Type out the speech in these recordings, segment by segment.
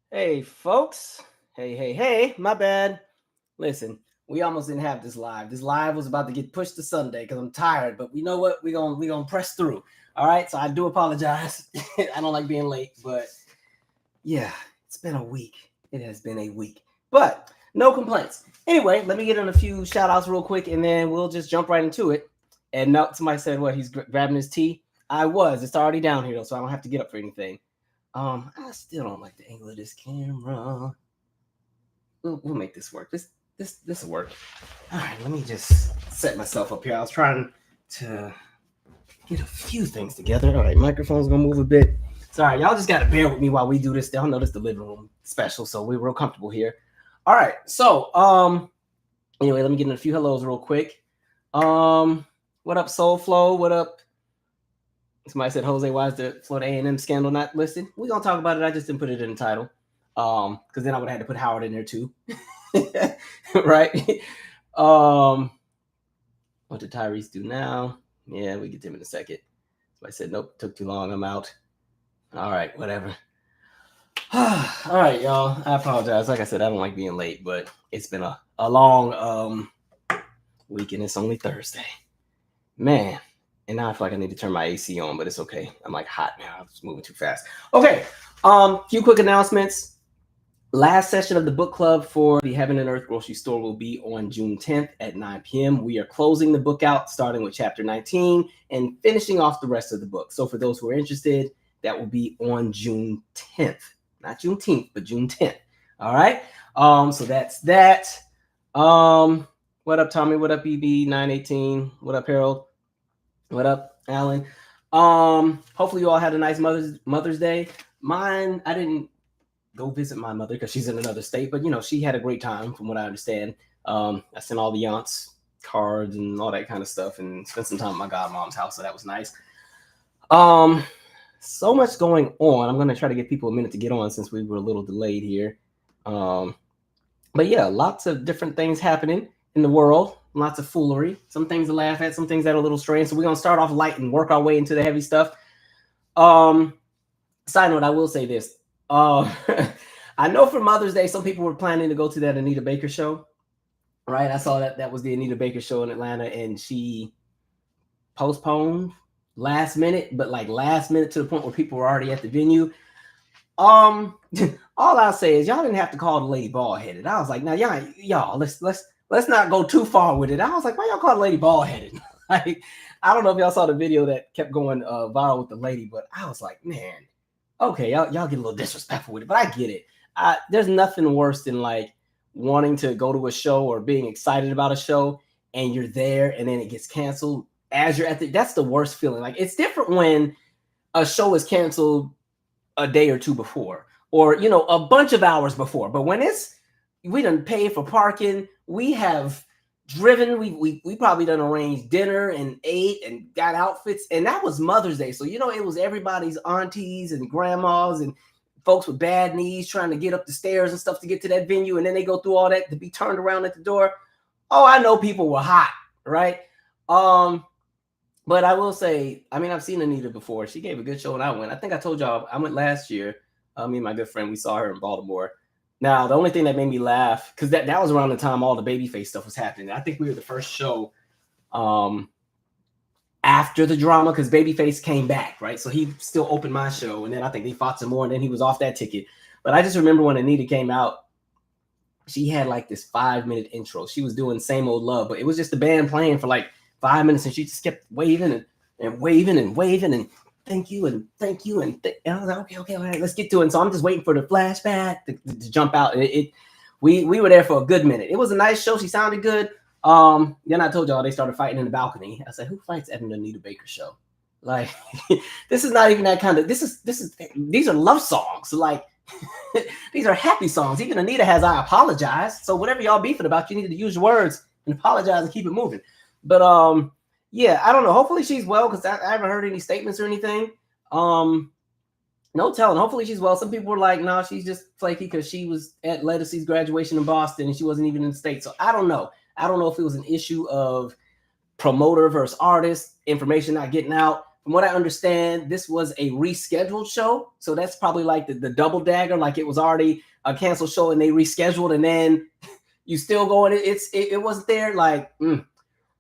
Hey, folks. Hey, my bad. Listen, we almost didn't have this live. This live was about to get pushed to Sunday because I'm tired, but we know what? We're gonna press through. All right. So I do apologize. I don't like being late, but yeah, it's been a week. It has been a week. But no complaints. Anyway, let me get in a few shout outs real quick and then we'll just jump right into it. And now somebody said what he's grabbing his tea. I was. It's already down here though, so I don't have to get up for anything. I still don't like the angle of this camera. We'll make this work. This will work. All right, let me just set myself up here. I was trying to get a few things together. All right, microphone's gonna move a bit. Sorry, y'all just gotta bear with me while we do this. Y'all know this the living room special, so we're real comfortable here. All right, so anyway, let me get in a few hellos real quick. What up, Soul Flow? What up? Somebody said, Jose, why is the Florida A&M scandal not listed? We're gonna talk about it. I just didn't put it in the title. Because then I would have had to put Howard in there too. Right? What did Tyrese do now? Yeah, we get to him in a second. So I said, nope, took too long. I'm out. All right, whatever. All right, y'all. I apologize. Like I said, I don't like being late, but it's been a long week and it's only Thursday. Man. And now I feel like I need to turn my AC on, but it's okay. I'm like hot now. I was moving too fast. Okay. Few quick announcements. Last session of the book club for the Heaven and Earth grocery store will be on June 10th at 9 p.m. We are closing the book out, starting with chapter 19 and finishing off the rest of the book. So for those who are interested, that will be on June 10th, not Juneteenth, but June 10th. All right. So that's that. What up, Tommy? What up, EB918? What up, Harold? What up, Alan? Hopefully you all had a nice Mother's Day. Mine, I didn't go visit my mother because she's in another state, but she had a great time from what I understand. I sent all the aunts cards and all that kind of stuff and spent some time at my godmom's house, so that was nice. So much going on. I'm going to try to give people a minute to get on since we were a little delayed here. But yeah, lots of different things happening in the world. Lots of foolery. Some things to laugh at, some things that are a little strange. So we're going to start off light and work our way into the heavy stuff. Side note, I will say this. I know for Mother's Day, some people were planning to go to that Anita Baker show, right? I saw that was the Anita Baker show in Atlanta, and she postponed last minute, but like last minute to the point where people were already at the venue. All I'll say is y'all didn't have to call the lady bald headed. I was like, now y'all, let's not go too far with it. I was like, why y'all call the lady bald headed? Like, I don't know if y'all saw the video that kept going viral with the lady, but I was like, man. Okay, y'all get a little disrespectful with it, but I get it. There's nothing worse than like wanting to go to a show or being excited about a show and you're there and then it gets canceled as you're at that's the worst feeling. Like it's different when a show is canceled a day or two before or, a bunch of hours before. But when we done paid for parking, we have driven, we probably done arranged dinner and ate and got outfits, and that was Mother's Day. So it was everybody's aunties and grandmas and folks with bad knees trying to get up the stairs and stuff to get to that venue, and then they go through all that to be turned around at the door. Oh, I know people were hot, right? But I will say, I've seen Anita before. She gave a good show when I went. I think I told y'all I went last year. Me and my good friend, we saw her in Baltimore. Now, the only thing that made me laugh, because that was around the time all the Babyface stuff was happening. I think we were the first show after the drama, because Babyface came back, right? So he still opened my show, and then I think they fought some more, and then he was off that ticket. But I just remember when Anita came out, she had like this 5-minute intro. She was doing Same Old Love, but it was just the band playing for like 5 minutes, and she just kept waving and waving and waving and thank you. And I was like, okay, all right, let's get to it. And so I'm just waiting for the flashback to jump out. And we were there for a good minute. It was a nice show. She sounded good. Then I told y'all they started fighting in the balcony. I said, who fights at an Anita Baker show? Like, this is not even that kind of, these are love songs. like, these are happy songs. Even Anita has I apologize. So whatever y'all beefing about, you need to use your words and apologize and keep it moving. But yeah, I don't know. Hopefully she's well, because I haven't heard any statements or anything. No telling. Hopefully she's well. Some people were like, no, she's just flaky because she was at Lettucey's graduation in Boston and she wasn't even in the States. So I don't know. I don't know if it was an issue of promoter versus artist, information not getting out from what I understand, this was a rescheduled show. So that's probably like the double dagger, like it was already a canceled show and they rescheduled, and then you still going. It wasn't there. Like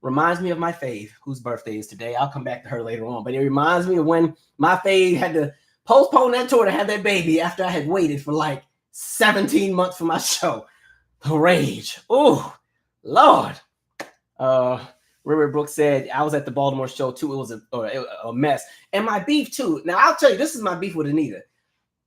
reminds me of my fave, whose birthday is today. I'll come back to her later on, but it reminds me of when my fave had to postpone that tour to have that baby after I had waited for like 17 months for my show. The rage. Oh, Lord. River Brooks said, I was at the Baltimore show too. It was a mess. And my beef too. Now, I'll tell you, this is my beef with Anita.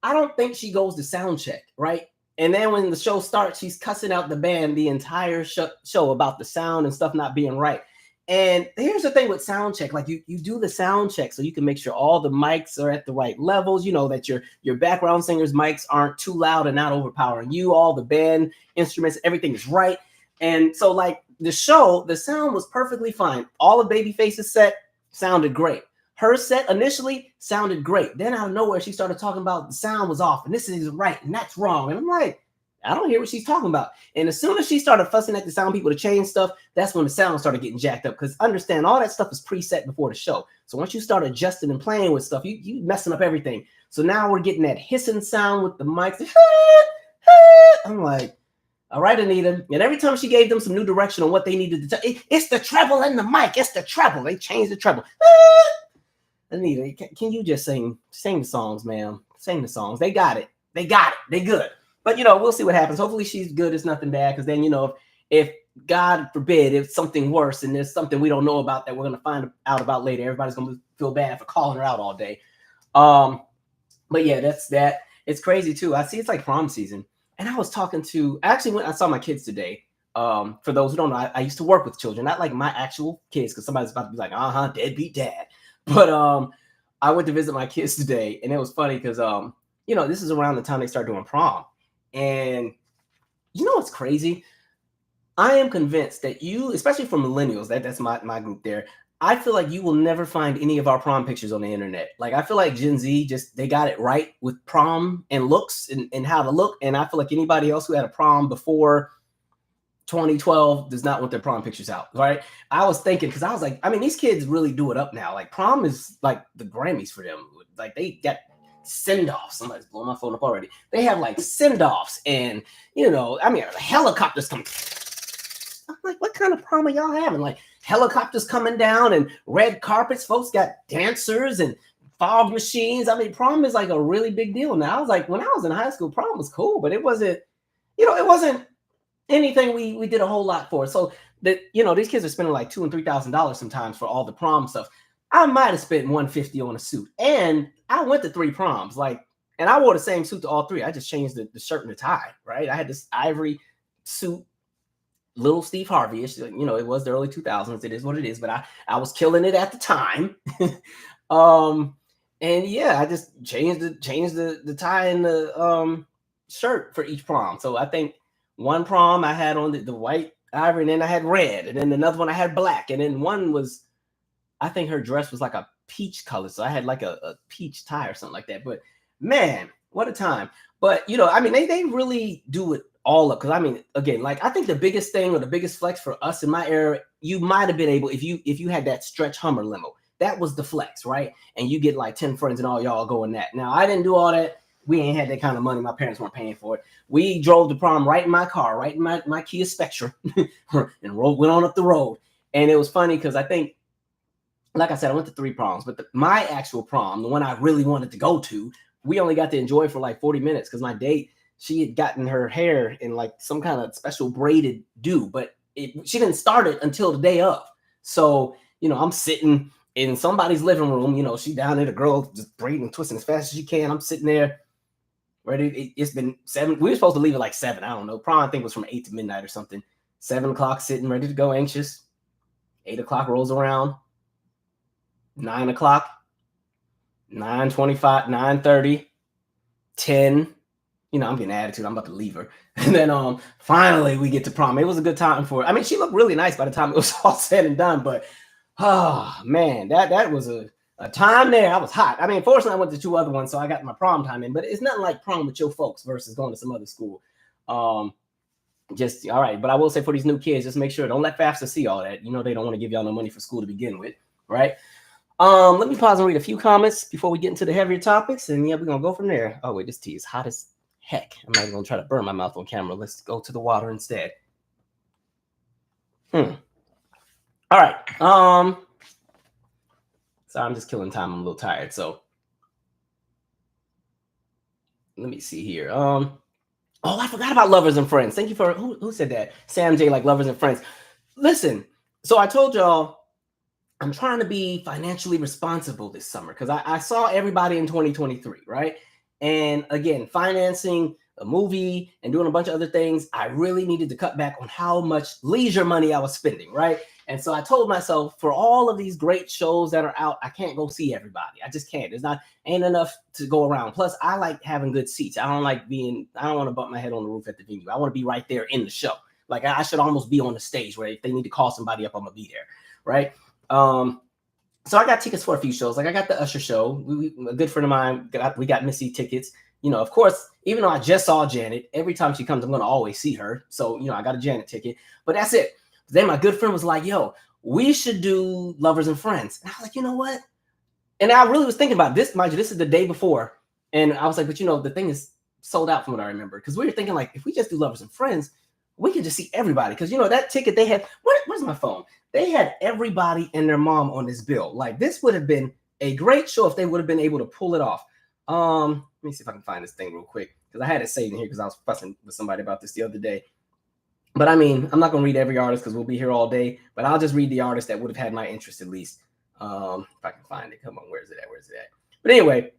I don't think she goes to sound check, right? And then when the show starts, she's cussing out the band the entire show about the sound and stuff not being right. And here's the thing with sound check. Like you do the sound check so you can make sure all the mics are at the right levels, you know, that your background singers' mics aren't too loud and not overpowering you, all the band instruments, everything is right. And so like the show, the sound was perfectly fine. All of Babyface's set sounded great. Her set initially sounded great. Then out of nowhere, she started talking about the sound was off and this is right and that's wrong. And I'm like, I don't hear what she's talking about. And as soon as she started fussing at the sound people to change stuff, that's when the sound started getting jacked up. Because understand, all that stuff is preset before the show. So once you start adjusting and playing with stuff, you messing up everything. So now we're getting that hissing sound with the mics. I'm like, all right, Anita. And every time she gave them some new direction on what they needed to do, it's the treble and the mic. It's the treble. They changed the treble. Anita, can you just sing the songs, ma'am? Sing the songs. They got it. They got it. They good. But, you know, we'll see what happens. Hopefully she's good. It's nothing bad. Because then, you know, if God forbid, if something worse and there's something we don't know about that we're going to find out about later, everybody's going to feel bad for calling her out all day. But yeah, that's that. It's crazy, too. I see it's like prom season. And I was talking to, I saw my kids today. For those who don't know, I used to work with children, not like my actual kids, because somebody's about to be like, deadbeat dad. But I went to visit my kids today. And it was funny because, you know, this is around the time they start doing prom. And you know what's crazy? I am convinced that you, especially for millennials, that's my group there, I feel like you will never find any of our prom pictures on the internet. Like, I feel like Gen Z, they got it right with prom and looks and how to look. And I feel like anybody else who had a prom before 2012 does not want their prom pictures out, right? I was thinking, because I was like, I mean, these kids really do it up now. Like, prom is like the Grammys for them. Like, they got send-offs. Somebody's blowing my phone up already. They have like send-offs and, you know, I mean, helicopters come. I'm like, what kind of prom are y'all having? Like helicopters coming down and red carpets. Folks got dancers and fog machines. I mean, prom is like a really big deal now. I was like, when I was in high school, prom was cool, but it wasn't, you know, it wasn't anything we did a whole lot for. So that, you know, these kids are spending like $2,000 and $3,000 sometimes for all the prom stuff. I might have spent $150 on a suit, and I went to 3 proms, like, and I wore the same suit to all 3. I just changed the shirt and the tie, right? I had this ivory suit, little Steve Harvey-ish. You know, it was the early 2000s. It is what it is, but I was killing it at the time. And yeah, I just changed the tie and the shirt for each prom. So I think one prom I had on the white ivory, and then I had red, and then another one I had black, and then one was, I think her dress was like a peach color. So I had like a peach tie or something like that. But man, what a time. But, you know, I mean, they really do it all up. Because, I mean, again, like, I think the biggest thing or the biggest flex for us in my era, you might have been able, if you had that stretch Hummer limo, that was the flex, right? And you get like 10 friends and all y'all going that. Now, I didn't do all that. We ain't had that kind of money. My parents weren't paying for it. We drove to prom right in my car, right in my Kia Spectra, and went on up the road. And it was funny because I think, like I said, I went to 3 proms, but my actual prom, the one I really wanted to go to, we only got to enjoy for like 40 minutes because my date, she had gotten her hair in like some kind of special braided do, but she didn't start it until the day of. So, you know, I'm sitting in somebody's living room, you know, she down there, the girl just braiding and twisting as fast as she can. I'm sitting there ready. It's been 7. We were supposed to leave at like 7. I don't know. Prom, I think, was from 8 to midnight or something. 7 o'clock, sitting ready to go, anxious. 8 o'clock rolls around. 9 o'clock, 9:25, 9:30, 10. You know, I'm getting attitude. I'm about to leave her. And then finally we get to prom. It was a good time for her. I mean, she looked really nice by the time it was all said and done. But oh man, that was a time there. I was hot. I mean, fortunately, I went to 2 other ones, so I got my prom time in. But it's nothing like prom with your folks versus going to some other school. Just all right. But I will say for these new kids, just make sure, don't let FAFSA see all that. You know, they don't want to give y'all no money for school to begin with, right? Let me pause and read a few comments before we get into the heavier topics, and yeah, we're gonna go from there. Oh wait, this tea is hot as heck. I'm not even gonna try to burn my mouth on camera. Let's go to the water instead. All right. Sorry, I'm just killing time. I'm a little tired, so let me see here. Oh, I forgot about Lovers and Friends. Thank you for who said that? Sam J, like Lovers and Friends. Listen, so I told y'all I'm trying to be financially responsible this summer because I saw everybody in 2023, right? And again, financing a movie and doing a bunch of other things, I really needed to cut back on how much leisure money I was spending, right? And so I told myself, for all of these great shows that are out, I can't go see everybody. I just can't. Ain't enough to go around. Plus, I like having good seats. I don't want to bump my head on the roof at the venue. I want to be right there in the show. Like I should almost be on the stage where if they need to call somebody up, I'm gonna be there, right? So I got tickets for a few shows. Like I got the Usher show. A good friend of mine, we got Missy tickets. You know, of course, even though I just saw Janet, every time she comes, I'm going to always see her. So, you know, I got a Janet ticket, but that's it. Then my good friend was like, yo, we should do Lovers and Friends. And I was like, you know what? And I really was thinking about this. Mind you, this is the day before. And I was like, but you know, the thing is sold out from what I remember. Because we were thinking like, if we just do Lovers and Friends, we could just see everybody. Because, you know, that ticket they had, where's my phone? They had everybody and their mom on this bill. Like this would have been a great show if they would have been able to pull it off. Let me see if I can find this thing real quick because I had it saved in here because I was fussing with somebody about this the other day. But I mean, I'm not going to read every artist because we'll be here all day, but I'll just read the artist that would have had my interest at least. If I can find it. Come on, where's it at? But anyway,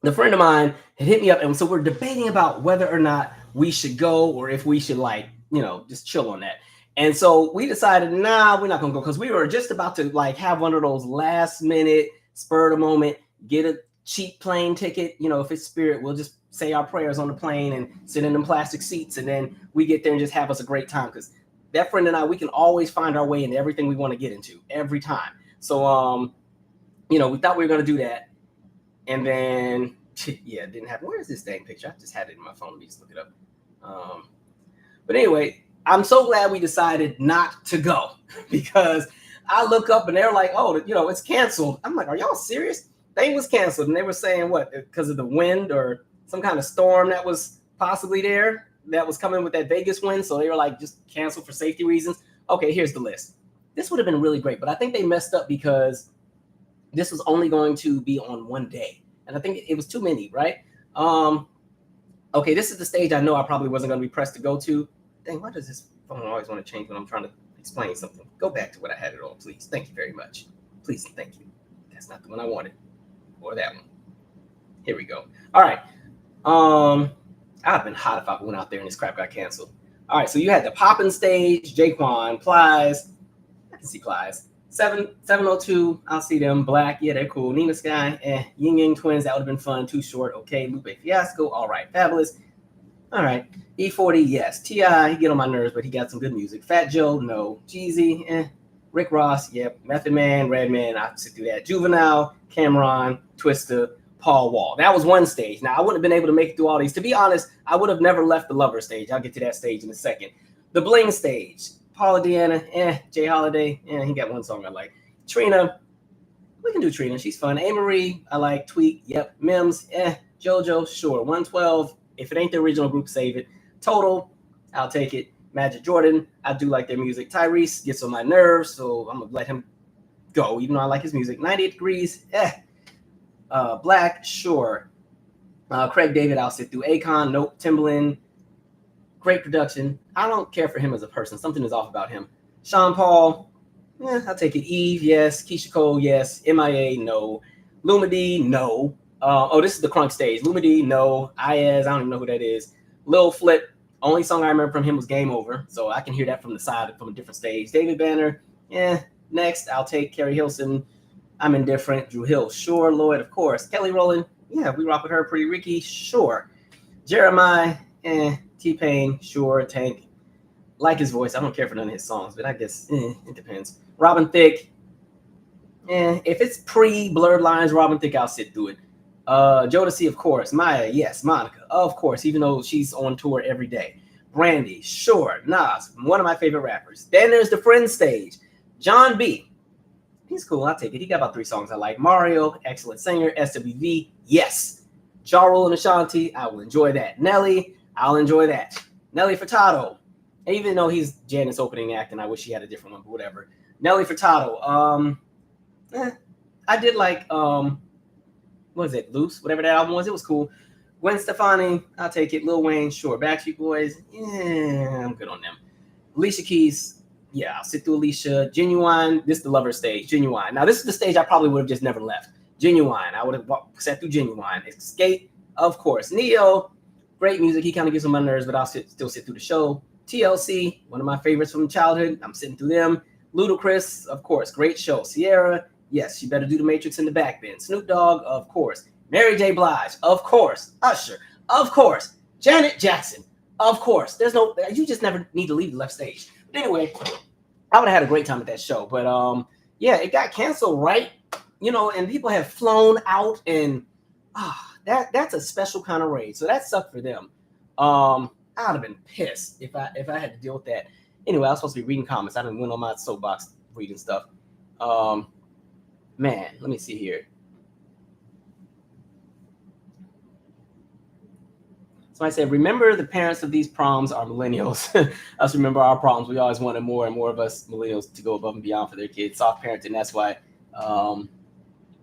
the friend of mine had hit me up. And so we're debating about whether or not we should go or if we should like, you know, just chill on that. And so we decided, nah, we're not going to go because we were just about to like have one of those last minute spur of the moment, get a cheap plane ticket. You know, if it's Spirit, we'll just say our prayers on the plane and sit in them plastic seats. And then we get there and just have us a great time because that friend and I, we can always find our way into everything we want to get into every time. So, you know, we thought we were going to do that. And then, yeah, it didn't happen. Where is this dang picture? I just had it in my phone. Let me just look it up. But anyway, I'm so glad we decided not to go because I look up and they're like, oh, you know, it's canceled. I'm like, are y'all serious? Thing was canceled. And they were saying what, because of the wind or some kind of storm that was possibly there that was coming with that Vegas wind. So they were like, just cancel for safety reasons. Okay, here's the list. This would have been really great, but I think they messed up because this was only going to be on one day. And I think it was too many, right? Okay, this is the stage I know I probably wasn't going to be pressed to go to. Dang, why does this phone always want to change when I'm trying to explain something? Go back to what I had it on, please. Thank you very much. Please and thank you. That's not the one I wanted. Or that one. Here we go. All right. I'd have been hot if I went out there and this crap got canceled. All right, so you had the Poppin' stage, Jaquan, Plies. I can see Plies. 702, I'll see them. Black, yeah, they're cool. Nina Sky, Ying Yang Twins, that would have been fun. Too Short, okay. Lupe Fiasco, all right. Fabulous. All right. E40, yes. T.I., he get on my nerves, but he got some good music. Fat Joe, no. Jeezy, Rick Ross, yep. Method Man, Redman, I sit through that. Juvenile, Cameron, Twista, Paul Wall. That was one stage. Now, I wouldn't have been able to make it through all these. To be honest, I would have never left the Lover stage. I'll get to that stage in a second. The Bling stage. Paula Deanna, Jay Holiday, he got one song I like. Trina, we can do Trina. She's fun. A-Marie, I like. Tweak, yep. Mims, JoJo, sure. 112, if it ain't the original group, save it. Total, I'll take it. Magic Jordan, I do like their music. Tyrese gets on my nerves, so I'm going to let him go, even though I like his music. 98 Degrees, Black, sure. Craig David, I'll sit through. Akon, nope. Timbaland, great production. I don't care for him as a person. Something is off about him. Sean Paul, I'll take it. Eve, yes. Keisha Cole, yes. MIA, no. Lumidee, no. This is the Crunk stage. Lumidee, no. Iaz, I don't even know who that is. Lil Flip, only song I remember from him was Game Over, so I can hear that from the side, from a different stage. David Banner, next, I'll take Carrie Hilson. I'm indifferent. Drew Hill, sure. Lloyd, of course. Kelly Rowland, yeah, we rock with her. Pretty Ricky, sure. Jeremiah, T-Pain, sure. Tank, like his voice. I don't care for none of his songs, but I guess it depends. Robin Thicke, if it's pre-Blurred Lines, Robin Thicke, I'll sit through it. Jodeci, of course. Maya, yes. Monica, of course, even though she's on tour every day. Brandy, sure. Nas, one of my favorite rappers. Then there's the Friends stage. John B. He's cool. I'll take it. He got about 3 songs I like. Mario, excellent singer. SWV, yes. Ja Rule and Ashanti, I will enjoy that. Nelly, I'll enjoy that. Nelly Furtado, even though he's Janet's opening act, and I wish he had a different one, but whatever. Nelly Furtado, I did like, what was it, Loose, whatever that album was, it was cool. Gwen Stefani, I'll take it. Lil Wayne, sure. Backstreet Boys, yeah, I'm good on them. Alicia Keys, yeah, I'll sit through Alicia. Genuine, this is the lover stage. Genuine. Now, this is the stage I probably would have just never left. Genuine, I would have sat through Genuine. Escape, of course. Neo, great music. He kind of gets on my nerves, but I'll still sit through the show. TLC, one of my favorites from childhood. I'm sitting through them. Ludacris, of course, great show. Sierra, yes, you better do the Matrix in the back bin. Snoop Dogg, of course. Mary J. Blige, of course. Usher, of course. Janet Jackson, of course. There's no, you just never need to leave the left stage. But anyway, I would have had a great time at that show. But yeah, it got canceled, right? You know, and people have flown out, and that's a special kind of raid. So that sucked for them. I'd have been pissed if I had to deal with that. Anyway, I was supposed to be reading comments. I didn't went on my soapbox reading stuff. Man, let me see here. Somebody said, remember the parents of these proms are millennials. Us remember our proms. We always wanted more and more of us millennials to go above and beyond for their kids. Soft parenting. That's why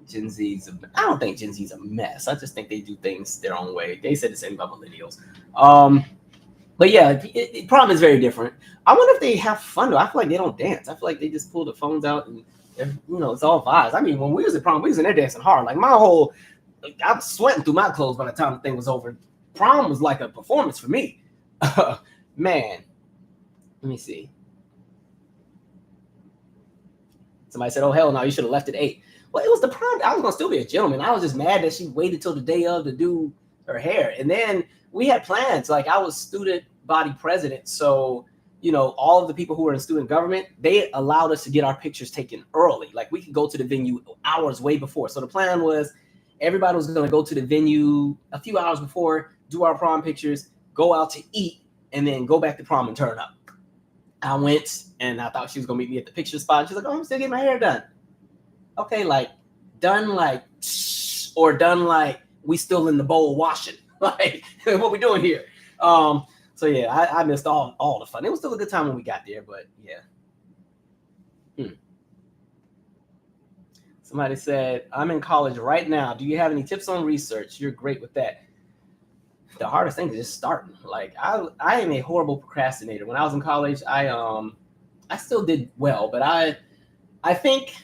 Gen Z's. I don't think Gen Z's a mess. I just think they do things their own way. They said the same about millennials. But yeah, prom is very different. I wonder if they have fun though. I feel like they don't dance. I feel like they just pull the phones out and it's all vibes. I mean, when we was at prom, we was in there dancing hard. Like I was sweating through my clothes by the time the thing was over. Prom was like a performance for me. Man, let me see. Somebody said, oh, hell no, you should have left at 8. Well, it was the prom. I was going to still be a gentleman. I was just mad that she waited till the day of to do her hair. And then we had plans. Like I was student body president. So, all of the people who were in student government, they allowed us to get our pictures taken early. Like we could go to the venue hours way before. So the plan was everybody was going to go to the venue a few hours before, do our prom pictures, go out to eat, and then go back to prom and turn up. I went, and I thought she was going to meet me at the picture spot. She's like, oh, I'm still getting my hair done. Okay, like, done like, or done like, we still in the bowl washing. Like, what we doing here? So, yeah, I missed all the fun. It was still a good time when we got there, but, yeah. Somebody said, I'm in college right now. Do you have any tips on research? You're great with that. The hardest thing is just starting. Like I am a horrible procrastinator. When I was in college, I still did well, but I think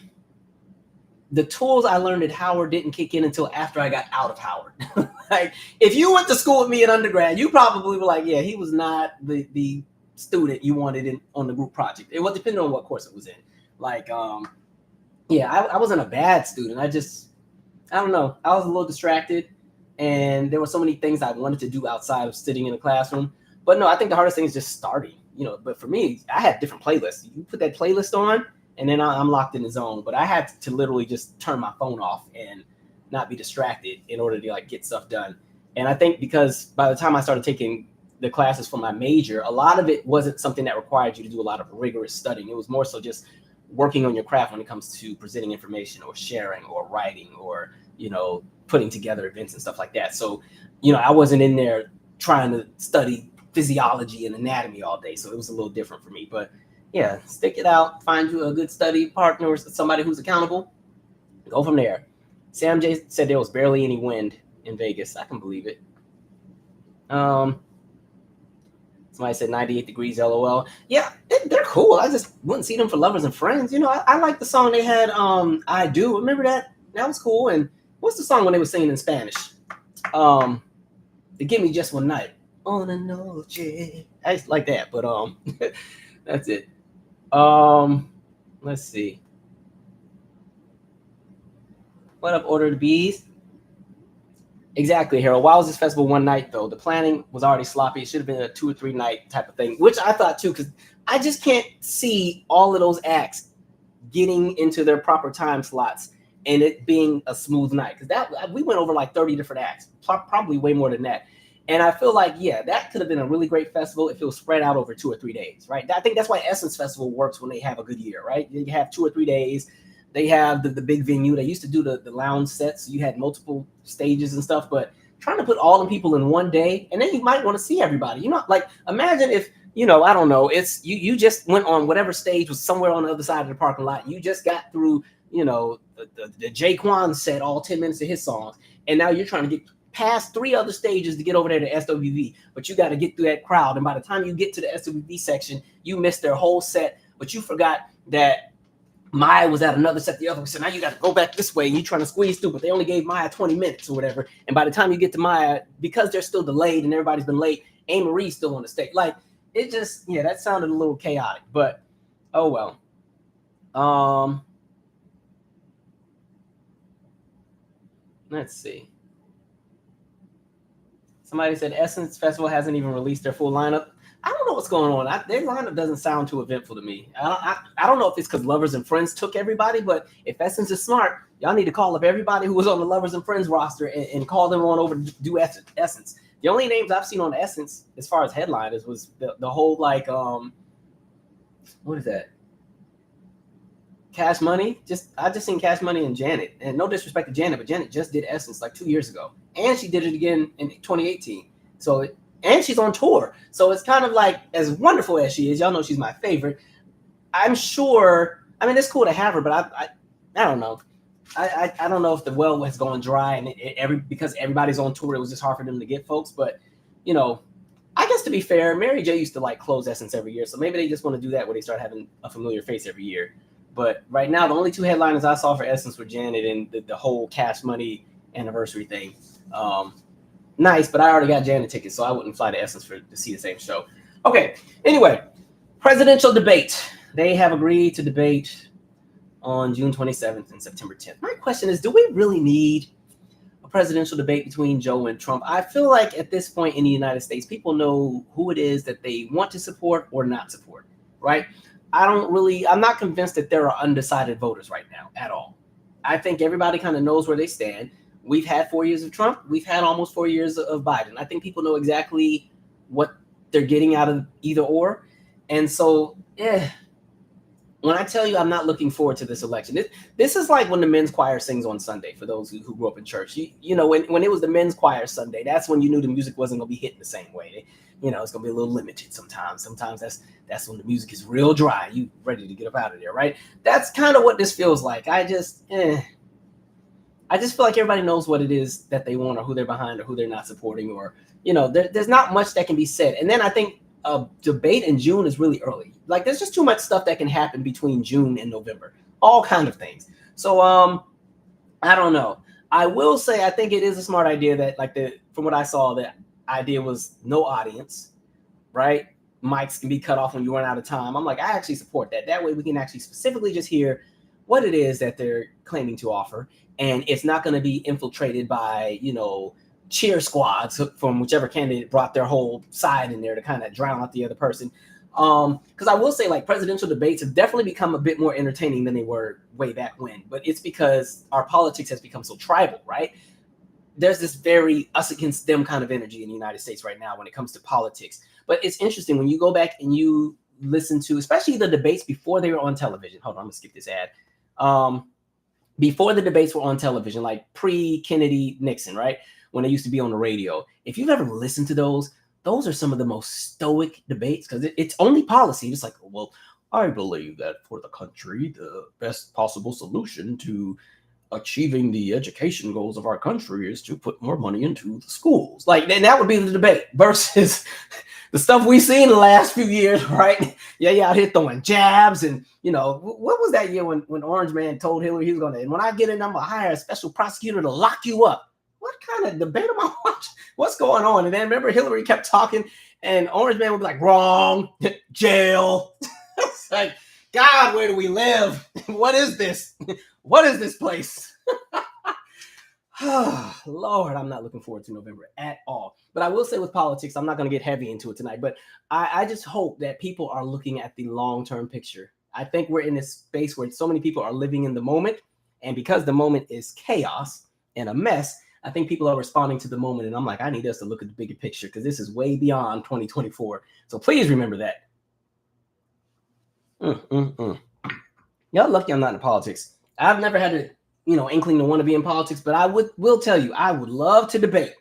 the tools I learned at Howard didn't kick in until after I got out of Howard. Like if you went to school with me in undergrad, you probably were like, yeah, he was not the student you wanted on the group project. It was depending on what course it was in. Like yeah, I wasn't a bad student. I don't know. I was a little distracted. And there were so many things I wanted to do outside of sitting in a classroom. But no, I think the hardest thing is just starting, But for me, I had different playlists. You put that playlist on, and then I'm locked in the zone. But I had to literally just turn my phone off and not be distracted in order to get stuff done. And I think because by the time I started taking the classes for my major, a lot of it wasn't something that required you to do a lot of rigorous studying. It was more so just working on your craft when it comes to presenting information or sharing or writing or, putting together events and stuff like that. So, I wasn't in there trying to study physiology and anatomy all day. So it was a little different for me. But yeah, stick it out, find you a good study partner or somebody who's accountable. Go from there. Sam J said there was barely any wind in Vegas. I can believe it. Somebody said 98 degrees, LOL. Yeah, they're cool. I just wouldn't see them for lovers and friends. I like the song they had, I Do. Remember that? That was cool. And what's the song when they were singing in Spanish? They Give Me Just One Night. On a noche. I just like that, but that's it. Let's see. What up, Order of the Bees? Exactly, Harold. Why was this festival one night, though? The planning was already sloppy. It should have been a 2 or 3 night type of thing, which I thought, too, because I just can't see all of those acts getting into their proper time slots and it being a smooth night. Because we went over like 30 different acts, probably way more than that. And I feel like, yeah, that could have been a really great festival if it was spread out over 2 or 3 days, right? I think that's why Essence Festival works when they have a good year, right? You have 2 or 3 days. They have the big venue. They used to do the lounge sets. You had multiple stages and stuff, but trying to put all the people in one day, and then you might want to see everybody. You know, like imagine if, you know, I don't know, it's you just went on whatever stage was somewhere on the other side of the parking lot. You just got through, you know, the Jaquan set, all 10 minutes of his songs, and now you're trying to get past 3 other stages to get over there to SWV, but you got to get through that crowd, and by the time you get to the SWV section, you missed their whole set, but you forgot that Maya was at another set the other way, so now you got to go back this way, and you're trying to squeeze through, but they only gave Maya 20 minutes or whatever, and by the time you get to Maya, because they're still delayed and everybody's been late, A. Marie's still on the stage. Like, it just, yeah, that sounded a little chaotic, but oh well. Let's see. Somebody said Essence Festival hasn't even released their full lineup. I don't know what's going on. Their lineup doesn't sound too eventful to me. I don't know if it's because Lovers and Friends took everybody, but if Essence is smart, y'all need to call up everybody who was on the Lovers and Friends roster and call them on over to do Essence. The only names I've seen on Essence as far as headliners was the whole, like, what is that? Cash Money. I just seen Cash Money and Janet. And no disrespect to Janet, but Janet just did Essence like 2 years ago. And she did it again in 2018. And she's on tour. So it's kind of like, as wonderful as she is, y'all know she's my favorite. I'm sure, I mean, it's cool to have her, but I don't know. I don't know if the well has gone dry and because everybody's on tour, it was just hard for them to get folks. But, you know, I guess to be fair, Mary J used to like close Essence every year. So maybe they just want to do that where they start having a familiar face every year. But right now, the only 2 headliners I saw for Essence were Janet and the whole Cash Money anniversary thing. Nice, but I already got Janet tickets, so I wouldn't fly to Essence to see the same show. Okay, anyway, presidential debate. They have agreed to debate on June 27th and September 10th. My question is, do we really need a presidential debate between Joe and Trump? I feel like at this point in the United States, people know who it is that they want to support or not support, right? I'm not convinced that there are undecided voters right now at all. I think everybody kind of knows where they stand. We've had 4 years of Trump. We've had almost 4 years of Biden. I think people know exactly what they're getting out of either or. And so, when I tell you I'm not looking forward to this election, this is like when the men's choir sings on Sunday, for those who grew up in church. You know, when it was the men's choir Sunday, that's when you knew the music wasn't going to be hitting the same way. You know, it's going to be a little limited sometimes. Sometimes that's when the music is real dry. You ready to get up out of there, right? That's kind of what this feels like. I just feel like everybody knows what it is that they want or who they're behind or who they're not supporting, or, you know, there's not much that can be said. And then I think a debate in June is really early. Like, there's just too much stuff that can happen between June and November, all kind of things. So, I don't know. I will say, I think it is a smart idea that, like, from what I saw, the idea was no audience, right? Mics can be cut off when you run out of time. I'm like, I actually support that. That way we can actually specifically just hear what it is that they're claiming to offer. And it's not going to be infiltrated by, you know, cheer squads from whichever candidate brought their whole side in there to kind of drown out the other person. Because I will say, like, presidential debates have definitely become a bit more entertaining than they were way back when. But it's because our politics has become so tribal, right? There's this very us against them kind of energy in the United States right now when it comes to politics. But it's interesting when you go back and you listen to, especially the debates before they were on television. Hold on, I'm going to skip this ad. Before the debates were on television, like pre-Kennedy Nixon, right? When they used to be on the radio. If you've ever listened to those are some of the most stoic debates, because it's only policy. It's like, well, I believe that for the country, the best possible solution to achieving the education goals of our country is to put more money into the schools. Like, then that would be the debate versus the stuff we've seen the last few years, right? Yeah, out here throwing jabs. And, you know, what was that year when Orange Man told Hillary he was going to, and when I get in, I'm going to hire a special prosecutor to lock you up. What kind of debate am I watching? What's going on? And then remember, Hillary kept talking, and Orange Man would be like, wrong, jail. It's like, God, where do we live? What is this? What is this place? Lord, I'm not looking forward to November at all. But I will say with politics, I'm not going to get heavy into it tonight, but I just hope that people are looking at the long-term picture. I think we're in this space where so many people are living in the moment, and because the moment is chaos and a mess, I think people are responding to the moment, and I'm like, I need us to look at the bigger picture because this is way beyond 2024. So please remember that. Y'all lucky I'm not in politics. I've never had a, inkling to want to be in politics, but will tell you, I would love to debate.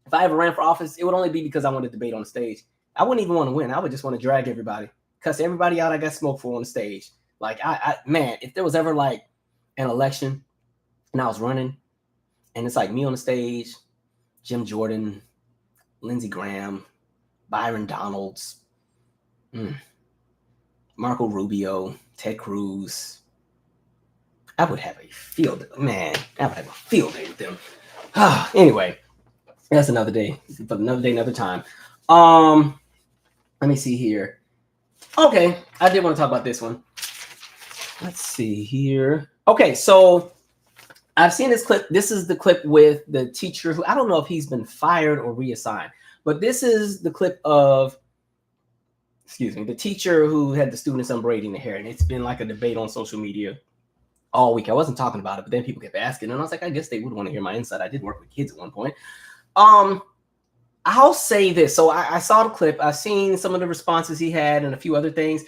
If I ever ran for office, it would only be because I wanted to debate on the stage. I wouldn't even want to win. I would just want to drag everybody, cuss everybody out I got smoked for on the stage. Like, man, if there was ever like an election and I was running and it's like me on the stage, Jim Jordan, Lindsey Graham, Byron Donalds, Marco Rubio, Ted Cruz, I would have a field, man. I would have a field day with them. Anyway, that's another day, but another day, another time. Let me see here. Okay, I did want to talk about this one. Let's see here. Okay, so I've seen this clip. This is the clip with the teacher who, I don't know if he's been fired or reassigned, but this is the clip of, the teacher who had the students unbraiding the hair. And it's been like a debate on social media all week. I wasn't talking about it, but then people kept asking, and I was like, I guess they would want to hear my insight. I did work with kids at one point. I'll say this. So I saw the clip. I've seen some of the responses he had and a few other things.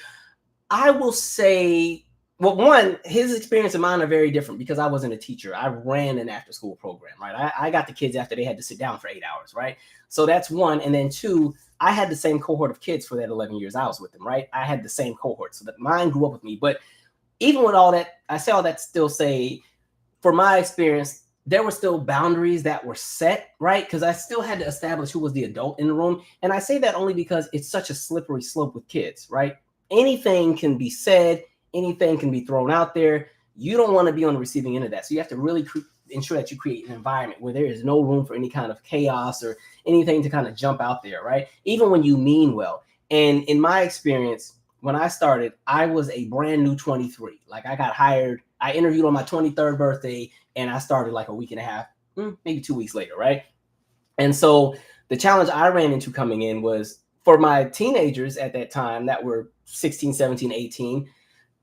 I will say, well, one, his experience and mine are very different because I wasn't a teacher. I ran an after-school program, right? I got the kids after they had to sit down for 8 hours, right? So that's one. And then two, I had the same cohort of kids for that 11 years I was with them, right? I had the same cohort. So that mine grew up with me. But even with all that, I say all that still say, for my experience, there were still boundaries that were set, right? Because I still had to establish who was the adult in the room. And I say that only because it's such a slippery slope with kids, right? Anything can be said, anything can be thrown out there. You don't want to be on the receiving end of that. So you have to really ensure that you create an environment where there is no room for any kind of chaos or anything to kind of jump out there, right? Even when you mean well. And in my experience, when I started, I was a brand new 23. Like, I got hired, I interviewed on my 23rd birthday, and I started like a week and a half, maybe 2 weeks later, right? And so the challenge I ran into coming in was, for my teenagers at that time that were 16, 17, 18,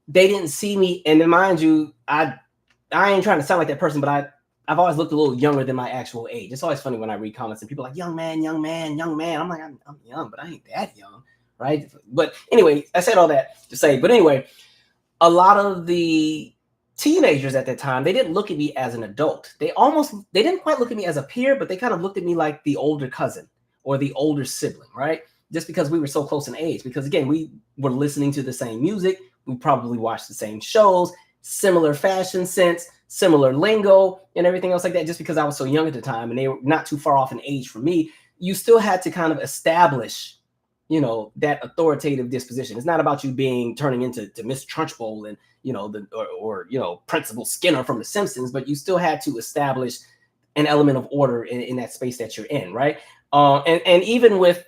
they didn't see me. And then, mind you, I ain't trying to sound like that person, but I've always looked a little younger than my actual age. It's always funny when I read comments and people are like, young man, young man, young man. I'm like, I'm young, but I ain't that young, right? But anyway, I said all that to say, but anyway, a lot of the teenagers at that time, they didn't look at me as an adult. They didn't quite look at me as a peer, but they kind of looked at me like the older cousin or the older sibling, right? Just because we were so close in age. Because again, we were listening to the same music. We probably watched the same shows, similar fashion sense, similar lingo, and everything else like that. Just because I was so young at the time and they were not too far off in age from me, you still had to kind of establish, that authoritative disposition. It's not about you turning into Miss Trunchbull and, or Principal Skinner from The Simpsons, but you still had to establish an element of order in that space that you're in, right? And even with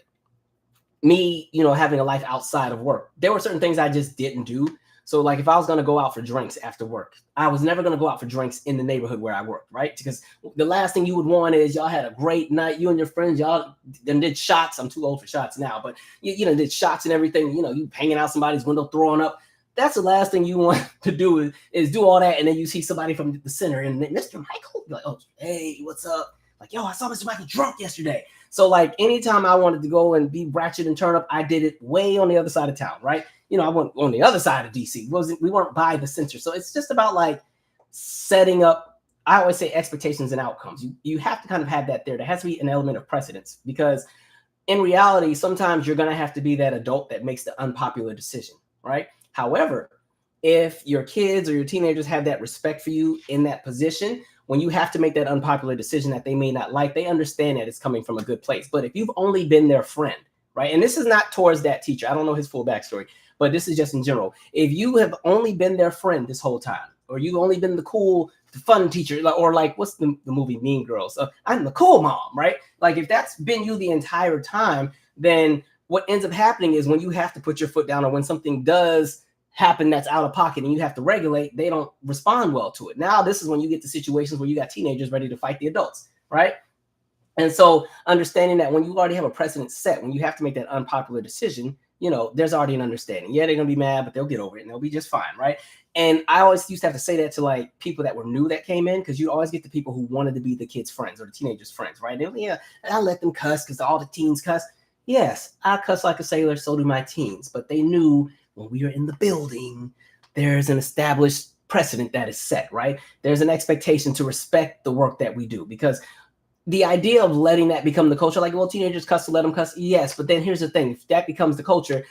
me, having a life outside of work, there were certain things I just didn't do. So like if I was going to go out for drinks after work, I was never going to go out for drinks in the neighborhood where I worked, right? Because the last thing you would want is y'all had a great night, you and your friends, y'all then did shots. I'm too old for shots now, but you did shots and everything, you hanging out somebody's window, throwing up. That's the last thing you want to do is do all that. And then you see somebody from the center and Mr. Michael, like, oh, hey, what's up? Like, yo, I saw Mr. Michael drunk yesterday. So like anytime I wanted to go and be ratchet and turn up, I did it way on the other side of town, right? I went on the other side of DC. We weren't by the center. So it's just about like setting up, I always say, expectations and outcomes. You have to kind of have that there. There has to be an element of precedence, because in reality, sometimes you're going to have to be that adult that makes the unpopular decision, right? However, if your kids or your teenagers have that respect for you in that position, when you have to make that unpopular decision that they may not like, they understand that it's coming from a good place. But if you've only been their friend, right? And this is not towards that teacher. I don't know his full backstory, but this is just in general. If you have only been their friend this whole time, or you've only been the cool, the fun teacher, or like, what's the movie Mean Girls? I'm the cool mom, right? Like if that's been you the entire time, then what ends up happening is when you have to put your foot down, or when something does happen that's out of pocket and you have to regulate, they don't respond well to it. Now, this is when you get to situations where you got teenagers ready to fight the adults, right? And so understanding that when you already have a precedent set, when you have to make that unpopular decision, there's already an understanding. Yeah, they're going to be mad, but they'll get over it and they'll be just fine, right? And I always used to have to say that to like people that were new that came in, because you always get the people who wanted to be the kids' friends or the teenagers' friends, right? They're, yeah, I let them cuss because all the teens cuss. Yes, I cuss like a sailor, so do my teens. But they knew when we were in the building, there's an established precedent that is set, right? There's an expectation to respect the work that we do, because the idea of letting that become the culture, like, well, teenagers cuss, so let them cuss. Yes, but then here's the thing. If that becomes the culture,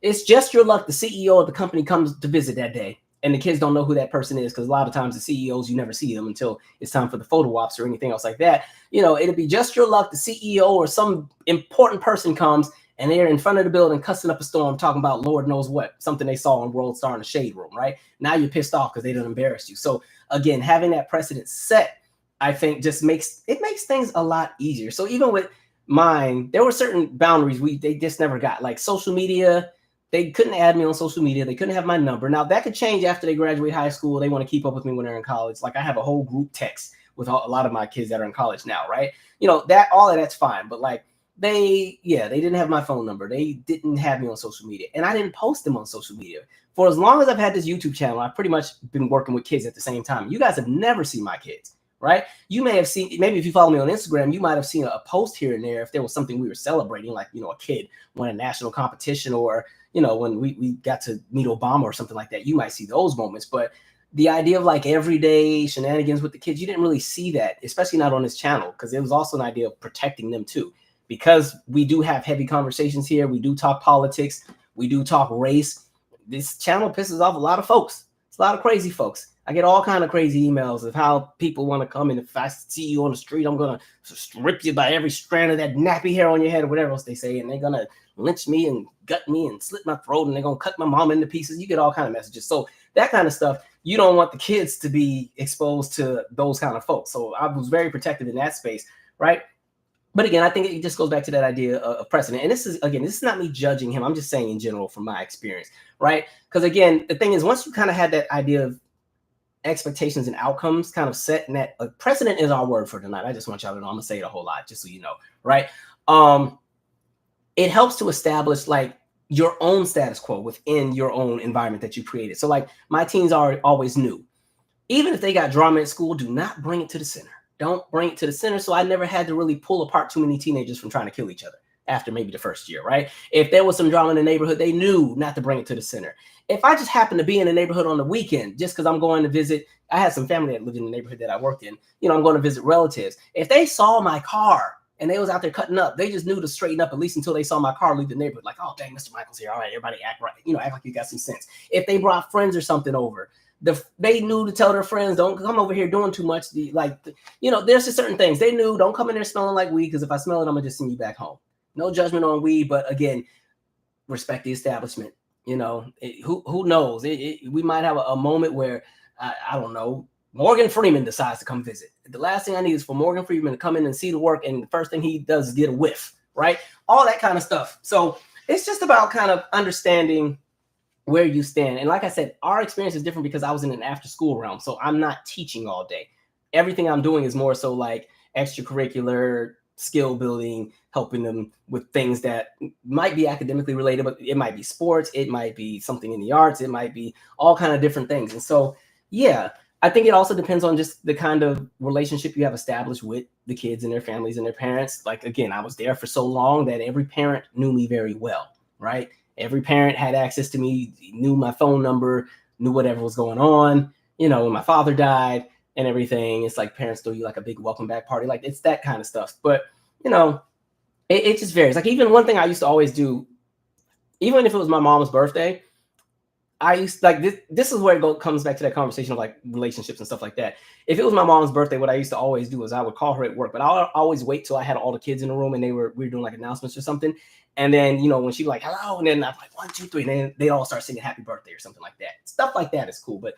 it's just your luck the CEO of the company comes to visit that day, and the kids don't know who that person is, because a lot of times the CEOs, you never see them until it's time for the photo ops or anything else like that. You know, it'll be just your luck the CEO or some important person comes, and they're in front of the building cussing up a storm, talking about Lord knows what, something they saw on World Star in the shade room, right? Now you're pissed off because they done embarrassed you. So again, having that precedent set, I think just makes things a lot easier. So even with mine, there were certain boundaries they just never got, like social media. They couldn't add me on social media. They couldn't have my number. Now that could change after they graduate high school. They want to keep up with me when they're in college. Like I have a whole group text with a lot of my kids that are in college now, right? You know, that all of that's fine. But like they didn't have my phone number. They didn't have me on social media, and I didn't post them on social media. For as long as I've had this YouTube channel, I've pretty much been working with kids at the same time. You guys have never seen my kids, right? You may have seen, maybe if you follow me on Instagram, you might have seen a post here and there if there was something we were celebrating, like, you know, a kid won a national competition, or, you know, when we got to meet Obama or something like that. You might see those moments, but the idea of like everyday shenanigans with the kids, you didn't really see that, especially not on this channel, because it was also an idea of protecting them too. Because we do have heavy conversations here, we do talk politics, we do talk race. This channel pisses off a lot of folks. It's a lot of crazy folks. I get all kind of crazy emails of how people want to come in. If I see you on the street, I'm going to strip you by every strand of that nappy hair on your head, or whatever else they say. And they're going to lynch me and gut me and slit my throat, and they're going to cut my mom into pieces. You get all kind of messages. So that kind of stuff, you don't want the kids to be exposed to those kind of folks. So I was very protective in that space, right? But again, I think it just goes back to that idea of precedent. And this is not me judging him. I'm just saying in general from my experience, right? Because again, the thing is, once you kind of had that idea of expectations and outcomes kind of set, and that precedent is our word for tonight. I just want y'all to know, I'm gonna say it a whole lot just so you know, right? It helps to establish like your own status quo within your own environment that you created. So like my teens are always new. Even if they got drama at school, do not bring it to the center. Don't bring it to the center. So I never had to really pull apart too many teenagers from trying to kill each other after maybe the first year, right? If there was some drama in the neighborhood, they knew not to bring it to the center. If I just happened to be in the neighborhood on the weekend, just because I'm going to visit, I had some family that lived in the neighborhood that I worked in, you know, I'm going to visit relatives. If they saw my car and they was out there cutting up, they just knew to straighten up, at least until they saw my car leave the neighborhood. Like, oh, dang, Mr. Michael's here. All right, everybody act right. You know, act like you got some sense. If they brought friends or something over, they knew to tell their friends, don't come over here doing too much. You know, there's just certain things. They knew, don't come in there smelling like weed, because if I smell it, I'm going to just send you back home. No judgment on weed, but again, respect the establishment. You know, who knows? We might have a moment where, I don't know, Morgan Freeman decides to come visit. The last thing I need is for Morgan Freeman to come in and see the work, and the first thing he does is get a whiff, right? All that kind of stuff. So it's just about kind of understanding where you stand. And like I said, our experience is different because I was in an after school realm. So I'm not teaching all day. Everything I'm doing is more so like extracurricular, skill building, helping them with things that might be academically related, but it might be sports, it might be something in the arts, it might be all kind of different things. And so, yeah, I think it also depends on just the kind of relationship you have established with the kids and their families and their parents. Like, again, I was there for so long that every parent knew me very well, right? Every parent had access to me, knew my phone number, knew whatever was going on. You know, when my father died and everything, it's like parents throw you like a big welcome back party. Like, it's that kind of stuff. But, you know, it just varies. Like, even one thing I used to always do, even if it was my mom's birthday, I used to, like, this is where it comes back to that conversation of like relationships and stuff like that. If it was my mom's birthday, what I used to always do is I would call her at work, but I'll always wait till I had all the kids in the room and we were doing like announcements or something. And then, you know, when she'd be like, hello, and then I'm like, 1, 2, 3, and then they'd all start singing happy birthday or something like that. Stuff like that is cool. But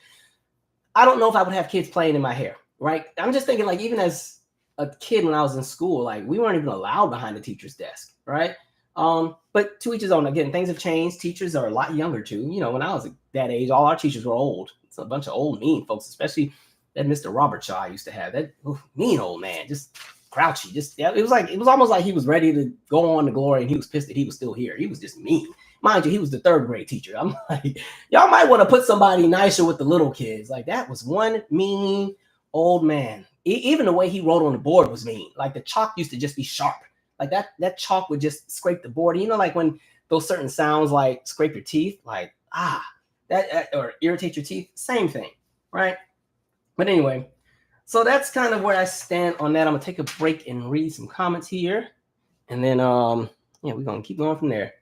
I don't know if I would have kids playing in my hair, right? I'm just thinking, like, even as a kid when I was in school, like, we weren't even allowed behind the teacher's desk, right? But to each his own. Again, things have changed. Teachers are a lot younger too. You know, when I was that age, all our teachers were old. It's a bunch of old, mean folks, especially that Mr. Robert Shaw I used to have. That mean old man, just grouchy. Just, yeah, it was almost like he was ready to go on to glory, and he was pissed that he was still here. He was just mean. Mind you, he was the 3rd grade teacher. I'm like, y'all might want to put somebody nicer with the little kids. Like, that was one mean old man. Even the way he wrote on the board was mean. Like, the chalk used to just be sharp. Like, that chalk would just scrape the board. You know, like when those certain sounds like scrape your teeth, like, that or irritate your teeth, same thing. right? But anyway, so that's kind of where I stand on that. I'm gonna take a break and read some comments here, and then yeah, we're gonna keep going from there.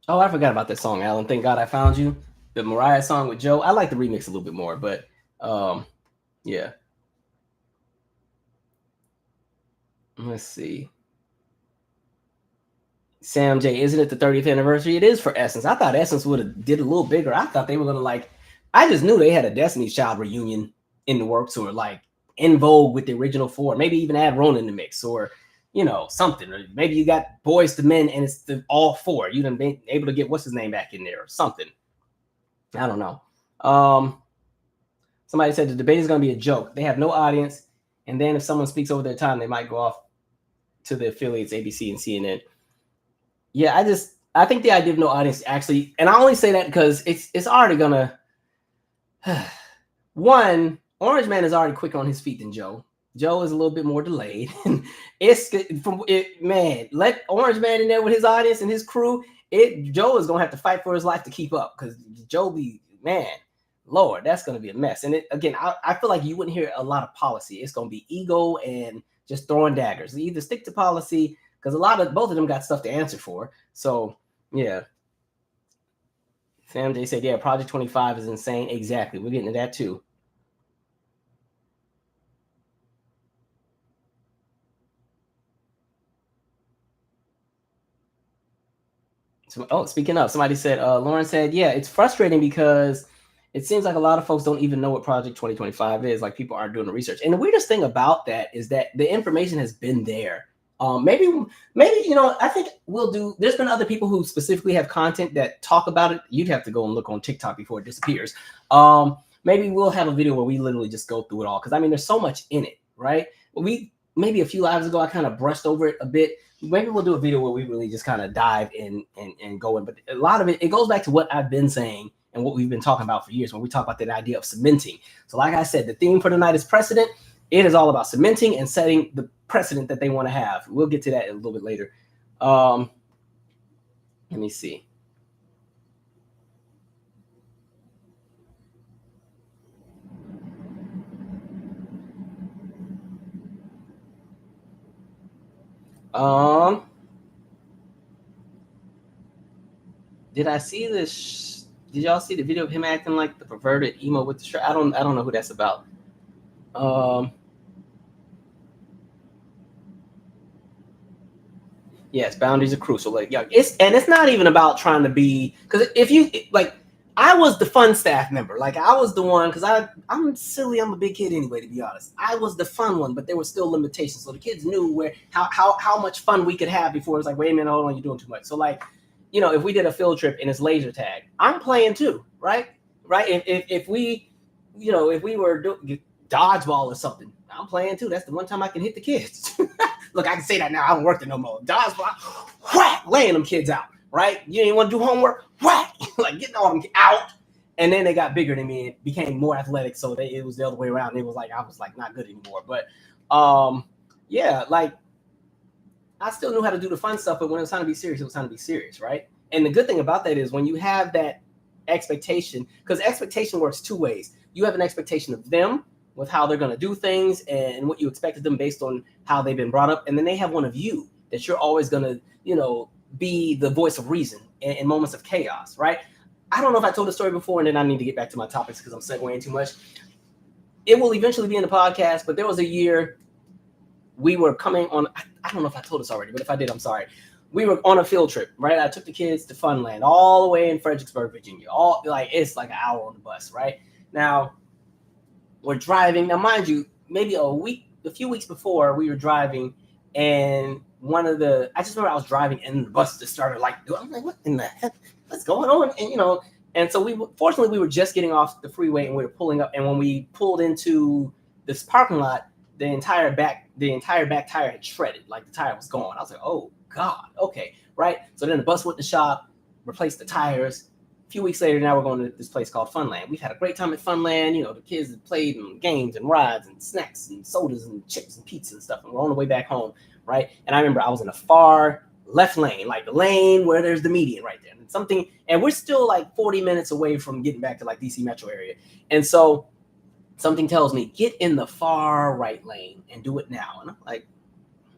Oh, I forgot about that song, Alan. Thank God I found you. The Mariah song with Joe. I like the remix a little bit more, but yeah. Let's see. Sam J, isn't it the 30th anniversary? It is for Essence. I thought Essence would have did a little bigger. I thought they were gonna like. I just knew they had a Destiny's Child reunion in the works, or like in vogue with the original four. Maybe even add Rona in the mix, or something. Or maybe you got Boys to Men and it's all four. You done been able to get what's his name back in there or something. I don't know. Somebody said the debate is gonna be a joke. They have no audience, and then if someone speaks over their time, they might go off to the affiliates ABC and CNN. Yeah, I think the idea of no audience actually, and I only say that because it's already gonna. One, Orange Man is already quicker on his feet than Joe. Joe is a little bit more delayed. Let Orange Man in there with his audience and his crew. Joe is gonna have to fight for his life to keep up because Joe Lord, that's gonna be a mess. And I feel like you wouldn't hear a lot of policy. It's gonna be ego and just throwing daggers. Either stick to policy, because both of them got stuff to answer for. So yeah. Sam J said, yeah, Project 25 is insane. Exactly. We're getting to that too. So, speaking of, somebody said, Lauren said, yeah, it's frustrating because it seems like a lot of folks don't even know what Project 2025 is. Like, people aren't doing the research. And the weirdest thing about that is that the information has been there. Maybe, I think there's been other people who specifically have content that talk about it. You'd have to go and look on TikTok before it disappears. Maybe we'll have a video where we literally just go through it all. Cause there's so much in it, right? Maybe a few lives ago, I kind of brushed over it a bit. Maybe we'll do a video where we really just kind of dive in and go in. But a lot of it goes back to what I've been saying and what we've been talking about for years when we talk about that idea of cementing. So like I said, the theme for tonight is precedent. It is all about cementing and setting the precedent that they want to have. We'll get to that a little bit later. Let me see. Did I see this? Did y'all see the video of him acting like the perverted emo with the shirt? I don't know who that's about. Yes, boundaries are crucial. Like, yeah, it's not even about trying to be, because if you like, I was the fun staff member. Like, I was the one, because I'm silly. I'm a big kid anyway, to be honest. I was the fun one, but there were still limitations. So the kids knew how much fun we could have before it was like, wait a minute, hold on, you're doing too much. So like, if we did a field trip and it's laser tag, I'm playing too, right? Right? If we were doing dodgeball or something, I'm playing too. That's the one time I can hit the kids. Look, I can say that now. I don't work there no more. Dodgeball, whack, laying them kids out, right? You didn't want to do homework, whack, like getting all them out. And then they got bigger than me. It became more athletic, so it was the other way around. It was like I was like not good anymore. But yeah, like I still knew how to do the fun stuff, but when it was time to be serious, it was time to be serious, right? And the good thing about that is when you have that expectation, because expectation works two ways. You have an expectation of them with how they're going to do things and what you expected them based on how they've been brought up. And then they have one of you that you're always going to, be the voice of reason in moments of chaos, right? I don't know if I told the story before, and then I need to get back to my topics because I'm segueing too much. It will eventually be in the podcast, but there was a year we were coming on, I don't know if I told this already, but if I did, I'm sorry. We were on a field trip, right? I took the kids to Funland all the way in Fredericksburg, Virginia. It's like an hour on the bus, right? Now, we're driving. Now, mind you, maybe a few weeks before, we were driving, and I just remember I was driving, and the bus just started I'm like, what in the heck? What's going on? And so fortunately, we were just getting off the freeway, and we were pulling up, and when we pulled into this parking lot, the entire back tire had shredded, like the tire was gone. I was like, oh God, okay, right? So then the bus went to shop, replaced the tires, few weeks later, now we're going to this place called Funland. We've had a great time at Funland. You know, the kids have played and games and rides and snacks and sodas and chips and pizza and stuff. And we're on the way back home, right? And I remember I was in a far left lane, like the lane where there's the median right there. And we're still like 40 minutes away from getting back to like DC metro area. And so something tells me, get in the far right lane and do it now. And I'm like,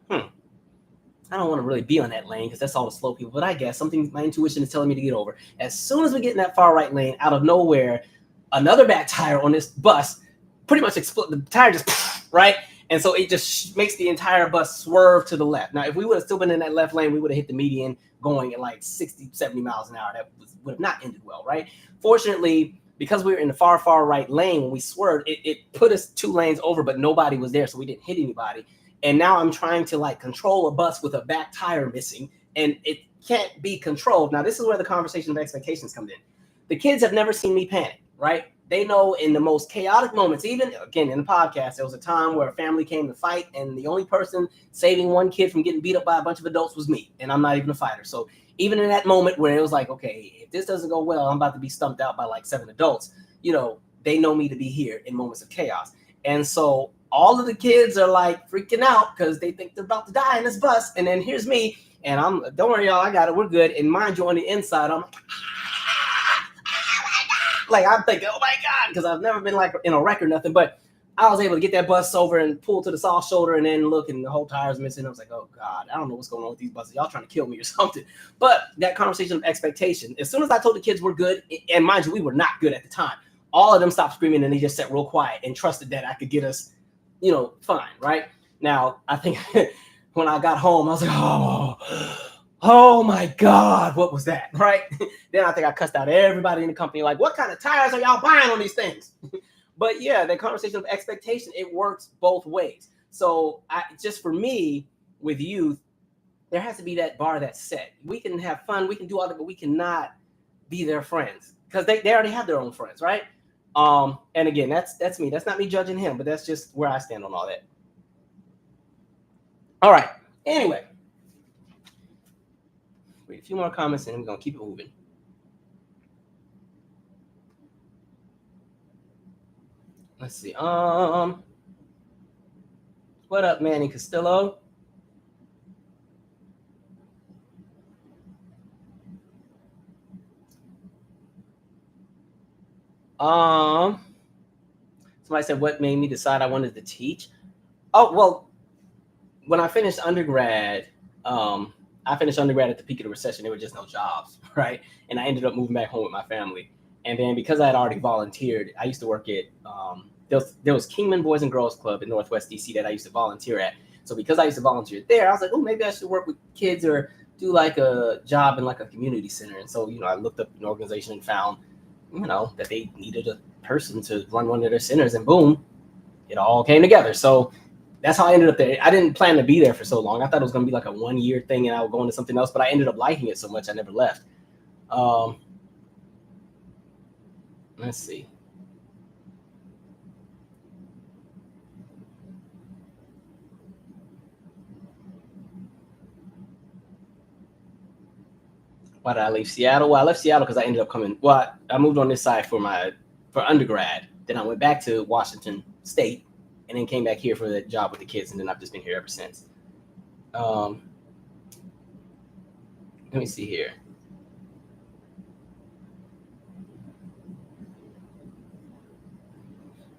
I don't want to really be on that lane because that's all the slow people. But I guess my intuition is telling me to get over. As soon as we get in that far right lane, out of nowhere, another back tire on this bus pretty much explode. The tire just right. And so it just makes the entire bus swerve to the left. Now, if we would have still been in that left lane, we would have hit the median going at like 60, 70 miles an hour. That would have not ended well, right? Fortunately, because we were in the far, far right lane, when we swerved, it put us 2 lanes over, but nobody was there, so we didn't hit anybody. And now I'm trying to like control a bus with a back tire missing, and it can't be controlled. Now, this is where the conversation of expectations comes in. The kids have never seen me panic, right? They know in the most chaotic moments, even again in the podcast, there was a time where a family came to fight, and the only person saving one kid from getting beat up by a bunch of adults was me, and I'm not even a fighter. So even in that moment where it was like, okay, if this doesn't go well, I'm about to be stumped out by like 7 adults, you know, they know me to be here in moments of chaos. And so all of the kids are like freaking out because they think they're about to die in this bus. And then here's me, and don't worry, y'all, I got it, we're good. And mind you, on the inside, I'm like, I'm thinking, oh my God, because I've never been like in a wreck or nothing, but I was able to get that bus over and pull to the soft shoulder and then look, and the whole tire's missing. I was like, oh God, I don't know what's going on with these buses. Y'all trying to kill me or something. But that conversation of expectation, as soon as I told the kids we're good, and mind you, we were not good at the time, all of them stopped screaming and they just sat real quiet and trusted that I could get us, you know, fine, right? Now, I think when I got home, I was like, oh my God, what was that, right? Then I think I cussed out everybody in the company, like, what kind of tires are y'all buying on these things? But yeah, the conversation of expectation, it works both ways. So just for me, with youth, there has to be that bar that's set. We can have fun, we can do all that, but we cannot be their friends because they already have their own friends, right? And again, that's me. That's not me judging him, but that's just where I stand on all that. All right. Anyway, read a few more comments and we're gonna keep it moving. Let's see. What up, Manny Castillo? Somebody said, what made me decide I wanted to teach? Oh, well, when I finished undergrad, I finished undergrad at the peak of the recession. There were just no jobs, right? And I ended up moving back home with my family. And then because I had already volunteered, I used to work at, there was Kingman Boys and Girls Club in Northwest DC that I used to volunteer at. So because I used to volunteer there, I was like, oh, maybe I should work with kids or do like a job in like a community center. And so, you know, I looked up an organization and found, you know, that they needed a person to run one of their centers, and boom, it all came together. So that's how I ended up there. I didn't plan to be there for so long. I thought it was going to be like a 1-year thing and I would go into something else, but I ended up liking it so much I never left. Let's see. Why did I leave Seattle? Well, I left Seattle because I ended up coming. Well, I moved on this side for undergrad. Then I went back to Washington State and then came back here for the job with the kids. And then I've just been here ever since. Let me see here.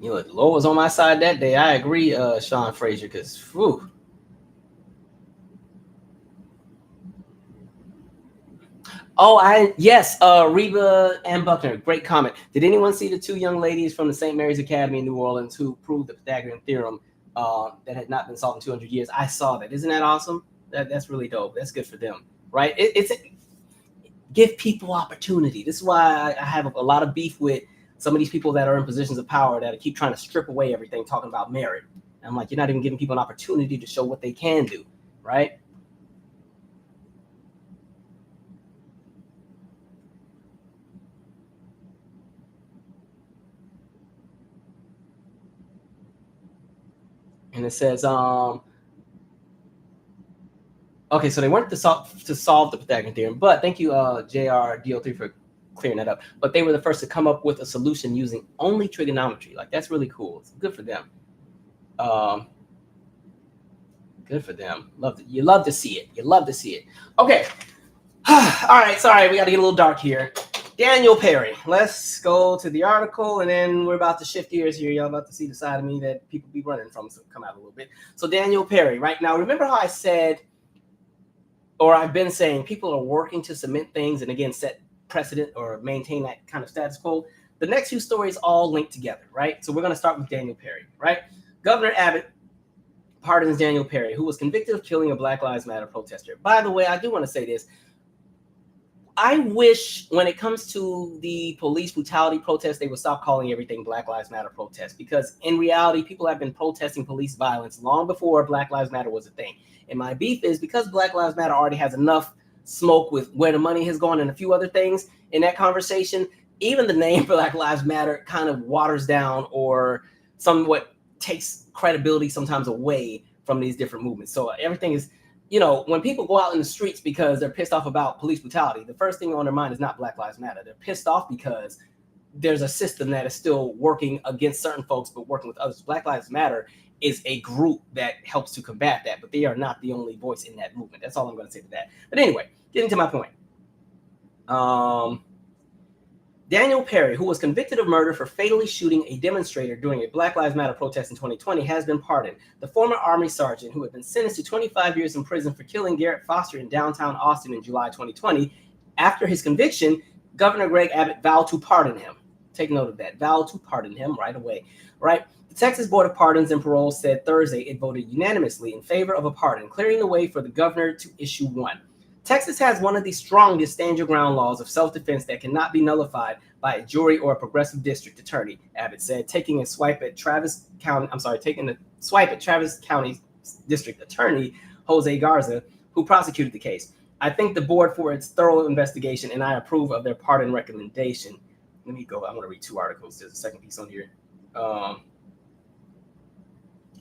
You know, the Lord was on my side that day. I agree, Sean Frazier, because whew. Oh, yes, Reba and Buckner, great comment. Did anyone see the 2 young ladies from the St. Mary's Academy in New Orleans who proved the Pythagorean theorem that had not been solved in 200 years? I saw that. Isn't that awesome? That's really dope. That's good for them, right? It's give people opportunity. This is why I have a lot of beef with some of these people that are in positions of power that keep trying to strip away everything, talking about merit. And I'm like, you're not even giving people an opportunity to show what they can do, right? And it says, okay, so they weren't to solve the Pythagorean theorem, but thank you, JR DO3 for clearing that up. But they were the first to come up with a solution using only trigonometry. Like, that's really cool. It's good for them. Good for them. You love to see it. You love to see it. Okay. All right. Sorry, we got to get a little dark here. Daniel Perry. Let's go to the article, and then we're about to shift gears here. Y'all about to see the side of me that people be running from, so come out a little bit. So Daniel Perry, right now, remember how I said, or I've been saying, people are working to cement things and, again, set precedent or maintain that kind of status quo. The next few stories all link together, right? So we're going to start with Daniel Perry, right? Governor Abbott pardons Daniel Perry, who was convicted of killing a Black Lives Matter protester. By the way, I do want to say this. I wish when it comes to the police brutality protests, they would stop calling everything Black Lives Matter protests, because in reality, people have been protesting police violence long before Black Lives Matter was a thing. And my beef is because Black Lives Matter already has enough smoke with where the money has gone and a few other things in that conversation, even the name Black Lives Matter kind of waters down or somewhat takes credibility sometimes away from these different movements. So everything is, you know, when people go out in the streets because they're pissed off about police brutality, the first thing on their mind is not Black Lives Matter. They're pissed off because there's a system that is still working against certain folks, but working with others. Black Lives Matter is a group that helps to combat that, but they are not the only voice in that movement. That's all I'm going to say to that. But anyway, getting to my point. Daniel Perry, who was convicted of murder for fatally shooting a demonstrator during a Black Lives Matter protest in 2020, has been pardoned. The former Army sergeant, who had been sentenced to 25 years in prison for killing Garrett Foster in downtown Austin in July 2020, after his conviction, Governor Greg Abbott vowed to pardon him. Take note of that. Vowed to pardon him right away, right? The Texas Board of Pardons and Parole said Thursday it voted unanimously in favor of a pardon, clearing the way for the governor to issue one. Texas has one of the strongest stand your ground laws of self-defense that cannot be nullified by a jury or a progressive district attorney, Abbott said, taking a swipe at Travis County District Attorney Jose Garza, who prosecuted the case. I thank the board for its thorough investigation, and I approve of their pardon recommendation. Let me go. I'm going to read two articles. There's a second piece on here. All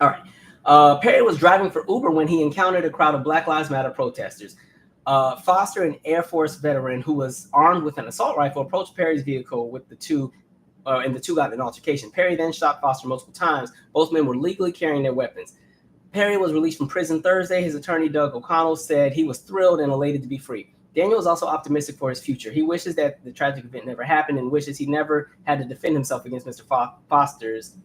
right. Perry was driving for Uber when he encountered a crowd of Black Lives Matter protesters. Foster, an Air Force veteran who was armed with an assault rifle, approached Perry's vehicle with the two, and the two got in an altercation. Perry then shot Foster multiple times. Both men were legally carrying their weapons. Perry was released from prison Thursday. His attorney, Doug O'Connell, said he was thrilled and elated to be free. Daniel is also optimistic for his future. He wishes that the tragic event never happened and wishes he never had to defend himself against Mr. Foster's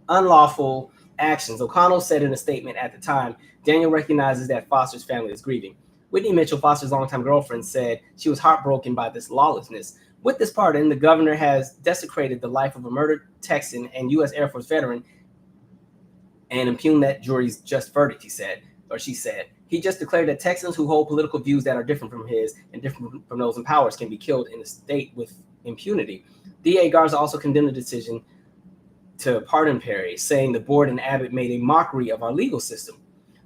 unlawful actions. O'Connell said in a statement at the time, Daniel recognizes that Foster's family is grieving. Whitney Mitchell, Foster's longtime girlfriend, said she was heartbroken by this lawlessness. With this pardon, the governor has desecrated the life of a murdered Texan and U.S. Air Force veteran and impugned that jury's just verdict, he said, or she said. He just declared that Texans who hold political views that are different from his and different from those in power can be killed in a state with impunity. D.A. Garza also condemned the decision to pardon Perry, saying the board and Abbott made a mockery of our legal system.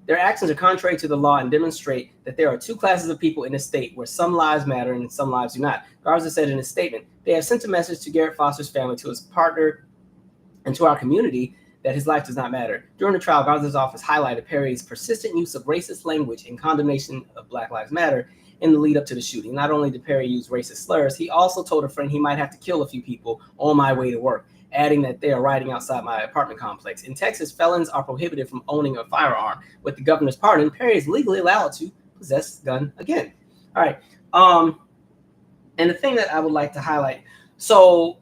Their actions are contrary to the law and demonstrate that there are two classes of people in this state where some lives matter and some lives do not. Garza said in his statement, they have sent a message to Garrett Foster's family, to his partner, and to our community that his life does not matter. During the trial, Garza's office highlighted Perry's persistent use of racist language in condemnation of Black Lives Matter in the lead up to the shooting. Not only did Perry use racist slurs, he also told a friend he might have to kill a few people on my way to work, adding that they are riding outside my apartment complex. In Texas, felons are prohibited from owning a firearm. With the governor's pardon, Perry is legally allowed to possess a gun again. All right. And the thing that I would like to highlight, so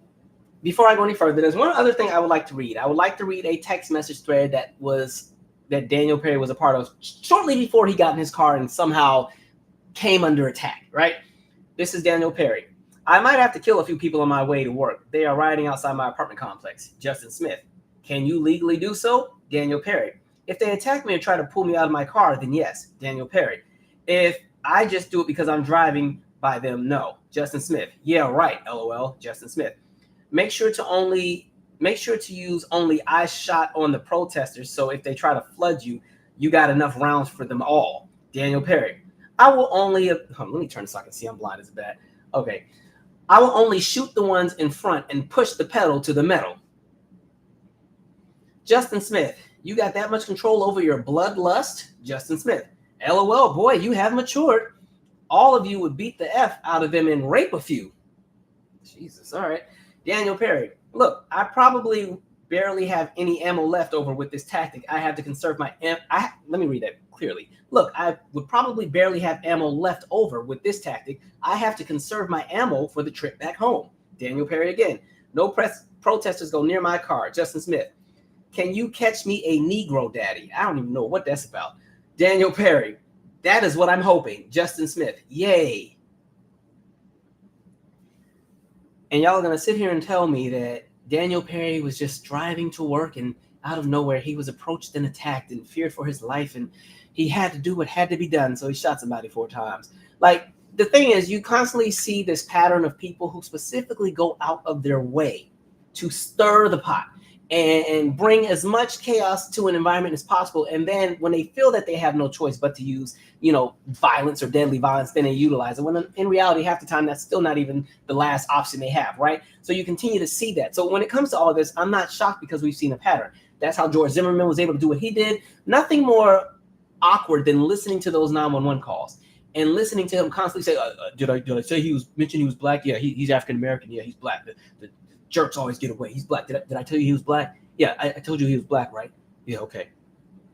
before I go any further, there's one other thing I would like to read. I would like to read a text message thread that Daniel Perry was a part of shortly before he got in his car and somehow came under attack, right? This is Daniel Perry. I might have to kill a few people on my way to work. They are riding outside my apartment complex. Justin Smith. Can you legally do so? Daniel Perry. If they attack me and try to pull me out of my car, then yes, Daniel Perry. If I just do it because I'm driving by them, no. Justin Smith. Yeah, right. LOL. Justin Smith. Make sure to use only I shot on the protesters, so if they try to flood you, you got enough rounds for them all. Daniel Perry. I will only let me turn so I can see. I'm blind as bad. Okay. I will only shoot the ones in front and push the pedal to the metal. Justin Smith. You got that much control over your bloodlust? Justin Smith. LOL, boy, you have matured. all of you would beat the F out of them and rape a few. Jesus, all right. Daniel Perry, look, I probably barely have any ammo left over with this tactic. I have to conserve my let me read that clearly. Look, I would probably barely have ammo left over with this tactic. I have to conserve my ammo for the trip back home. Daniel Perry again. No protesters go near my car. Justin Smith. Can you catch me a Negro daddy? I don't even know what that's about. Daniel Perry. That is what I'm hoping. Justin Smith. Yay. And y'all are going to sit here and tell me that Daniel Perry was just driving to work and out of nowhere he was approached and attacked and feared for his life and he had to do what had to be done, so he shot somebody 4 times. Like, the thing is, you constantly see this pattern of people who specifically go out of their way to stir the pot and bring as much chaos to an environment as possible. And then when they feel that they have no choice but to use, violence or deadly violence, then they utilize it. When in reality, half the time, that's still not even the last option they have, right? So you continue to see that. So when it comes to all of this, I'm not shocked because we've seen a pattern. That's how George Zimmerman was able to do what he did. Nothing more awkward than listening to those 911 calls and listening to him constantly say, did I say he was black? Yeah, he's African-American. Yeah, he's black. The jerks always get away. He's black. Did I tell you he was black? Yeah, I told you he was black, right? Yeah, okay.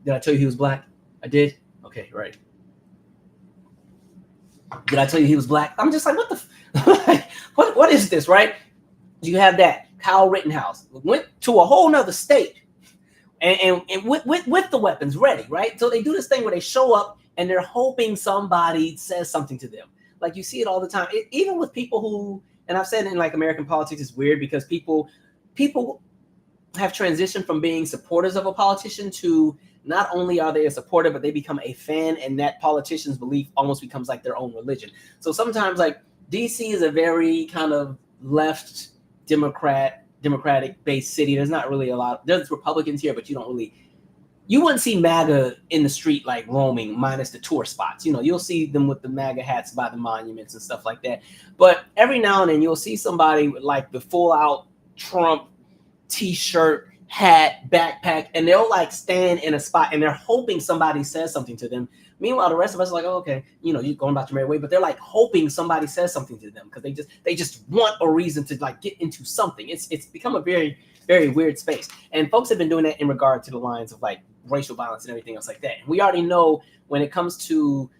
Did I tell you he was black? I did? Okay, right. Did I tell you he was black? I'm just like, what the what is this, right? You have that. Kyle Rittenhouse went to a whole nother state and with the weapons ready, right? So they do this thing where they show up and they're hoping somebody says something to them. Like, you see it all the time. Even with people who, and I've said in like American politics, it's weird because people have transitioned from being supporters of a politician to not only are they a supporter, but they become a fan, and that politician's belief almost becomes like their own religion. So sometimes, like, DC is a very kind of left Democratic based city. There's not really a lot. There's Republicans here, but you wouldn't see MAGA in the street like roaming, minus the tour spots. You'll see them with the MAGA hats by the monuments and stuff like that. But every now and then you'll see somebody with like the full out Trump t-shirt, hat, backpack, and they'll like stand in a spot and they're hoping somebody says something to them. Meanwhile, the rest of us are like, oh, okay, you're going about your merry way, but they're like hoping somebody says something to them because they just want a reason to like get into something. It's become a very, very weird space. And folks have been doing that in regard to the lines of like racial violence and everything else like that. And we already know when it comes to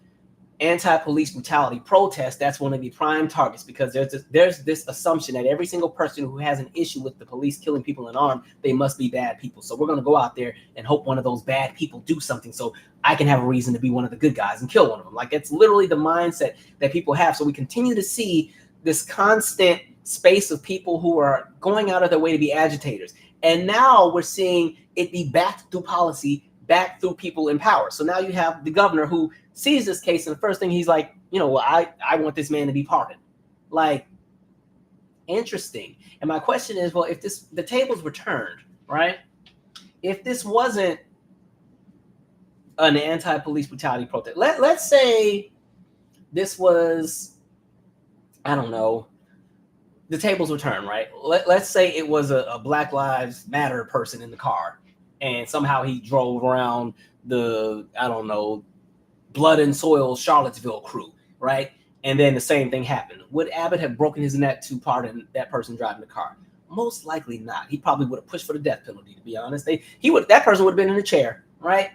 anti-police brutality protests, that's one of the prime targets because there's this assumption that every single person who has an issue with the police killing people unarmed, they must be bad people. So we're going to go out there and hope one of those bad people do something so I can have a reason to be one of the good guys and kill one of them. Like, it's literally the mindset that people have. So we continue to see this constant space of people who are going out of their way to be agitators. And now we're seeing it be backed through policy, backed through people in power. So now you have the governor who sees this case, and the first thing he's like, well, I want this man to be pardoned. Like, interesting. And my question is, well, if the tables were turned, right? If this wasn't an anti-police brutality protest, let's say this was, I don't know, the tables were turned, right? Let's say it was a Black Lives Matter person in the car, and somehow he drove around the, I don't know, Blood and Soil Charlottesville crew, right? And then the same thing happened. Would Abbott have broken his neck to pardon that person driving the car? Most likely not. He probably would have pushed for the death penalty, to be honest. That person would have been in a chair, right?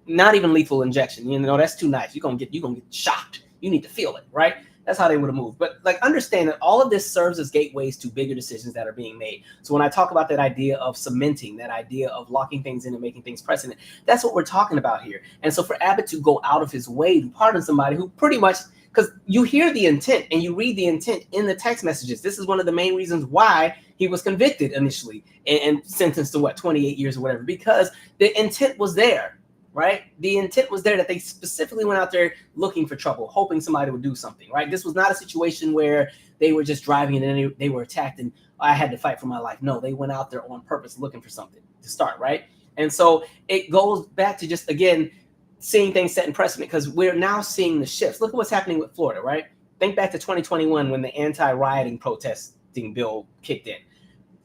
Not even lethal injection. That's too nice. You're gonna get shocked. You need to feel it, right? That's how they would have moved. But like, understand that all of this serves as gateways to bigger decisions that are being made. So when I talk about that idea of cementing, that idea of locking things in and making things precedent, that's what we're talking about here. And so for Abbott to go out of his way to pardon somebody who pretty much, because you hear the intent and you read the intent in the text messages. This is one of the main reasons why he was convicted initially and sentenced to 28 years or whatever, because the intent was there. Right? The intent was there that they specifically went out there looking for trouble, hoping somebody would do something, right? This was not a situation where they were just driving and then they were attacked and I had to fight for my life. No, they went out there on purpose looking for something to start, right? And so it goes back to just, again, seeing things set in precedent because we're now seeing the shifts. Look at what's happening with Florida, right? Think back to 2021 when the anti-rioting protesting bill kicked in.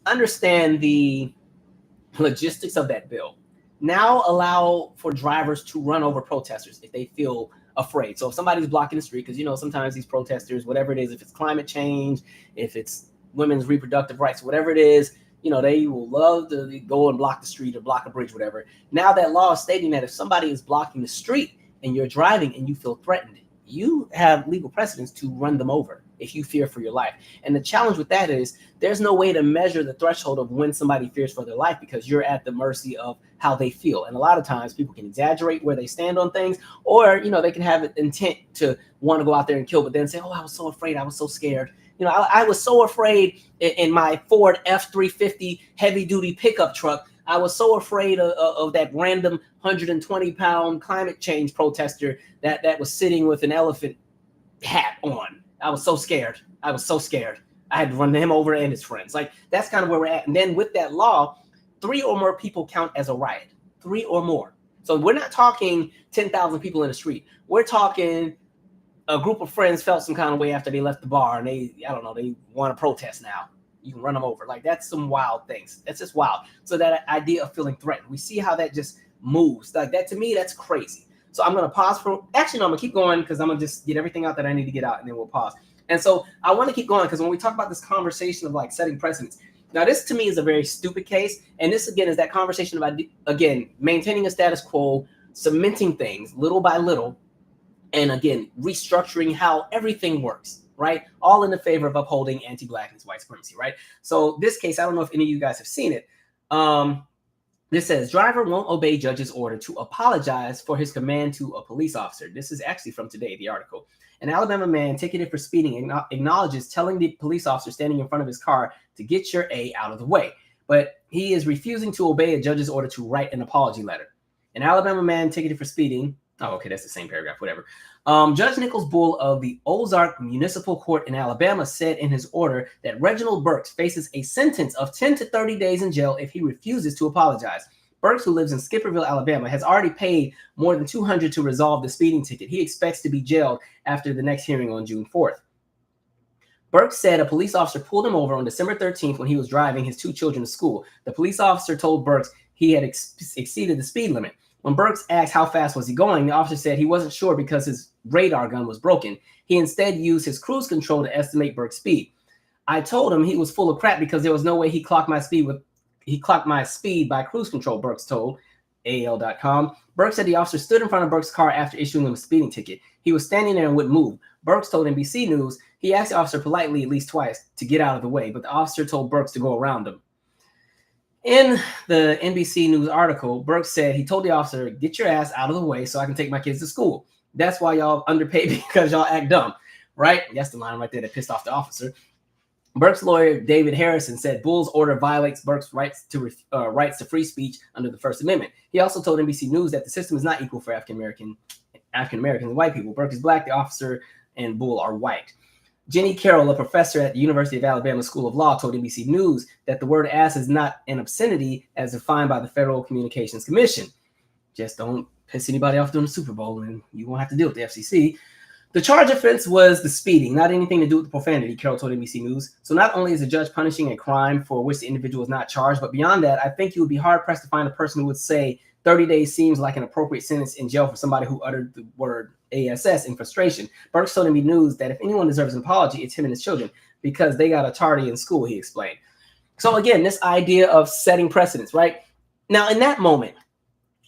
Understand the logistics of that bill. Now allow for drivers to run over protesters if they feel afraid. So if somebody's blocking the street, because, you know, sometimes these protesters, whatever it is, if it's climate change, if it's women's reproductive rights, whatever it is, you know, they will love to go and block the street or block a bridge, whatever. Now that law is stating that if somebody is blocking the street and you're driving and you feel threatened, you have legal precedence to run them over if you fear for your life. And the challenge with that is there's no way to measure the threshold of when somebody fears for their life, because you're at the mercy of how they feel. And a lot of times people can exaggerate where they stand on things, or, you know, they can have an intent to want to go out there and kill, but then say, oh, I was so afraid, I was so scared. You know, I was so afraid in my Ford F-350 heavy duty pickup truck. I was so afraid of that random 120-pound climate change protester that was sitting with an elephant hat on. I was so scared. I was so scared. I had to run him over and his friends. Like, that's kind of where we're at. And then with that law, 3 or more people count as a riot. 3 or more. So we're not talking 10,000 people in the street. We're talking a group of friends felt some kind of way after they left the bar and they want to protest now. You can run them over. Like, that's some wild things. That's just wild. So that idea of feeling threatened, we see how that just moves. Like, that, to me, that's crazy. So I'm going to pause for, actually, no, I'm going to keep going because I'm going to just get everything out that I need to get out and then we'll pause. And so I want to keep going because when we talk about this conversation of like setting precedents, now this to me is a very stupid case. And this, again, is that conversation about, again, maintaining a status quo, cementing things little by little, and again, restructuring how everything works, right? All in the favor of upholding anti-blackness, white supremacy, right? So this case, I don't know if any of you guys have seen it. This says, driver won't obey judge's order to apologize for his command to a police officer. This is actually from today, the article. An Alabama man ticketed for speeding acknowledges telling the police officer standing in front of his car to get your A out of the way, but he is refusing to obey a judge's order to write an apology letter. An Alabama man ticketed for speeding. Oh, okay, that's the same paragraph, whatever. Judge Nichols Bull of the Ozark Municipal Court in Alabama said in his order that Reginald Burks faces a sentence of 10 to 30 days in jail if he refuses to apologize. Burks, who lives in Skipperville, Alabama, has already paid more than $200 to resolve the speeding ticket. He expects to be jailed after the next hearing on June 4th. Burks said a police officer pulled him over on December 13th when he was driving his 2 children to school. The police officer told Burks he had exceeded the speed limit. When Burks asked how fast was he going, the officer said he wasn't sure because his radar gun was broken. He instead used his cruise control to estimate Burks' speed. I told him he was full of crap because there was no way he clocked my speed by cruise control, Burks told AL.com. Burks said the officer stood in front of Burks' car after issuing him a speeding ticket. He was standing there and wouldn't move. Burks told NBC News he asked the officer politely at least twice to get out of the way, but the officer told Burks to go around him. In the NBC News article, Burks said he told the officer, get your ass out of the way so I can take my kids to school. That's why y'all underpaid because y'all act dumb, right? That's the line right there that pissed off the officer. Burks' lawyer, David Harrison, said Bull's order violates Burks' rights to free speech under the First Amendment. He also told NBC News that the system is not equal for African-American and white people. Burks is black, the officer and Bull are white. Jenny Carroll, a professor at the University of Alabama School of Law, told NBC News that the word ass is not an obscenity as defined by the Federal Communications Commission. Just don't piss anybody off during the Super Bowl and you won't have to deal with the FCC. The charge offense was the speeding, not anything to do with the profanity, Carroll told NBC News. So not only is the judge punishing a crime for which the individual is not charged, but beyond that, I think you would be hard-pressed to find a person who would say 30 days seems like an appropriate sentence in jail for somebody who uttered the word ASS in frustration. Burks told NBC News that if anyone deserves an apology, it's him and his children because they got a tardy in school, he explained. So again, this idea of setting precedents, right? Now, in that moment,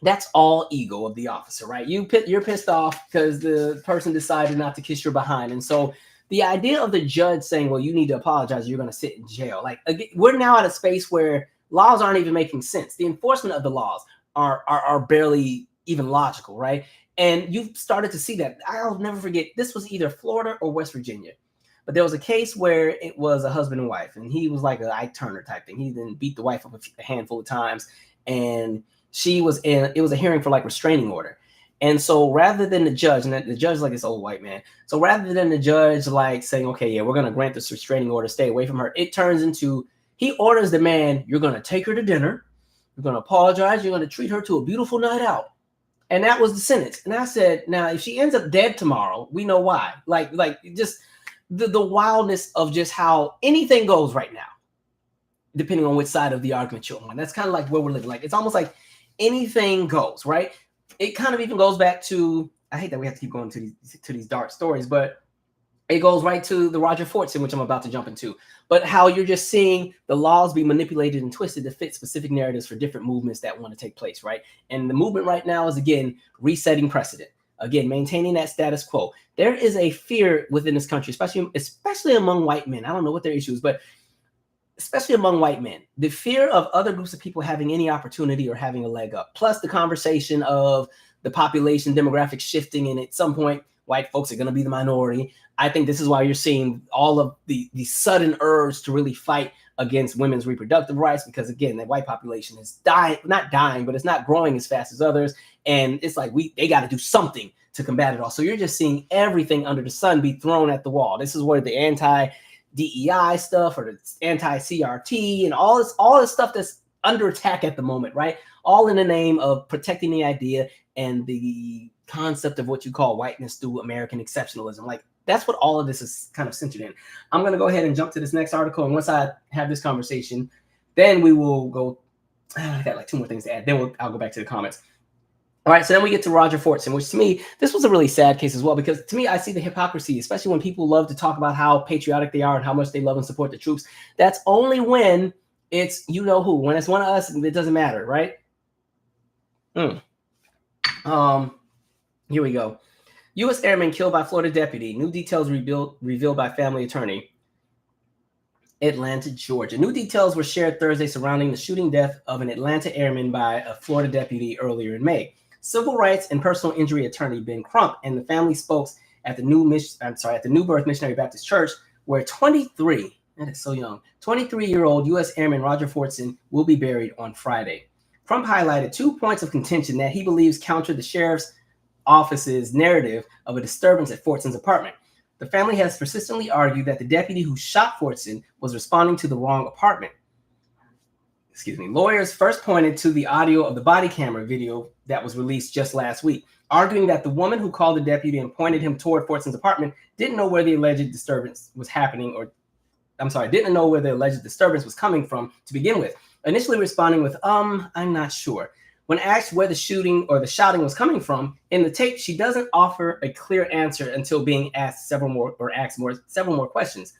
that's all ego of the officer, right? You're pissed off because the person decided not to kiss your behind. And so the idea of the judge saying, well, you need to apologize, you're going to sit in jail. Like, again, we're now at a space where laws aren't even making sense. The enforcement of the laws are barely even logical, right? And you've started to see that. I'll never forget, this was either Florida or West Virginia. But there was a case where it was a husband and wife, and he was like a Ike Turner type thing. He then beat the wife up a handful of times, and it was a hearing for like restraining order. And so rather than the judge, and the judge is like this old white man. So rather than the judge like saying, okay, yeah, we're going to grant this restraining order, stay away from her, it turns into, he orders the man, you're going to take her to dinner, you're going to apologize, you're going to treat her to a beautiful night out. And that was the sentence. And I said, now, if she ends up dead tomorrow, we know why. Like just the wildness of just how anything goes right now, depending on which side of the argument you're on. That's kind of like where we're living. Like, it's almost like anything goes, right? It kind of even goes back to I hate that we have to keep going to these dark stories, but it goes right to the Roger Fortson, which I'm about to jump into. But how you're just seeing the laws be manipulated and twisted to fit specific narratives for different movements that want to take place, right? And the movement right now is, again, resetting precedent. Again, maintaining that status quo. There is a fear within this country, especially among white men. I don't know what their issue is, but especially among white men, the fear of other groups of people having any opportunity or having a leg up, plus the conversation of the population demographic shifting, and at some point, white folks are going to be the minority. I think this is why you're seeing all of the sudden urge to really fight against women's reproductive rights, because again, the white population is not dying, but it's not growing as fast as others. And it's like they got to do something to combat it all. So you're just seeing everything under the sun be thrown at the wall. This is where the anti-DEI stuff or the anti-CRT and all this stuff that's under attack at the moment, right? All in the name of protecting the idea and the concept of what you call whiteness through American exceptionalism. Like, that's what all of this is kind of centered in. I'm going to go ahead and jump to this next article. And once I have this conversation, then we will go. I got like 2 more things to add. Then I'll go back to the comments. All right. So then we get to Roger Fortson, which to me, this was a really sad case as well, because to me, I see the hypocrisy, especially when people love to talk about how patriotic they are and how much they love and support the troops. That's only when it's, you know who, when it's one of us, it doesn't matter. Right. Here we go. U.S. airman killed by Florida deputy. New details revealed by family attorney. Atlanta, Georgia. New details were shared Thursday surrounding the shooting death of an Atlanta airman by a Florida deputy earlier in May. Civil rights and personal injury attorney Ben Crump and the family spokes at the New Birth Missionary Baptist Church, where 23, that is so young, 23-year-old U.S. airman Roger Fortson will be buried on Friday. Crump highlighted 2 points of contention that he believes counter the sheriff's office's narrative of a disturbance at Fortson's apartment. The family has persistently argued that the deputy who shot Fortson was responding to the wrong apartment. Lawyers first pointed to the audio of the body camera video that was released just last week, arguing that the woman who called the deputy and pointed him toward Fortson's apartment didn't know where the alleged disturbance was happening, didn't know where the alleged disturbance was coming from to begin with, initially responding with, I'm not sure. When asked where the shooting or the shouting was coming from, in the tape, she doesn't offer a clear answer until being asked several more questions.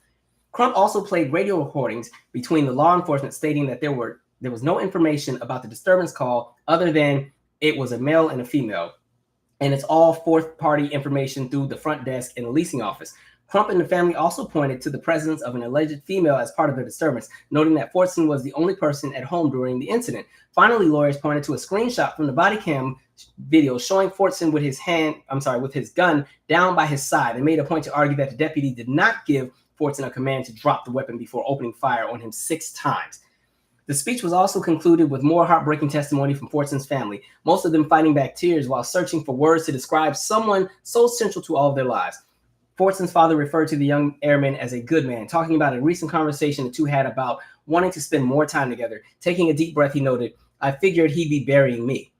Crump also played radio recordings between the law enforcement stating that there was no information about the disturbance call other than it was a male and a female. And it's all fourth-party information through the front desk in the leasing office. Crump and the family also pointed to the presence of an alleged female as part of the disturbance, noting that Fortson was the only person at home during the incident. Finally, lawyers pointed to a screenshot from the body cam video showing Fortson with his gun down by his side, and made a point to argue that the deputy did not give Fortson a command to drop the weapon before opening fire on him 6 times. The speech was also concluded with more heartbreaking testimony from Fortson's family, most of them fighting back tears while searching for words to describe someone so central to all of their lives. Fortson's father referred to the young airman as a good man, talking about a recent conversation the two had about wanting to spend more time together. Taking a deep breath, he noted, "I figured he'd be burying me."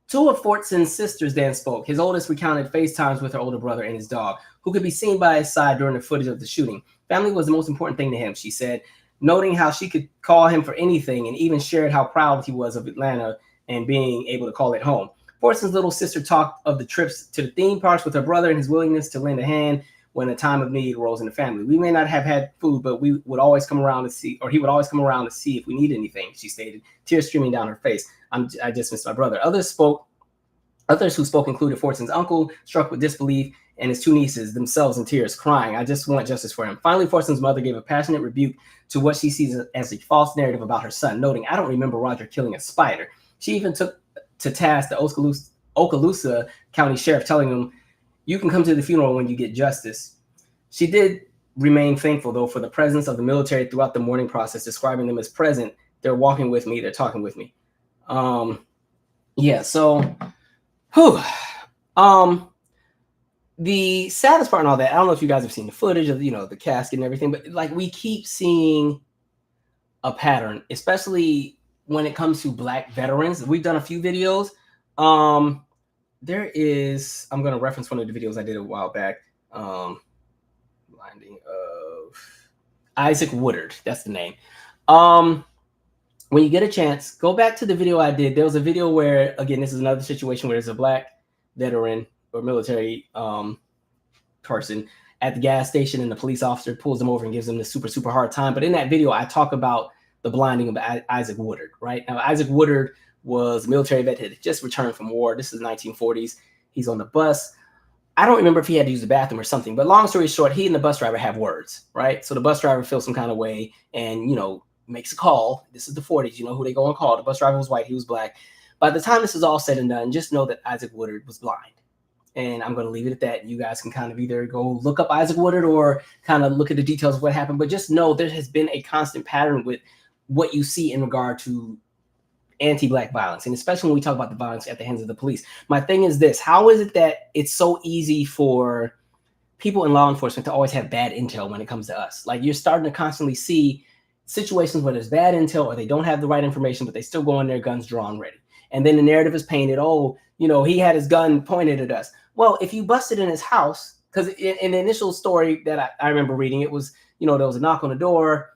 2 of Fortson's sisters then spoke. His oldest recounted FaceTimes with her older brother and his dog, who could be seen by his side during the footage of the shooting. Family was the most important thing to him, she said, noting how she could call him for anything, and even shared how proud he was of Atlanta and being able to call it home. Fortson's little sister talked of the trips to the theme parks with her brother and his willingness to lend a hand when a time of need arose in the family. "We may not have had food, but he would always come around to see if we needed anything," she stated, tears streaming down her face. "I just missed my brother." Others who spoke included Fortson's uncle, struck with disbelief, and his 2 nieces, themselves in tears, crying, "I just want justice for him." Finally, Fortson's mother gave a passionate rebuke to what she sees as a false narrative about her son, noting, "I don't remember Roger killing a spider." She even took to task the Okaloosa County Sheriff, telling him, "You can come to the funeral when you get justice." She did remain thankful, though, for the presence of the military throughout the mourning process, describing them as present. "They're walking with me. They're talking with me." The saddest part and all that, I don't know if you guys have seen the footage of, the casket and everything, but like we keep seeing a pattern, especially when it comes to Black veterans. We've done a few videos. I'm going to reference one of the videos I did a while back. Blinding of Isaac Woodard. That's the name. When you get a chance, go back to the video I did. There was a video where, again, this is another situation where there's a Black veteran or military person at the gas station, and the police officer pulls him over and gives him the super, super hard time. But in that video, I talk about the blinding of Isaac Woodard, right? Now, Isaac Woodard was a military vet that had just returned from war. This is 1940s. He's on the bus. I don't remember if he had to use the bathroom or something, but long story short, he and the bus driver have words, right? So the bus driver feels some kind of way and, makes a call. This is the 40s. You know who they go and call. The bus driver was white. He was black. By the time this is all said and done, just know that Isaac Woodard was blind. And I'm going to leave it at that. You guys can kind of either go look up Isaac Woodard or kind of look at the details of what happened. But just know there has been a constant pattern with what you see in regard to anti-Black violence, and especially when we talk about the violence at the hands of the police. My thing is this: how is it that it's so easy for people in law enforcement to always have bad intel when it comes to us? Like, you're starting to constantly see situations where there's bad intel or they don't have the right information, but they still go in there, guns drawn, ready. And then the narrative is painted, he had his gun pointed at us. Well, if you busted in his house, because in the initial story that I remember reading, it was, there was a knock on the door.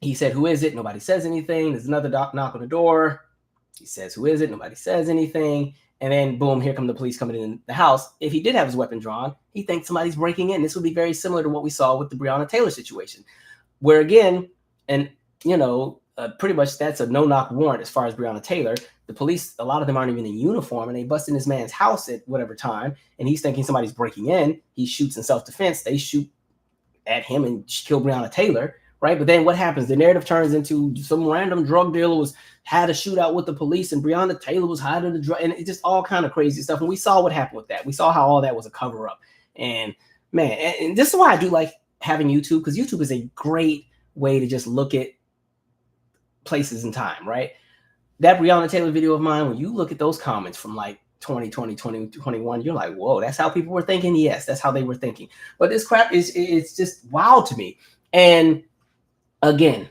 He said, "Who is it?" Nobody says anything. There's another knock on the door. He says, "Who is it?" Nobody says anything. And then, boom, here come the police coming in the house. If he did have his weapon drawn, he thinks somebody's breaking in. This would be very similar to what we saw with the Breonna Taylor situation, where, again, and, pretty much that's a no-knock warrant as far as Breonna Taylor. The police, a lot of them aren't even in uniform, and they bust in this man's house at whatever time, and he's thinking somebody's breaking in. He shoots in self-defense. They shoot at him and kill Breonna Taylor, right? But then what happens? The narrative turns into some random drug dealer had a shootout with the police, and Breonna Taylor was hiding the drug, and it's just all kind of crazy stuff. And we saw what happened with that. We saw how all that was a cover-up. And, man, and this is why I do like having YouTube, because YouTube is a great way to just look at places in time, right? That Breonna Taylor video of mine, when you look at those comments from like 2020, 2021, you're like, whoa, that's how people were thinking? Yes, that's how they were thinking. But this crap it's just wild to me. And again,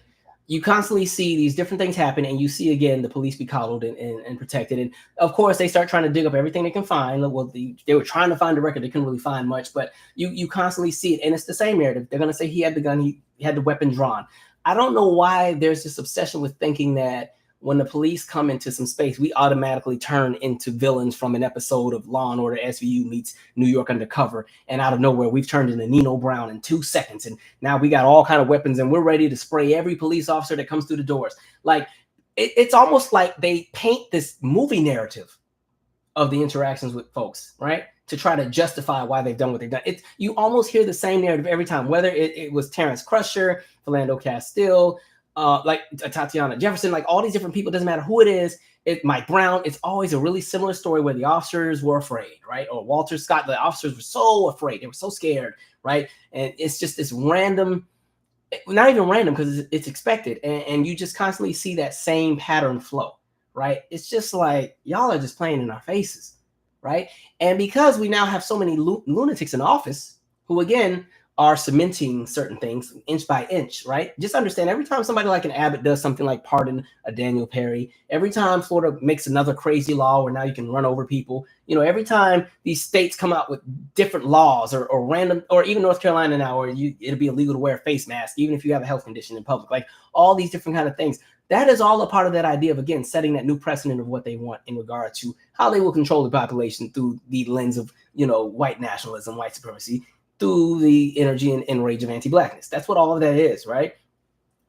you constantly see these different things happen, and you see, again, the police be coddled and protected. And of course, they start trying to dig up everything they can find. Well, they were trying to find a record. They couldn't really find much, but you constantly see it. And it's the same narrative. They're going to say he had the gun, he had the weapon drawn. I don't know why there's this obsession with thinking that when the police come into some space, we automatically turn into villains from an episode of Law and Order SVU meets New York Undercover. And out of nowhere, we've turned into Nino Brown in 2 seconds. And now we got all kind of weapons, and we're ready to spray every police officer that comes through the doors. Like, it's almost like they paint this movie narrative of the interactions with folks, right? To try to justify why they've done what they've done. You almost hear the same narrative every time, whether it was Terrence Crusher, Philando Castile, like Tatiana Jefferson, like all these different people, doesn't matter who it is, Mike Brown, it's always a really similar story where the officers were afraid, right? Or Walter Scott, the officers were so afraid, they were so scared, right? And it's just this random, not even random because it's expected, and you just constantly see that same pattern flow, right? It's just like, y'all are just playing in our faces, right? And because we now have so many lunatics in office who, again, are cementing certain things inch by inch, right? Just understand, every time somebody like an Abbott does something like pardon a Daniel Perry, every time Florida makes another crazy law where now you can run over people, every time these states come out with different laws or random, or even North Carolina now, where it'll be illegal to wear a face mask, even if you have a health condition in public, like all these different kind of things. That is all a part of that idea of, again, setting that new precedent of what they want in regard to how they will control the population through the lens of, white nationalism, white supremacy, through the energy and rage of anti-Blackness. That's what all of that is, right?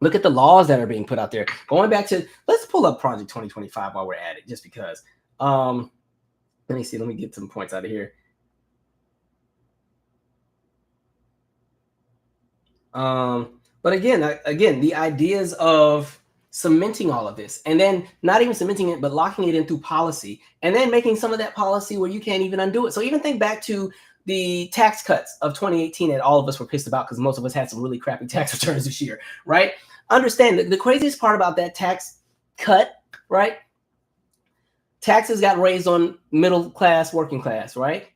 Look at the laws that are being put out there. Going back to, let's pull up Project 2025 while we're at it, just because. Let me see. Let me get some points out of here. But again, the ideas of cementing all of this, and then not even cementing it, but locking it in through policy, and then making some of that policy where you can't even undo it. So even think back to the tax cuts of 2018 that all of us were pissed about because most of us had some really crappy tax returns this year, right? Understand that the craziest part about that tax cut, right? Taxes got raised on middle class, working class, right?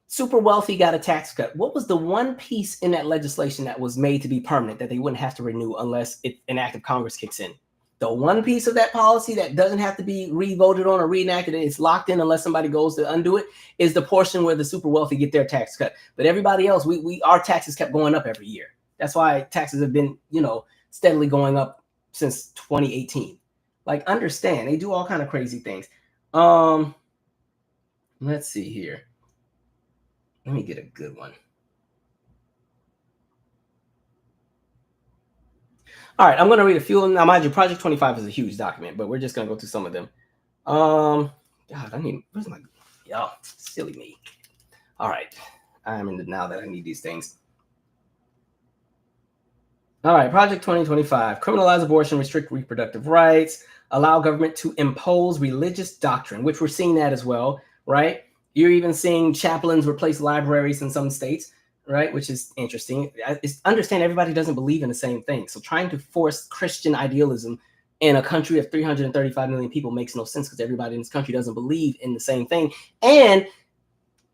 Super wealthy got a tax cut. What was the one piece in that legislation that was made to be permanent that they wouldn't have to renew unless an act of Congress kicks in? The one piece of that policy that doesn't have to be re-voted on or reenacted, it's locked in unless somebody goes to undo it, is the portion where the super wealthy get their tax cut. But everybody else, our taxes kept going up every year. That's why taxes have been, steadily going up since 2018. Like, understand, they do all kind of crazy things. Let's see here. Let me get a good one. All right, I'm going to read a few of them. Now, mind you, Project 25 is a huge document, but we're just going to go through some of them. God, where's my, silly me. All right, I'm in the now that I need these things. All right, Project 2025, criminalize abortion, restrict reproductive rights, allow government to impose religious doctrine, which we're seeing that as well, right? You're even seeing chaplains replace libraries in some states, right? Which is interesting. Understand everybody doesn't believe in the same thing. So trying to force Christian idealism in a country of 335 million people makes no sense because everybody in this country doesn't believe in the same thing. And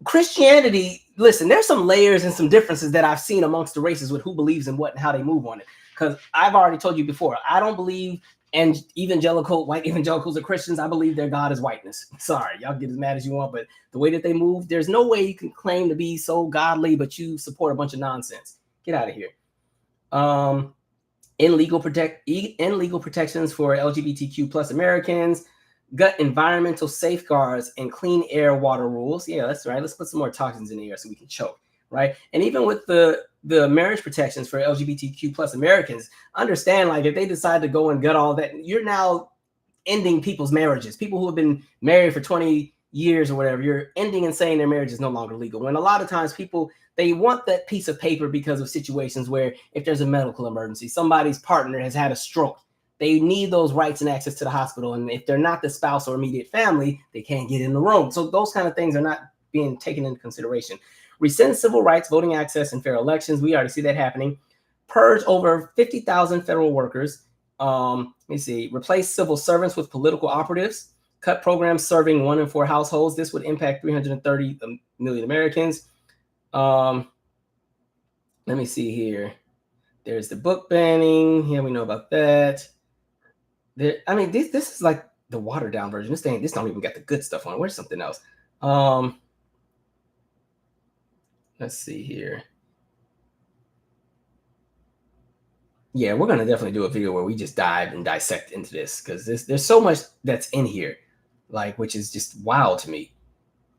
Christianity, listen, there's some layers and some differences that I've seen amongst the races with who believes in what and how they move on it. Because I've already told you before, I don't believe white evangelicals are Christians. I believe their God is whiteness. Sorry, y'all get as mad as you want, but the way that they move, there's no way you can claim to be so godly, but you support a bunch of nonsense. Get out of here. In legal protections for LGBTQ plus Americans, gut environmental safeguards and clean air water rules. Yeah, that's right. Let's put some more toxins in the air so we can choke, right? And even with the marriage protections for LGBTQ plus Americans, understand, like, if they decide to go and gut all that, you're now ending people's marriages. People who have been married for 20 years or whatever, you're ending and saying their marriage is no longer legal. When a lot of times people, they want that piece of paper because of situations where if there's a medical emergency, somebody's partner has had a stroke, they need those rights and access to the hospital. And if they're not the spouse or immediate family, they can't get in the room. So those kind of things are not being taken into consideration. Rescind civil rights, voting access, and fair elections. We already see that happening. Purge over 50,000 federal workers. Let me see. Replace civil servants with political operatives. Cut programs serving 1 in 4 households. This would impact 330 million Americans. Let me see here. There's the book banning. Yeah, we know about that. This is like the watered down version. This don't even got the good stuff on it. Where's something else? Let's see here. Yeah, we're gonna definitely do a video where we just dive and dissect into this because there's so much that's in here, like, which is just wild to me.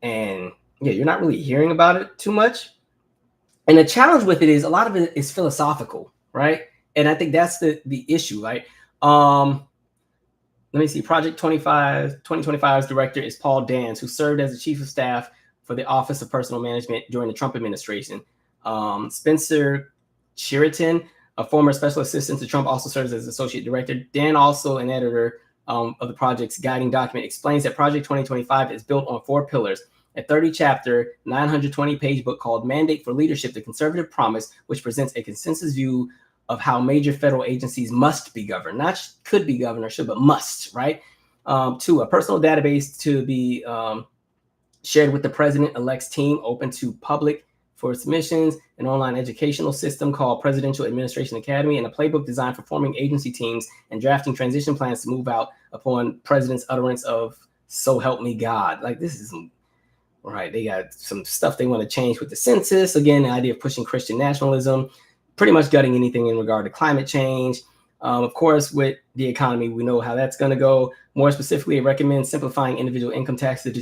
And yeah, you're not really hearing about it too much. And the challenge with it is a lot of it is philosophical, right? And I think that's the issue, right? Let me see. Project 2025's director is Paul Dans, who served as the chief of staff for the Office of Personnel Management during the Trump administration. Spencer Sheraton, a former special assistant to Trump, also serves as associate director. Dan, also an editor of the project's guiding document, explains that Project 2025 is built on 4 pillars. A 30-chapter, 920-page book called Mandate for Leadership, The Conservative Promise, which presents a consensus view of how major federal agencies must be governed. Not could be governed or should, but must, right? 2, a personal database to be shared with the president-elect's team, open to public for submissions, an online educational system called Presidential Administration Academy, and a playbook designed for forming agency teams and drafting transition plans to move out upon president's utterance of "So help me God." Like, this is right. They got some stuff they want to change with the census. Again, the idea of pushing Christian nationalism, pretty much gutting anything in regard to climate change. Of course, with the economy, we know how that's going to go. More specifically, it recommends simplifying individual income taxes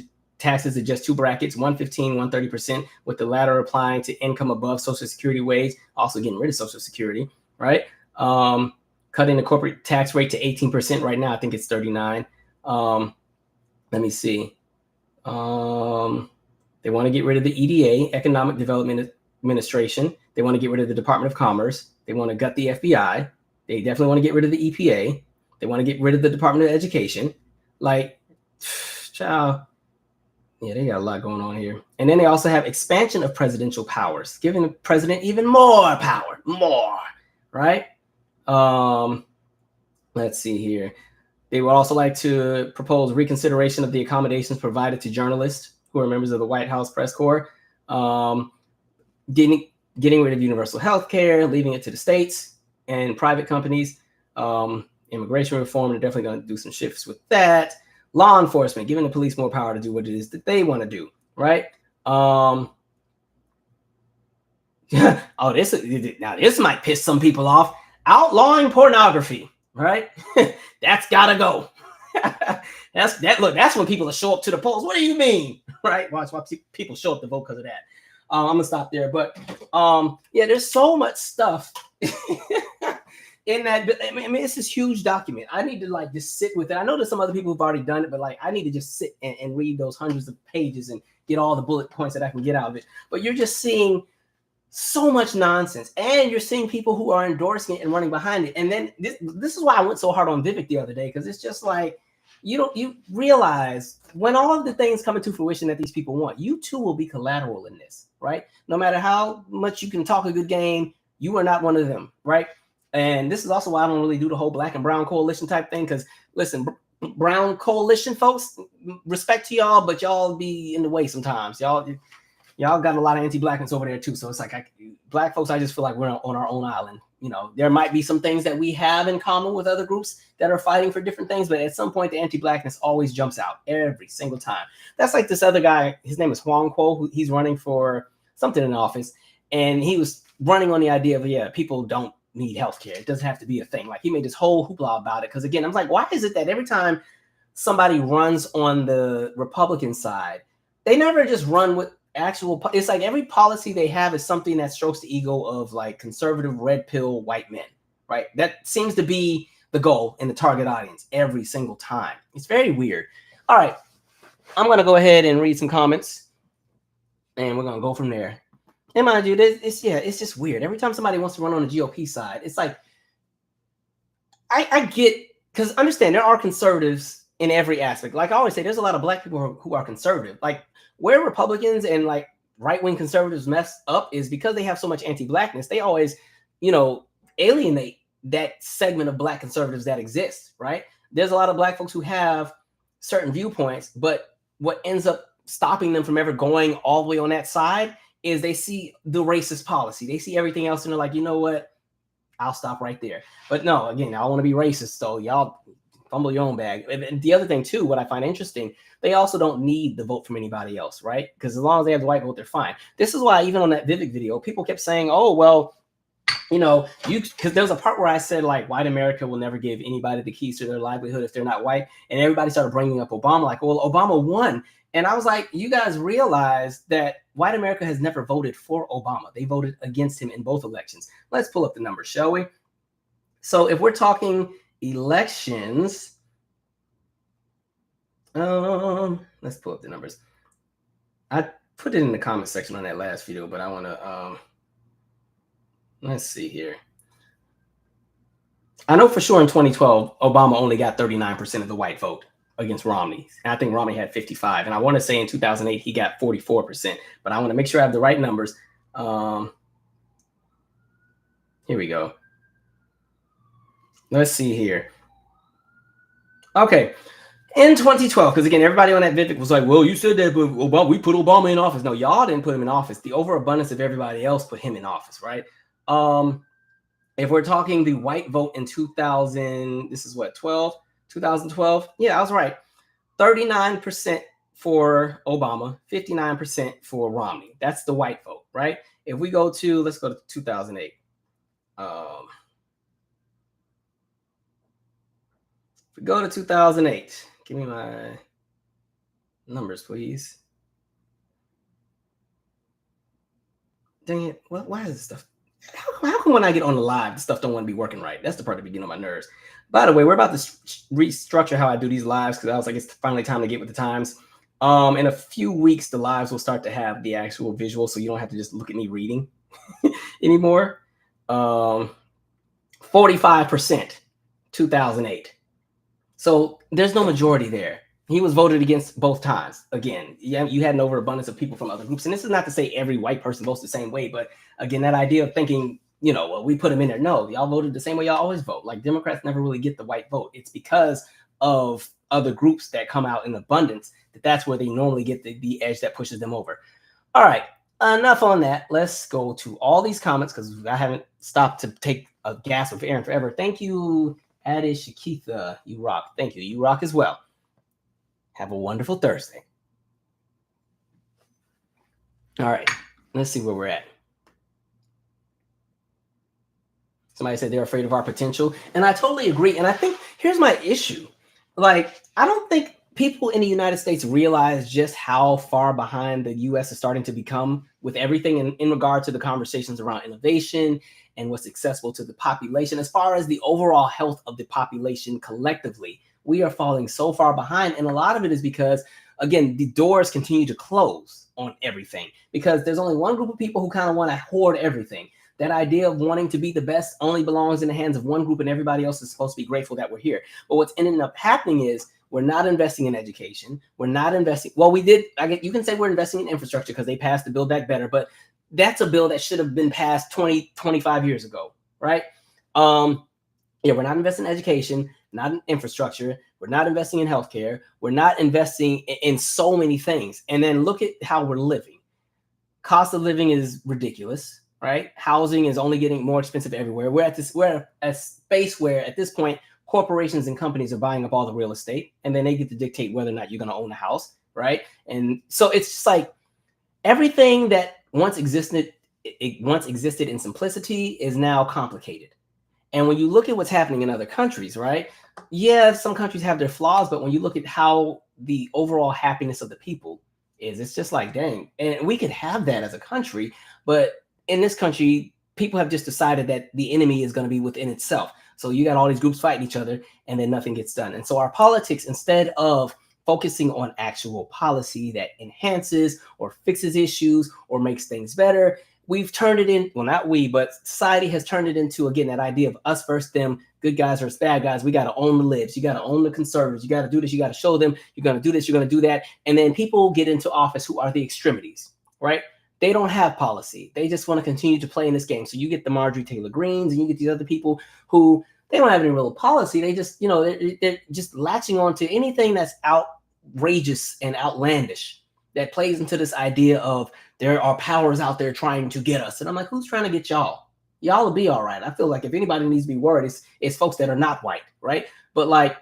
to just 2 brackets, 115%, 130%, with the latter applying to income above Social Security wage, also getting rid of Social Security, right? Cutting the corporate tax rate to 18% right now. I think it's 39%. Let me see. They want to get rid of the EDA, Economic Development Administration. They want to get rid of the Department of Commerce. They want to gut the FBI. They definitely want to get rid of the EPA. They want to get rid of the Department of Education. Like, child. Yeah, they got a lot going on here. And then they also have expansion of presidential powers, giving the president even more power, right? Let's see here. They would also like to propose reconsideration of the accommodations provided to journalists who are members of the White House press corps, getting rid of universal health care, leaving it to the states and private companies, immigration reform. They're definitely going to do some shifts with that. Law enforcement, giving the police more power to do what it is that they want to do, right? This might piss some people off. Outlawing pornography, right? That's gotta go. That's when people will show up to the polls. What do you mean, right? Watch people show up to vote because of that. I'm gonna stop there, but yeah, there's so much stuff in that. I mean, it's this huge document. I need to like just sit with it. I know there's some other people who've already done it, but like I need to just sit and read those hundreds of pages and get all the bullet points that I can get out of it. But you're just seeing so much nonsense, and you're seeing people who are endorsing it and running behind it. And then this is why I went so hard on Vivek the other day, because it's just like you realize when all of the things come into fruition that these people want, you too will be collateral in this, right? No matter how much you can talk a good game, you are not one of them, right? And this is also why I don't really do the whole black and brown coalition type thing, because listen, brown coalition folks, respect to y'all, but y'all be in the way sometimes. Y'all got a lot of anti-blackness over there too. So it's like black folks, I just feel like we're on our own island. You know, there might be some things that we have in common with other groups that are fighting for different things, but at some point the anti-blackness always jumps out every single time. That's like this other guy, his name is Huang Kuo, he's running for something in office, and he was running on the idea of, yeah, people don't need healthcare. It doesn't have to be a thing. Like he made this whole hoopla about it. Because again, I'm like, why is it that every time somebody runs on the Republican side, they never just run with actual, it's like every policy they have is something that strokes the ego of like conservative red pill white men, right? That seems to be the goal in the target audience every single time. It's very weird. All right, I'm going to go ahead and read some comments and we're going to go from there. And mind you, it's just weird. Every time somebody wants to run on the GOP side, it's like, I get, because understand, there are conservatives in every aspect. Like I always say, there's a lot of black people who are conservative. Like where Republicans and like right-wing conservatives mess up is because they have so much anti-blackness. They always, alienate that segment of black conservatives that exists, right? There's a lot of black folks who have certain viewpoints, but what ends up stopping them from ever going all the way on that side is they see the racist policy. They see everything else and they're like, you know what? I'll stop right there. But no, again, I don't want to be racist, so y'all fumble your own bag. And the other thing too, what I find interesting, they also don't need the vote from anybody else, right? Because as long as they have the white vote, they're fine. This is why even on that Vivek video, people kept saying, oh, well, because there was a part where I said like white America will never give anybody the keys to their livelihood if they're not white. And everybody started bringing up Obama, like, well, Obama won. And I was like, you guys realize that white America has never voted for Obama. They voted against him in both elections. Let's pull up the numbers, shall we? So if we're talking elections, let's pull up the numbers. I put it in the comment section on that last video, but I want to, let's see here. I know for sure in 2012, Obama only got 39% of the white vote against Romney. And I think Romney had 55. And I want to say in 2008, he got 44%, but I want to make sure I have the right numbers. Here we go. Let's see here. Okay. In 2012, because again, everybody on that Vivek was like, well, you said that but Obama, we put Obama in office. No, y'all didn't put him in office. The overabundance of everybody else put him in office, right? If we're talking the white vote in 2000, this is what, 2012? Yeah, I was right. 39% for Obama, 59% for Romney. That's the white vote, right? If we go to, let's go to 2008. If we go to 2008, give me my numbers, please. Dang it. Why is this stuff? How come when I get on the live, the stuff don't want to be working right? That's the part that be getting on my nerves. By the way, we're about to restructure how I do these lives because I was like, it's finally time to get with the times. In a few weeks, the lives will start to have the actual visual, so you don't have to just look at me reading anymore. 45%, 2008. So there's no majority there. He was voted against both times. Again, you had an overabundance of people from other groups. And this is not to say every white person votes the same way, but again, that idea of thinking, well, we put him in there. No, y'all voted the same way y'all always vote. Like Democrats never really get the white vote. It's because of other groups that come out in abundance that's where they normally get the edge that pushes them over. All right, enough on that. Let's go to all these comments because I haven't stopped to take a gasp of air forever. Thank you, Adish Shakitha. You rock. Thank you. You rock as well. Have a wonderful Thursday. All right, let's see where we're at. Somebody said they're afraid of our potential, and I totally agree. And I think here's my issue. Like, I don't think people in the United States realize just how far behind the US is starting to become with everything in regard to the conversations around innovation and what's accessible to the population. As far as the overall health of the population collectively, we are falling so far behind. And a lot of it is because, again, the doors continue to close on everything because there's only one group of people who kind of want to hoard everything. That idea of wanting to be the best only belongs in the hands of one group, and everybody else is supposed to be grateful that we're here. But what's ending up happening is we're not investing in education. We're not investing. Well, we did. You can say we're investing in infrastructure because they passed the Build Back Better, but that's a bill that should have been passed 20, 25 years ago, right? Yeah, we're not investing in education, not in infrastructure. We're not investing in healthcare. We're not investing in so many things. And then look at how we're living. Cost of living is ridiculous, right? Housing is only getting more expensive everywhere. We're at a space where at this point, corporations and companies are buying up all the real estate, and then they get to dictate whether or not you're going to own a house, right? And so it's just like everything that once existed in simplicity is now complicated. And when you look at what's happening in other countries, right? Yeah, some countries have their flaws, but when you look at how the overall happiness of the people is, it's just like, dang. And we could have that as a country, but in this country, people have just decided that the enemy is going to be within itself. So you got all these groups fighting each other, and then nothing gets done. And so our politics, instead of focusing on actual policy that enhances or fixes issues or makes things better, we've turned it in, well, not we, but society has turned it into, again, that idea of us versus them, good guys versus bad guys. We got to own the libs. You got to own the conservatives. You got to do this. You got to show them you're going to do this. You're going to do that. And then people get into office who are the extremities, right? They don't have policy. They just want to continue to play in this game. So you get the Marjorie Taylor Greens and you get these other people who they don't have any real policy. They just, they're just latching on to anything that's outrageous and outlandish that plays into this idea of there are powers out there trying to get us. And I'm like, who's trying to get y'all? Y'all will be all right. I feel like if anybody needs to be worried, it's folks that are not white, right? But like,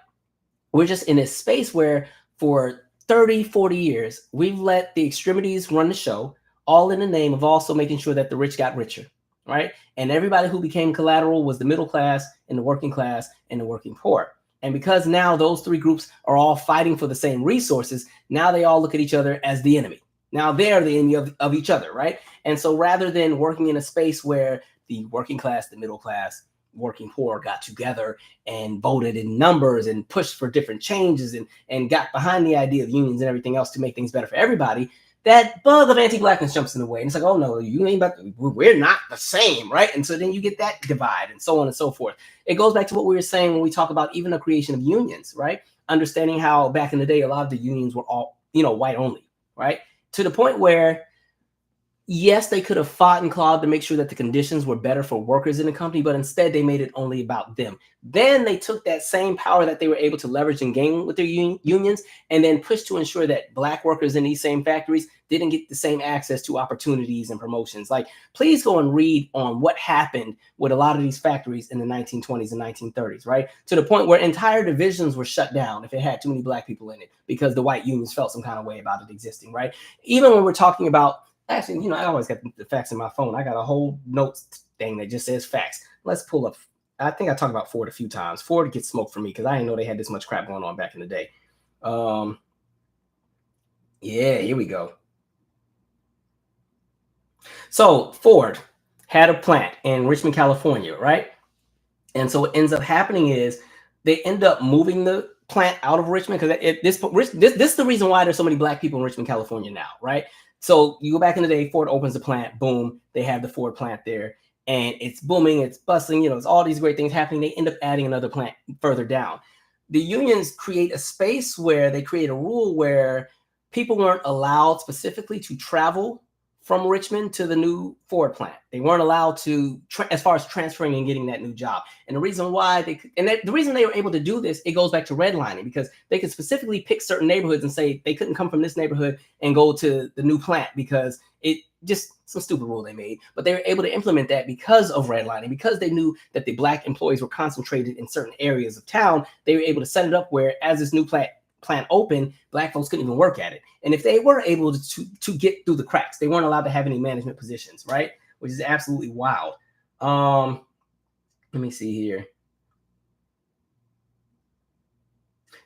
we're just in this space where for 30, 40 years, we've let the extremities run the show, all in the name of also making sure that the rich got richer, right? And everybody who became collateral was the middle class and the working class and the working poor. And because now those three groups are all fighting for the same resources, now they all look at each other as the enemy. Now they're the enemy of each other, right? And so rather than working in a space where the working class, the middle class, working poor got together and voted in numbers and pushed for different changes and got behind the idea of unions and everything else to make things better for everybody, that bug of anti-blackness jumps in the way. And it's like, oh no, you ain't about to, we're not the same, right? And so then you get that divide and so on and so forth. It goes back to what we were saying when we talk about even the creation of unions, right? Understanding how back in the day, a lot of the unions were all, white only, right? To the point where, yes, they could have fought and clawed to make sure that the conditions were better for workers in the company, but instead they made it only about them. Then they took that same power that they were able to leverage and gain with their unions and then pushed to ensure that Black workers in these same factories didn't get the same access to opportunities and promotions. Like, please go and read on what happened with a lot of these factories in the 1920s and 1930s, right? To the point where entire divisions were shut down if it had too many Black people in it because the white unions felt some kind of way about it existing, right? Even when we're talking about, actually, I always got the facts in my phone. I got a whole notes thing that just says facts. Let's pull up. I think I talked about Ford a few times. Ford gets smoked for me because I didn't know they had this much crap going on back in the day. Yeah, here we go. So Ford had a plant in Richmond, California, right? And so what ends up happening is they end up moving the plant out of Richmond because this is the reason why there's so many Black people in Richmond, California now, right? So you go back in the day, Ford opens the plant, boom, they have the Ford plant there, and it's booming, it's bustling, it's all these great things happening. They end up adding another plant further down. The unions create a space where they create a rule where people weren't allowed specifically to travel from Richmond to the new Ford plant. They weren't allowed to, as far as transferring and getting that new job. And the reason why the reason they were able to do this, it goes back to redlining, because they could specifically pick certain neighborhoods and say they couldn't come from this neighborhood and go to the new plant because it just some stupid rule they made. But they were able to implement that because of redlining, because they knew that the Black employees were concentrated in certain areas of town. They were able to set it up where as this new plant open, Black folks couldn't even work at it. And if they were able to get through the cracks, they weren't allowed to have any management positions, right? Which is absolutely wild. Let me see here.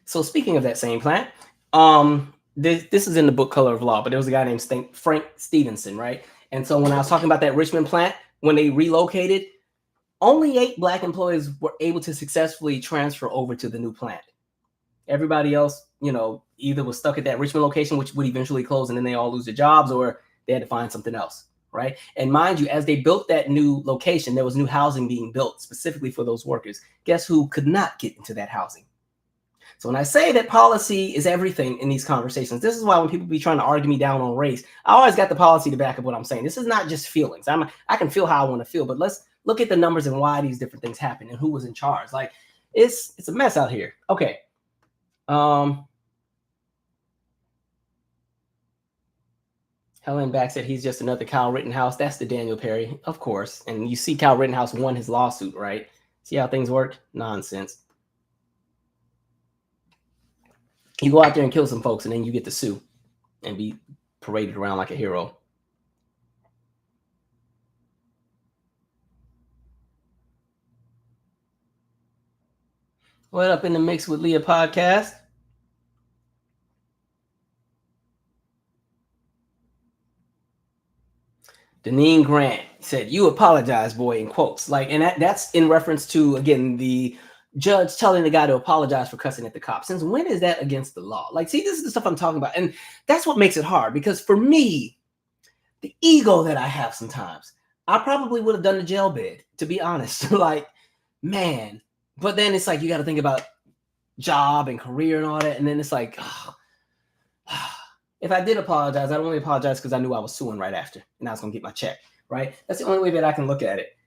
So speaking of that same plant, This is in the book Color of Law, but there was a guy named Frank Stevenson, right? And so when I was talking about that Richmond plant, when they relocated, only 8 Black employees were able to successfully transfer over to the new plant. Everybody else, either was stuck at that Richmond location, which would eventually close, and then they all lose their jobs, or they had to find something else, right? And mind you, as they built that new location, there was new housing being built specifically for those workers. Guess who could not get into that housing? So when I say that policy is everything in these conversations, this is why when people be trying to argue me down on race, I always got the policy to back up what I'm saying. This is not just feelings. I can feel how I want to feel, but let's look at the numbers and why these different things happen and who was in charge. Like it's a mess out here. Okay. Helen back said he's just another Kyle Rittenhouse. That's the Daniel Perry, of course. And you see Kyle Rittenhouse won his lawsuit, right? See how things work? Nonsense. You go out there and kill some folks, and then you get to sue and be paraded around like a hero. What up in the mix with Leah podcast? Deneen Grant said, "You apologize, boy," in quotes. Like, and that's in reference to, again, the judge telling the guy to apologize for cussing at the cop. Since when is that against the law? Like, see, this is the stuff I'm talking about. And that's what makes it hard, because for me, the ego that I have sometimes, I probably would have done the jail bid, to be honest. Like, man. But then it's like, you got to think about job and career and all that. And then it's like, if I did apologize, I'd only apologize because I knew I was suing right after and I was going to get my check, right? That's the only way that I can look at it.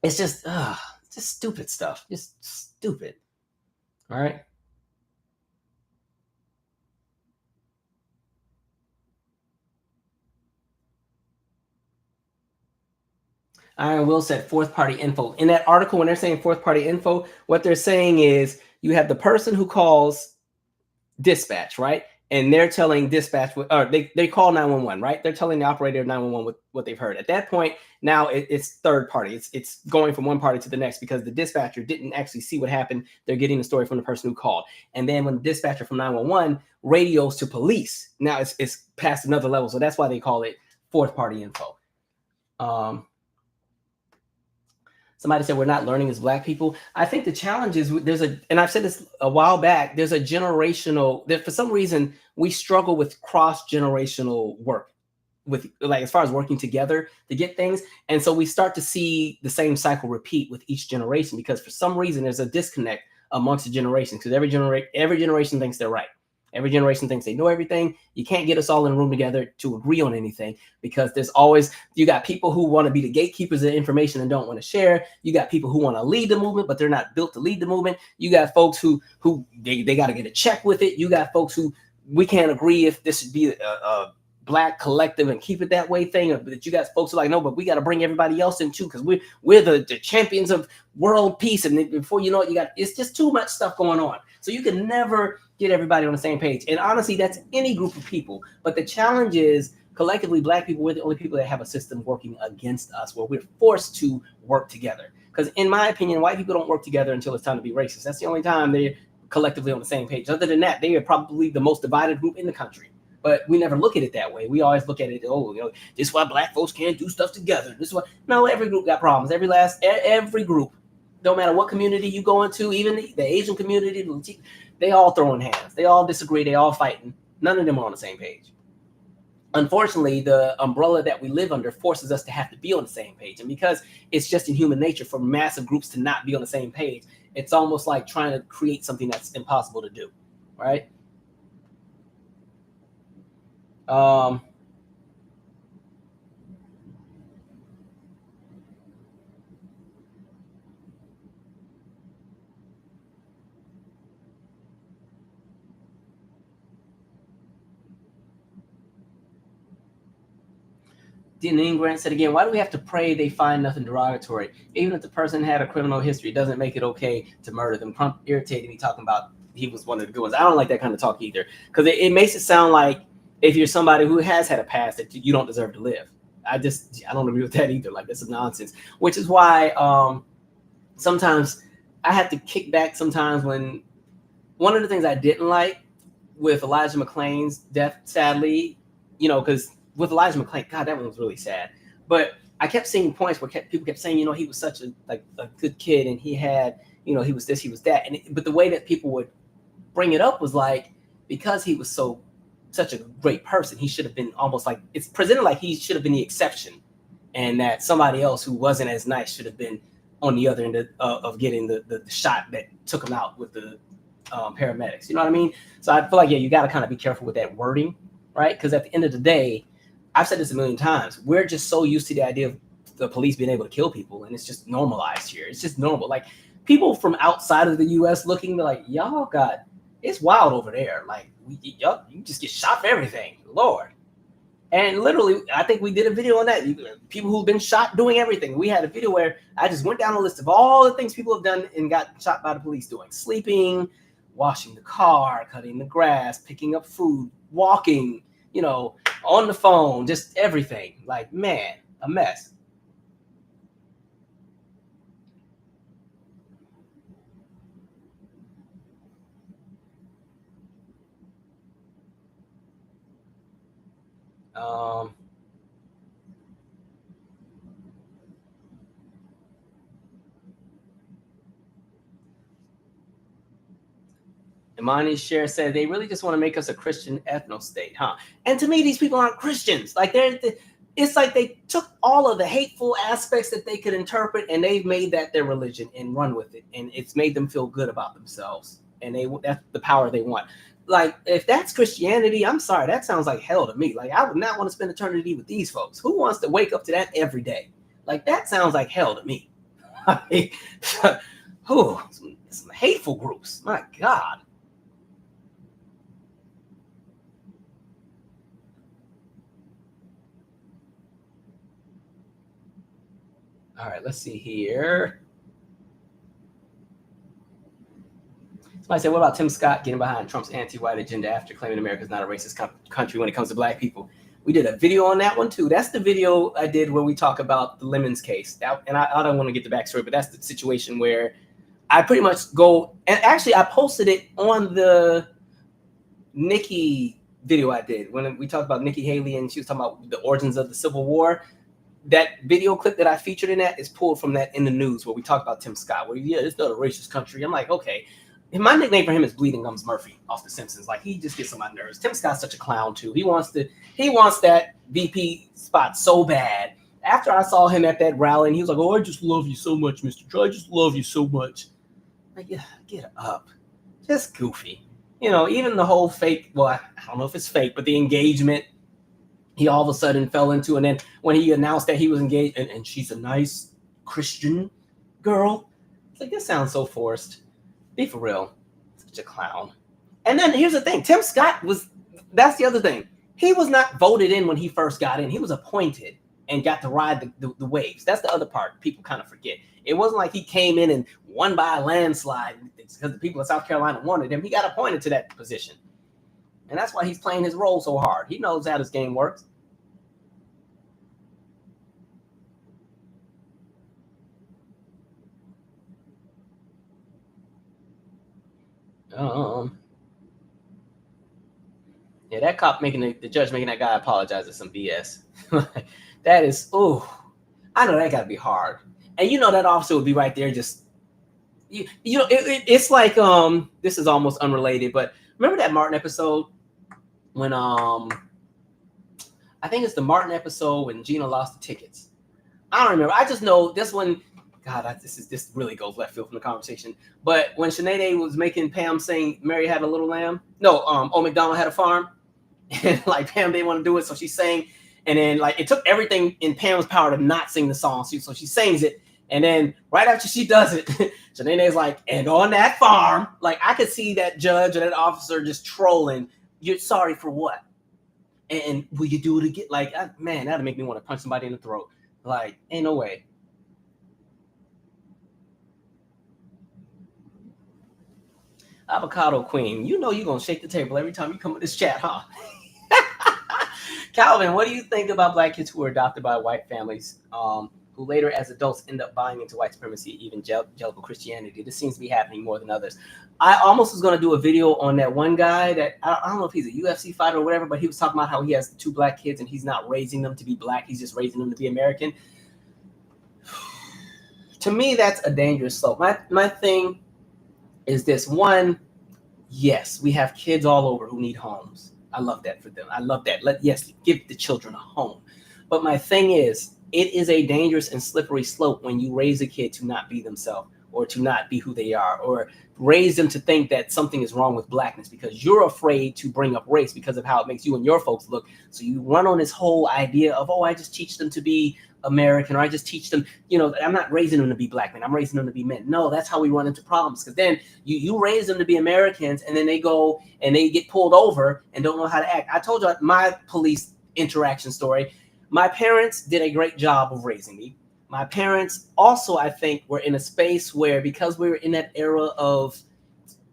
It's just stupid stuff. Just stupid. All right. Iron Will said fourth party info. In that article, when they're saying fourth party info, what they're saying is you have the person who calls dispatch, right? And they're telling dispatch, or they call 911, right? They're telling the operator of 911 what they've heard. At that point, now it's third party. It's going from one party to the next because the dispatcher didn't actually see what happened. They're getting the story from the person who called. And then when the dispatcher from 911 radios to police, now it's past another level. So that's why they call it fourth party info. Somebody said we're not learning as Black people. I think the challenge is and I've said this a while back, there's a generational, that for some reason we struggle with cross-generational work, with like as far as working together to get things. And so we start to see the same cycle repeat with each generation, because for some reason there's a disconnect amongst the generations, because every generation thinks they're right. Every generation thinks they know everything. You can't get us all in a room together to agree on anything, because there's always, you got people who want to be the gatekeepers of information and don't want to share. You got people who want to lead the movement, but they're not built to lead the movement. You got folks who they got to get a check with it. You got folks who, we can't agree if this should be a Black collective and keep it that way thing. But you got folks who are like, no, but we got to bring everybody else in too, because we're the champions of world peace. And before you know it, it's just too much stuff going on. So you can never get everybody on the same page. And honestly, that's any group of people. But the challenge is, collectively, Black people, we're the only people that have a system working against us, where we're forced to work together. Because in my opinion, white people don't work together until it's time to be racist. That's the only time they're collectively on the same page. Other than that, they are probably the most divided group in the country. But we never look at it that way. We always look at it, this is why Black folks can't do stuff together. This is why. No, every group got problems. Every group, no matter what community you go into, even the Asian community, they all throwing hands. They all disagree. They all fighting. None of them are on the same page. Unfortunately, the umbrella that we live under forces us to have to be on the same page. And because it's just in human nature for massive groups to not be on the same page, it's almost like trying to create something that's impossible to do, right? Dean Grant said again, why do we have to pray they find nothing derogatory? Even if the person had a criminal history, it doesn't make it okay to murder them. Crump irritated me talking about he was one of the good ones. I don't like that kind of talk either, because it makes it sound like if you're somebody who has had a past that you don't deserve to live. I don't agree with that either. Like, that's nonsense, which is why sometimes I have to kick back sometimes when one of the things I didn't like with Elijah McClain's death, sadly, because with Elijah McClain, God, that one was really sad. But I kept seeing points where people kept saying, he was such a good kid, and he had, he was this, he was that, but the way that people would bring it up was like, because he was such a great person, he should have been almost like, it's presented like he should have been the exception, and that somebody else who wasn't as nice should have been on the other end of getting the shot that took him out with the paramedics. You know what I mean? So I feel like, you got to kind of be careful with that wording, right? Because at the end of the day, I've said this a million times, we're just so used to the idea of the police being able to kill people, and it's just normalized here. It's just normal. Like, people from outside of the U.S. looking, they're like, y'all it's wild over there. Like, you just get shot for everything. Lord. And literally, I think we did a video on that. People who've been shot doing everything. We had a video where I just went down a list of all the things people have done and got shot by the police doing. Sleeping, washing the car, cutting the grass, picking up food, walking, on the phone, just everything. Like, man, a mess. Imani Share said they really just want to make us a Christian ethno state, huh? And to me, these people aren't Christians. Like, it's like they took all of the hateful aspects that they could interpret, and they've made that their religion and run with it, and it's made them feel good about themselves, and that's the power they want. Like, if that's Christianity, I'm sorry, that sounds like hell to me. Like, I would not want to spend eternity with these folks. Who wants to wake up to that every day? Like, that sounds like hell to me. Some hateful groups. My God. All right, let's see here. Somebody said, what about Tim Scott getting behind Trump's anti-white agenda after claiming America's not a racist country when it comes to black people? We did a video on that one, too. That's the video I did where we talk about the Lemons case. And I don't want to get the backstory, but that's the situation where I pretty much go, and actually I posted it on the Nikki video I did when we talked about Nikki Haley, and she was talking about the origins of the Civil War. That video clip that I featured in that is pulled from that In the News where we talked about Tim Scott, where, it's not a racist country. I'm like, okay. And my nickname for him is Bleeding Gums Murphy off The Simpsons. Like, he just gets on my nerves. Tim Scott's such a clown, too. He wants that VP spot so bad. After I saw him at that rally, and he was like, oh, I just love you so much, Mr. Trump. I just love you so much. Like, yeah, get up. Just goofy. Even the whole fake, well, I don't know if it's fake, but the engagement he all of a sudden fell into. And then when he announced that he was engaged, and she's a nice Christian girl, it's like, this sounds so forced. Be for real. Such a clown. And then here's the thing. Tim Scott that's the other thing. He was not voted in when he first got in. He was appointed and got to ride the waves. That's the other part people kind of forget. It wasn't like he came in and won by a landslide because the people of South Carolina wanted him. He got appointed to that position. And that's why he's playing his role so hard. He knows how this game works. Yeah, that cop the judge making that guy apologize is some BS. That is, I know that got to be hard. And that officer would be right there just, it's like, this is almost unrelated, but remember that Martin episode when, I think it's the Martin episode when Gina lost the tickets. I don't remember. I just know this one, God, this really goes left field from the conversation. But when Sinead was making Pam sing "Mary Had a Little Lamb," Old MacDonald Had a Farm, and like Pam didn't want to do it, so she sang, and then like it took everything in Pam's power to not sing the song, so she sings it, and then right after she does it, Sinead's like, "And on that farm," like I could see that judge or that officer just trolling. You're sorry for what? And will you do it again? Like, man, that'd make me want to punch somebody in the throat. Like, ain't no way. Avocado Queen, you're going to shake the table every time you come with this chat, huh? Calvin, what do you think about black kids who are adopted by white families who who later as adults end up buying into white supremacy, evangelical Christianity. This seems to be happening more than others. I almost was going to do a video on that one guy that, I don't know if he's a UFC fighter or whatever, but he was talking about how he has 2 black kids and he's not raising them to be black. He's just raising them to be American. To me, that's a dangerous slope. My thing is this. One, yes, we have kids all over who need homes. I love that for them. I love that. Yes, give the children a home. But my thing is, it is a dangerous and slippery slope when you raise a kid to not be themselves or to not be who they are, or raise them to think that something is wrong with blackness because you're afraid to bring up race because of how it makes you and your folks look. So you run on this whole idea of, oh, I just teach them to be American, or I just teach them, I'm not raising them to be black men, I'm raising them to be men. No, that's how we run into problems, because then you raise them to be Americans and then they go and they get pulled over and don't know how to act. I told you my police interaction story. My parents did a great job of raising me. My parents also, I think, were in a space where, because we were in that era of,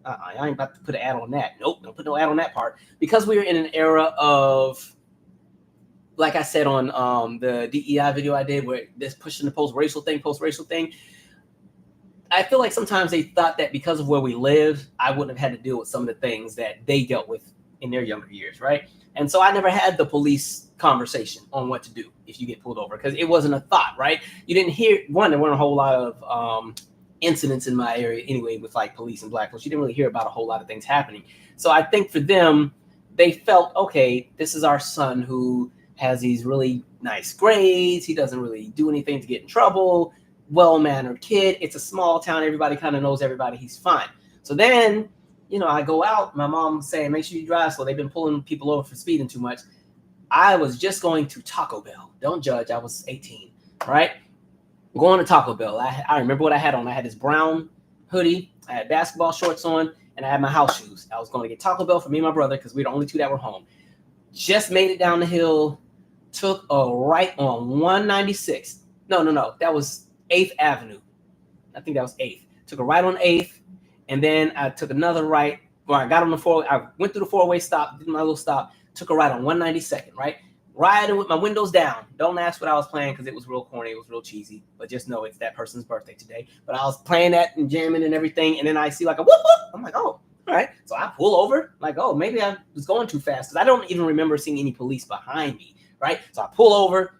I ain't about to put an ad on that. Nope, don't put no ad on that part. Because we were in an era of, like I said on the DEI video I did, where this pushing the post-racial thing, I feel like sometimes they thought that because of where we lived, I wouldn't have had to deal with some of the things that they dealt with in their younger years, right? And so I never had the police conversation on what to do if you get pulled over, because it wasn't a thought, right? You didn't hear, there weren't a whole lot of incidents in my area anyway with like police and black folks. You didn't really hear about a whole lot of things happening. So I think for them, they felt, okay, this is our son who has these really nice grades. He doesn't really do anything to get in trouble. Well-mannered kid. It's a small town. Everybody kind of knows everybody. He's fine. So then, I go out. My mom's saying, make sure you drive slow. They've been pulling people over for speeding too much. I was just going to Taco Bell. Don't judge. I was 18, right? Going to Taco Bell. I remember what I had on. I had this brown hoodie. I had basketball shorts on, and I had my house shoes. I was going to get Taco Bell for me and my brother because we were the only 2 that were home. Just made it down the hill. Took a right on 196. No. That was 8th Avenue. I think that was 8th. Took a right on 8th, and then I took another right. Well, I got on the 4. I went through the 4-way stop, did my little stop, took a right on 192nd, right? Riding with my windows down. Don't ask what I was playing because it was real corny. It was real cheesy. But just know it's that person's birthday today. But I was playing that and jamming and everything, and then I see like a whoop whoop. I'm like, oh, all right. So I pull over, like, oh, maybe I was going too fast, because I don't even remember seeing any police behind me. Right. So I pull over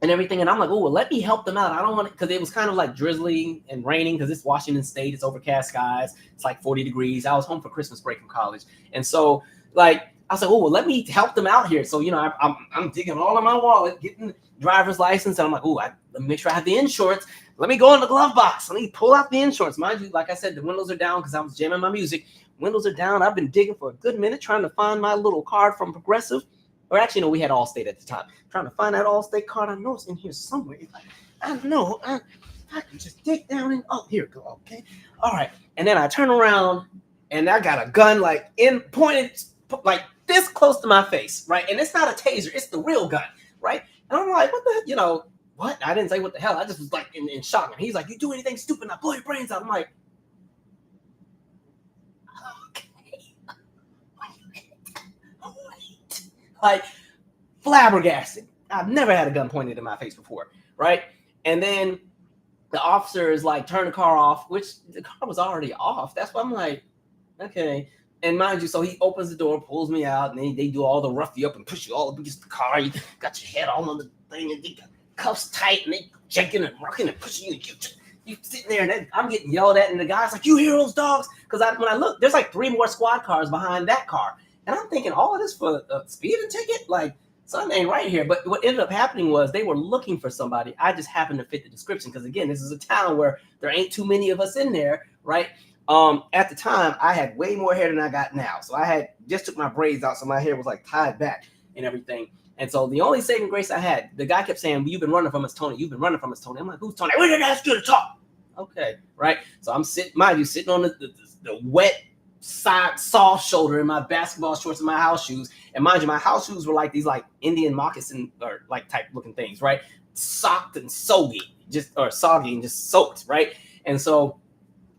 and everything. And I'm like, oh, well, let me help them out. I don't want to, because it was kind of like drizzling and raining, because it's Washington State. It's overcast skies. It's like 40 degrees. I was home for Christmas break from college. And so like, I was like, oh, well, let me help them out here. So, I'm digging all in my wallet, getting the driver's license. And I'm like, oh, let me make sure I have the insurance. Let me go in the glove box. Let me pull out the insurance. Mind you, like I said, the windows are down because I was jamming my music. Windows are down. I've been digging for a good minute trying to find my little card from Progressive. Or actually, no, we had Allstate at the time. Trying to find that Allstate card. I know it's in here somewhere. It's like, I know. I can just dig down and, oh, here we go. Okay. All right. And then I turn around and I got a gun like pointed like this close to my face. Right. And it's not a taser. It's the real gun. Right. And I'm like, what the, what? I didn't say what the hell. I just was like in shock. And he's like, you do anything stupid, I blow your brains out. I'm like, like flabbergasted. I've never had a gun pointed in my face before, right? And then the officer is like, turn the car off, which the car was already off. That's why I'm like, okay. And mind you, so he opens the door, pulls me out, and they do all the rough you up and push you all up against the car. You got your head all on the thing, and they got cuffs tight, and they shaking and rocking and pushing you. You sitting there, and then I'm getting yelled at, and the guy's like, you hear those dogs? Because when I look, there's like 3 more squad cars behind that car. And I'm thinking, all of this for a speeding ticket? Like, something ain't right here. But what ended up happening was they were looking for somebody. I just happened to fit the description because, again, this is a town where there ain't too many of us in there, right? At the time, I had way more hair than I got now. So I had just took my braids out, so my hair was like tied back and everything. And so the only saving grace I had, the guy kept saying, well, you've been running from us, Tony. You've been running from us, Tony. I'm like, who's Tony? We didn't ask you to talk. Okay, right? So I'm sitting on the wet side soft shoulder in my basketball shorts and my house shoes. And mind you, my house shoes were like these like Indian moccasin or like type looking things, right? Socked and soggy, soggy and just soaked, right? And so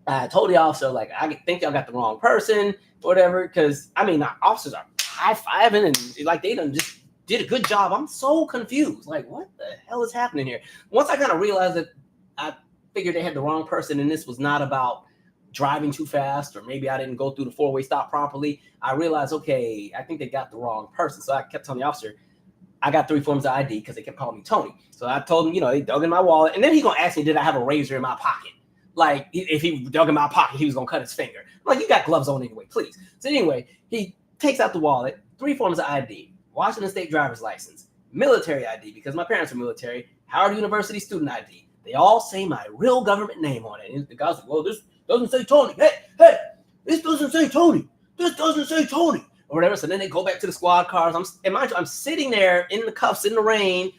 I told the officer, like, I think y'all got the wrong person, or whatever, because I mean, officers are high-fiving and like they done just did a good job. I'm so confused. Like, what the hell is happening here? Once I kind of realized that, I figured they had the wrong person, and this was not about driving too fast, or maybe I didn't go through the four-way stop properly. I realized, okay, I think they got the wrong person. So I kept telling the officer, I got 3 forms of ID, because they kept calling me Tony. So I told him, they dug in my wallet, and then he's gonna ask me, did I have a razor in my pocket? Like, if he dug in my pocket, he was gonna cut his finger. I'm like, you got gloves on anyway, please. So anyway, he takes out the wallet, 3 forms of ID, Washington State driver's license, military ID, because my parents are military, Howard University student ID. They all say my real government name on it. And the guy's like, well, this doesn't say Tony. Hey, this doesn't say Tony. This doesn't say Tony. Or whatever. So then they go back to the squad cars. I'm sitting there in the cuffs in the rain.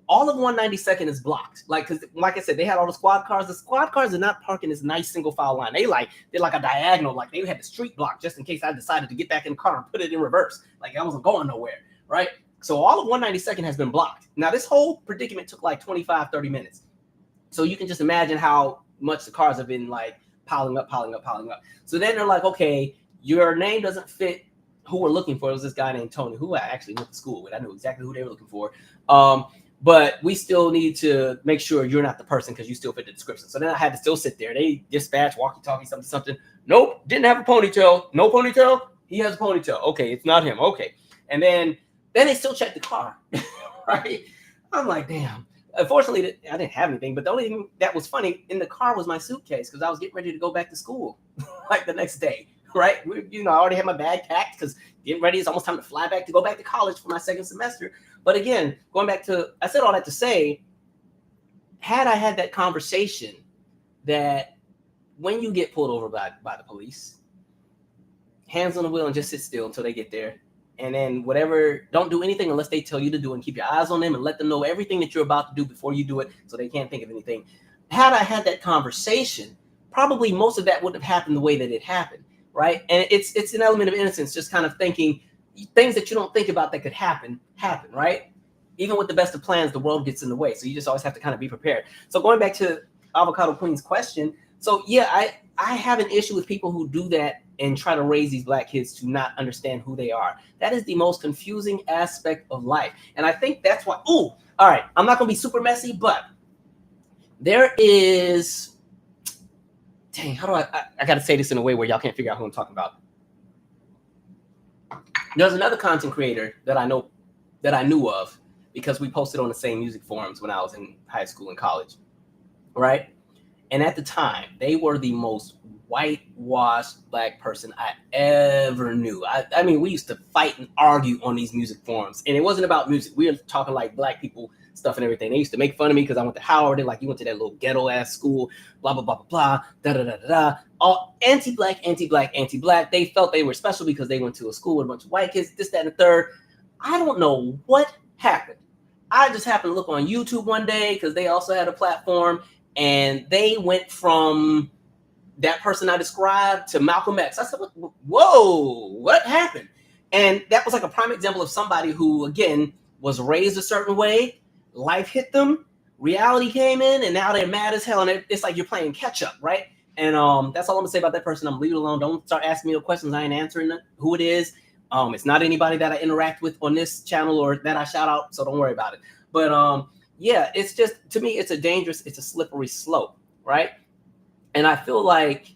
All of 192nd is blocked. Because like I said, they had all the squad cars. The squad cars did not park in this nice single file line. They're like a diagonal. Like, they had the street blocked just in case I decided to get back in the car and put it in reverse. Like, I wasn't going nowhere, right? So all of 192nd has been blocked. Now, this whole predicament took like 25, 30 minutes. So you can just imagine how much the cars have been like piling up. So then they're like, okay, your name doesn't fit who we're looking for. It was this guy named Tony, who I actually went to school with. I knew exactly who they were looking for. But we still need to make sure you're not the person, because you still fit the description. So then I had to still sit there. They dispatch, walkie-talkie, something. Nope, didn't have a ponytail. No ponytail. He has a ponytail. Okay, it's not him. Okay. And then they still check the car, right? I'm like, damn. Unfortunately, I didn't have anything, but the only thing that was funny in the car was my suitcase, because I was getting ready to go back to school like the next day, right? I already had my bag packed, because getting ready, it's almost time to fly back to go back to college for my second semester. But again, going back to, I said all that to say, had I had that conversation that when you get pulled over by the police, hands on the wheel and just sit still until they get there. And then whatever, don't do anything unless they tell you to do, and keep your eyes on them and let them know everything that you're about to do before you do it, so they can't think of anything. Had I had that conversation, probably most of that wouldn't have happened the way that it happened, right? And it's an element of innocence, just kind of thinking things that you don't think about that could happen, right? Even with the best of plans, the world gets in the way. So you just always have to kind of be prepared. So going back to Avocado Queen's question, so yeah, I have an issue with people who do that and try to raise these Black kids to not understand who they are. That is the most confusing aspect of life. And I think that's why, all right, I'm not going to be super messy, but there is, dang, how do I got to say this in a way where y'all can't figure out who I'm talking about. There's another content creator that I knew of, because we posted on the same music forums when I was in high school and college, right? And at the time, they were the most whitewashed Black person I ever knew. I mean, we used to fight and argue on these music forums, and it wasn't about music. We were talking like Black people stuff and everything. They used to make fun of me because I went to Howard. They're like, you went to that little ghetto ass school, blah, blah, blah, blah, blah, da, da, da, da, da. All anti-Black. They felt they were special because they went to a school with a bunch of white kids, this, that, and the third. I don't know what happened. I just happened to look on YouTube one day, because they also had a platform, and they went from that person I described to Malcolm X. I said, whoa, what happened? And that was like a prime example of somebody who, again, was raised a certain way. Life hit them, reality came in, and now they're mad as hell. And it's like you're playing catch up, right? And that's all I'm gonna say about that person. I'm leave it alone. Don't start asking me no questions. I ain't answering who it is. It's not anybody that I interact with on this channel or that I shout out, so don't worry about it. But yeah, it's just, to me, it's a slippery slope, right? And I feel like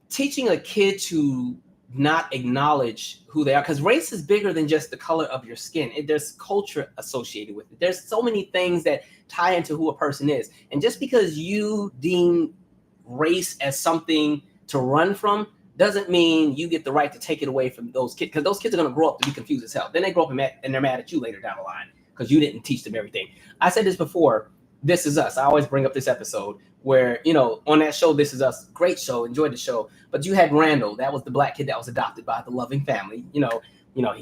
teaching a kid to not acknowledge who they are, because race is bigger than just the color of your skin. There's culture associated with it. There's so many things that tie into who a person is. And just because you deem race as something to run from doesn't mean you get the right to take it away from those kids, because those kids are going to grow up to be confused as hell. Then they grow up and they're mad at you later down the line because you didn't teach them everything. I said this before, This Is Us. I always bring up this episode where, on that show, This Is Us, great show, enjoyed the show. But you had Randall, that was the Black kid that was adopted by the loving family. He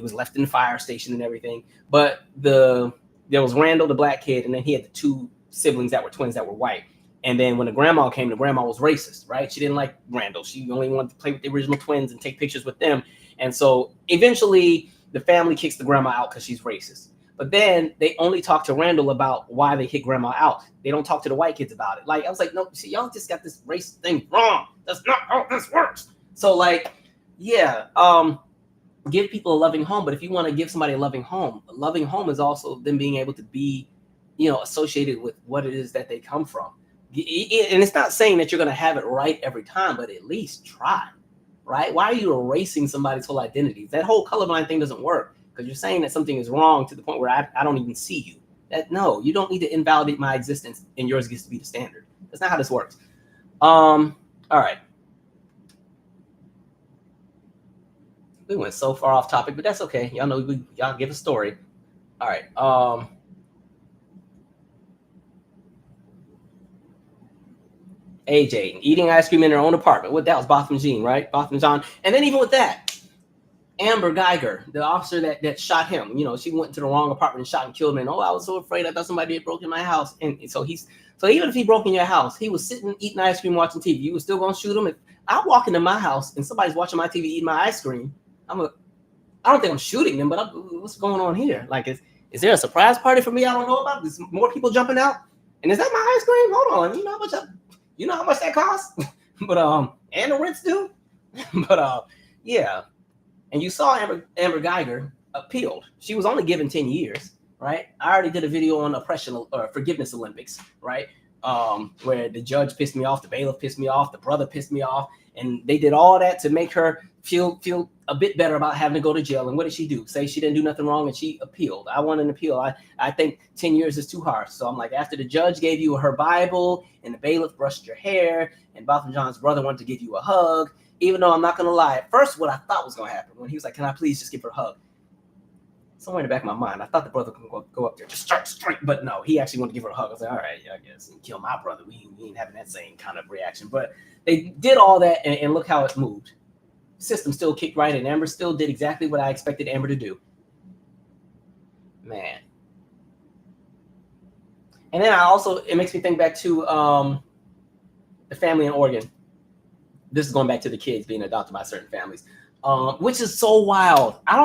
was left in the fire station and everything. But there was Randall, the Black kid, and then he had the 2 siblings that were twins that were white. And then when the grandma came, the grandma was racist, right? She didn't like Randall. She only wanted to play with the original twins and take pictures with them. And so eventually the family kicks the grandma out because she's racist. But then they only talk to Randall about why they kick grandma out. They don't talk to the white kids about it. Like, I was like, no, see, y'all just got this race thing wrong. That's not how this works. So, like, yeah. give people a loving home. But if you want to give somebody a loving home is also them being able to be, associated with what it is that they come from. And it's not saying that you're going to have it right every time, but at least try, right? Why are you erasing somebody's whole identity? That whole colorblind thing doesn't work because you're saying that something is wrong to the point where I don't even see you. No, you don't need to invalidate my existence and yours gets to be the standard. That's not how this works. All right. We went so far off topic, but that's okay. Y'all know y'all give a story. All right. AJ eating ice cream in her own apartment. What, that was Botham Jean, right? Botham John. And then even with that, Amber Geiger, the officer that shot him, she went to the wrong apartment and shot and killed him. And I was so afraid. I thought somebody had broken my house. And so even if he broke in your house, he was sitting eating ice cream, watching TV. You were still gonna shoot him. If I walk into my house and somebody's watching my TV eating my ice cream, I don't think I'm shooting them, but what's going on here? Like, is there a surprise party for me I don't know about? There's more people jumping out, and is that my ice cream? Hold on, you know how much that costs? But and the rents do. But yeah. And you saw Amber Geiger appealed. She was only given 10 years, right? I already did a video on oppression or forgiveness Olympics, right? Where the judge pissed me off, the bailiff pissed me off, the brother pissed me off, and they did all that to make her feel a bit better about having to go to jail. And what did she do? Say she didn't do nothing wrong, and she appealed. I want an appeal. I think 10 years is too harsh. So I'm like, after the judge gave you her Bible and the bailiff brushed your hair and Botham John's brother wanted to give you a hug, even though I'm not going to lie, at first what I thought was going to happen when he was like, can I please just give her a hug? Somewhere in the back of my mind, I thought the brother could go up there, just start straight, but no, he actually wanted to give her a hug. I was like, all right, yeah, I guess, and kill my brother. We ain't having that same kind of reaction. But they did all that, and look how it moved. System still kicked right, and Amber still did exactly what I expected Amber to do. Man. And then it makes me think back to the family in Oregon. This is going back to the kids being adopted by certain families, which is so wild. I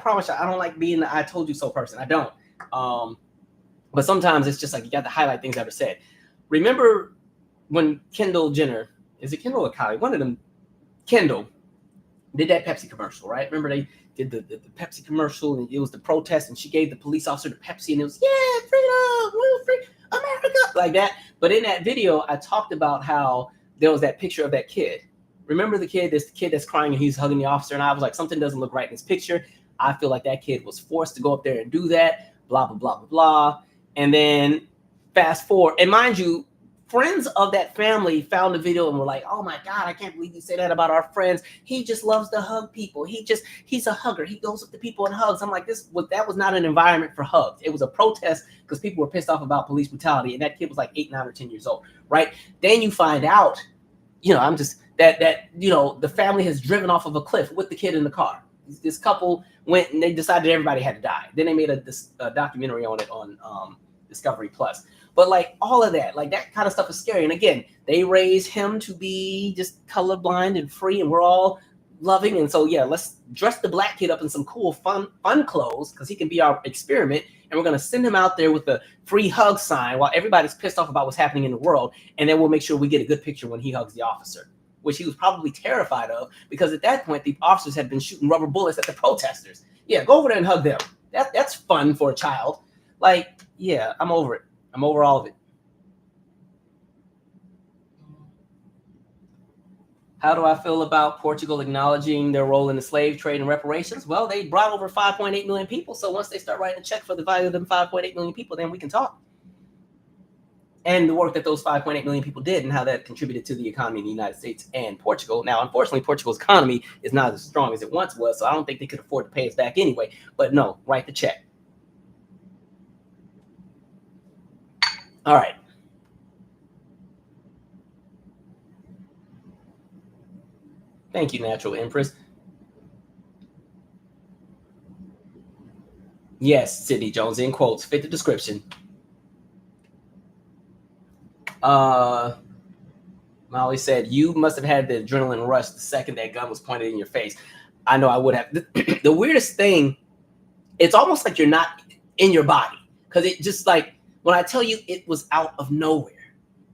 promise you, I don't like being the I told you so person. I don't. But sometimes it's just like you got to highlight things that are said. Remember when Kendall Jenner, is it Kendall or Kylie? One of them, Kendall, did that Pepsi commercial, right? Remember they did the Pepsi commercial and it was the protest and she gave the police officer the Pepsi and it was, yeah, freedom, we're free, America, like that. But in that video, I talked about how there was that picture of that kid. Remember the kid, this kid that's crying and he's hugging the officer. And I was like, something doesn't look right in this picture. I feel like that kid was forced to go up there and do that, blah, blah, blah, blah, blah. And then fast forward. And mind you, friends of that family found the video and were like, oh my God, I can't believe you say that about our friends. He just loves to hug people. He's a hugger. He goes up to people and hugs. I'm like, that was not an environment for hugs. It was a protest because people were pissed off about police brutality. And that kid was like 8, 9, or 10 years old, right? Then you find out, the family has driven off of a cliff with the kid in the car. This couple went and they decided everybody had to die. Then they made a documentary on it on Discovery Plus. But like all of that, like that kind of stuff is scary. And again, they raise him to be just colorblind and free, and we're all loving. And so, yeah, let's dress the black kid up in some cool, fun clothes because he can be our experiment. And we're going to send him out there with the free hug sign while everybody's pissed off about what's happening in the world. And then we'll make sure we get a good picture when he hugs the officer, which he was probably terrified of because at that point, the officers had been shooting rubber bullets at the protesters. Yeah, go over there and hug them. That's fun for a child. Like, yeah, I'm over it. I'm over all of it. How do I feel about Portugal acknowledging their role in the slave trade and reparations? Well, they brought over 5.8 million people. So once they start writing a check for the value of them 5.8 million people, then we can talk. And the work that those 5.8 million people did and how that contributed to the economy in the United States and Portugal. Now, unfortunately, Portugal's economy is not as strong as it once was. So I don't think they could afford to pay us back anyway. But no, write the check. All right. Thank you, Natural Empress. Yes, Sydney Jones, in quotes, fit the description. Molly said, you must have had the adrenaline rush the second that gun was pointed in your face. I know I would have. The weirdest thing, it's almost like you're not in your body because it just like, when I tell you it was out of nowhere,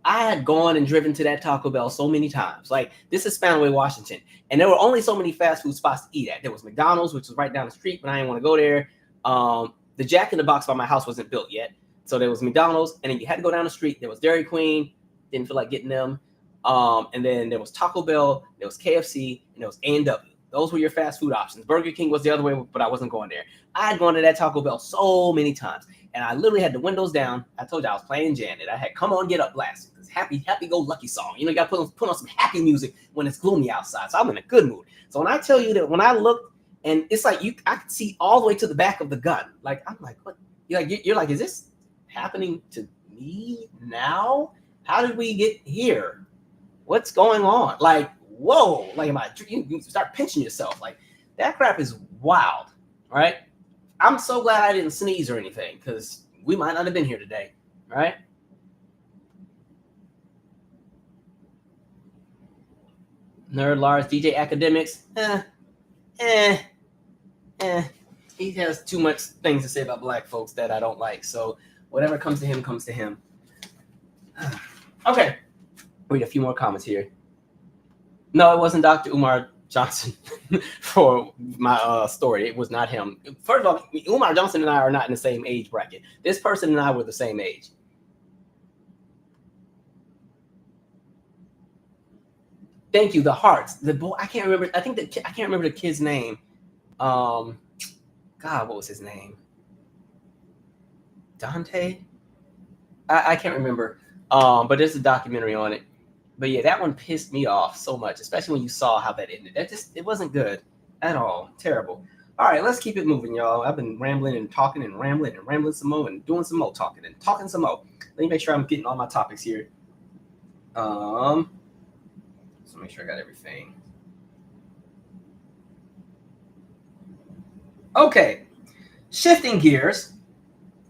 I had gone and driven to that Taco Bell so many times. Like, this is Spanaway, Washington. And there were only so many fast food spots to eat at. There was McDonald's, which was right down the street, but I didn't want to go there. The Jack in the Box by my house wasn't built yet. So there was McDonald's, and then you had to go down the street. There was Dairy Queen. Didn't feel like getting them. And then there was Taco Bell, there was KFC, and there was A&W. Those were your fast food options. Burger King was the other way, but I wasn't going there. I had gone to that Taco Bell so many times, and I literally had the windows down. I told you I was playing Janet. I had Come On Get Up blasting. This happy go lucky song. You know, you got to put on some happy music when it's gloomy outside. So I'm in a good mood. So when I tell you that when I looked, and it's like I could see all the way to the back of the gun. Like, I'm like, what? You're like, is this happening to me now? How did we get here? What's going on? Like, whoa, like, you start pinching yourself. Like, that crap is wild, right? I'm so glad I didn't sneeze or anything, because we might not have been here today, right? Nerd Lars, DJ Academics, he has too much things to say about black folks that I don't like. So whatever comes to him, comes to him. Okay. Read a few more comments here. No, it wasn't Dr. Umar Johnson for my story. It was not him. First of all, Umar Johnson and I are not in the same age bracket. This person and I were the same age. Thank you. The Harts. The boy, I can't remember. I can't remember the kid's name. God, what was his name? Dante? I can't remember. But there's a documentary on it. But yeah, that one pissed me off so much, especially when you saw how that ended. It wasn't good at all. Terrible. All right, let's keep it moving, y'all. I've been rambling and talking and rambling some more and doing some more talking and talking some more. Let me make sure I'm getting all my topics here. So make sure I got everything. Okay, shifting gears.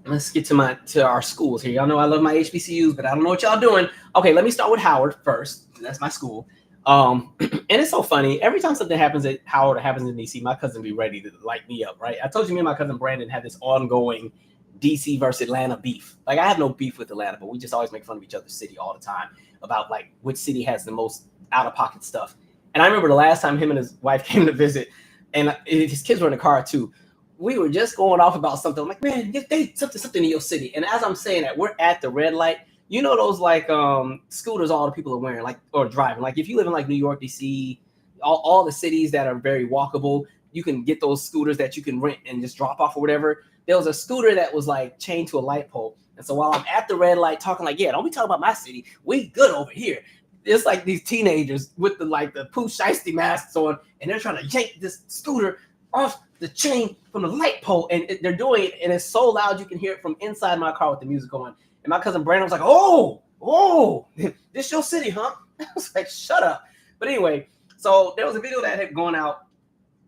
Let's get to our schools here. Y'all know I love my HBCUs, but I don't know what y'all doing. Okay, let me start with Howard first. That's my school. And it's so funny. Every time something happens at Howard or happens in DC, my cousin be ready to light me up, right? I told you me and my cousin Brandon had this ongoing DC versus Atlanta beef. Like, I have no beef with Atlanta, but we just always make fun of each other's city all the time about, like, which city has the most out-of-pocket stuff. And I remember the last time him and his wife came to visit, and his kids were in the car too. We were just going off about something. I'm like, man, they something in your city. And as I'm saying that, we're at the red light. You know those like scooters all the people are wearing, like, or driving. Like, if you live in like New York, DC, all the cities that are very walkable, you can get those scooters that you can rent and just drop off or whatever. There was a scooter that was like chained to a light pole. And so while I'm at the red light talking like, yeah, don't be talking about my city. We good over here. It's like these teenagers with the Pooh Shiesty masks on, and they're trying to yank this scooter off the chain from the light pole, and they're doing it, and it's so loud you can hear it from inside my car with the music going. And my cousin Brandon was like, oh, this your city, huh? I was like, shut up. But anyway, so there was a video that had gone out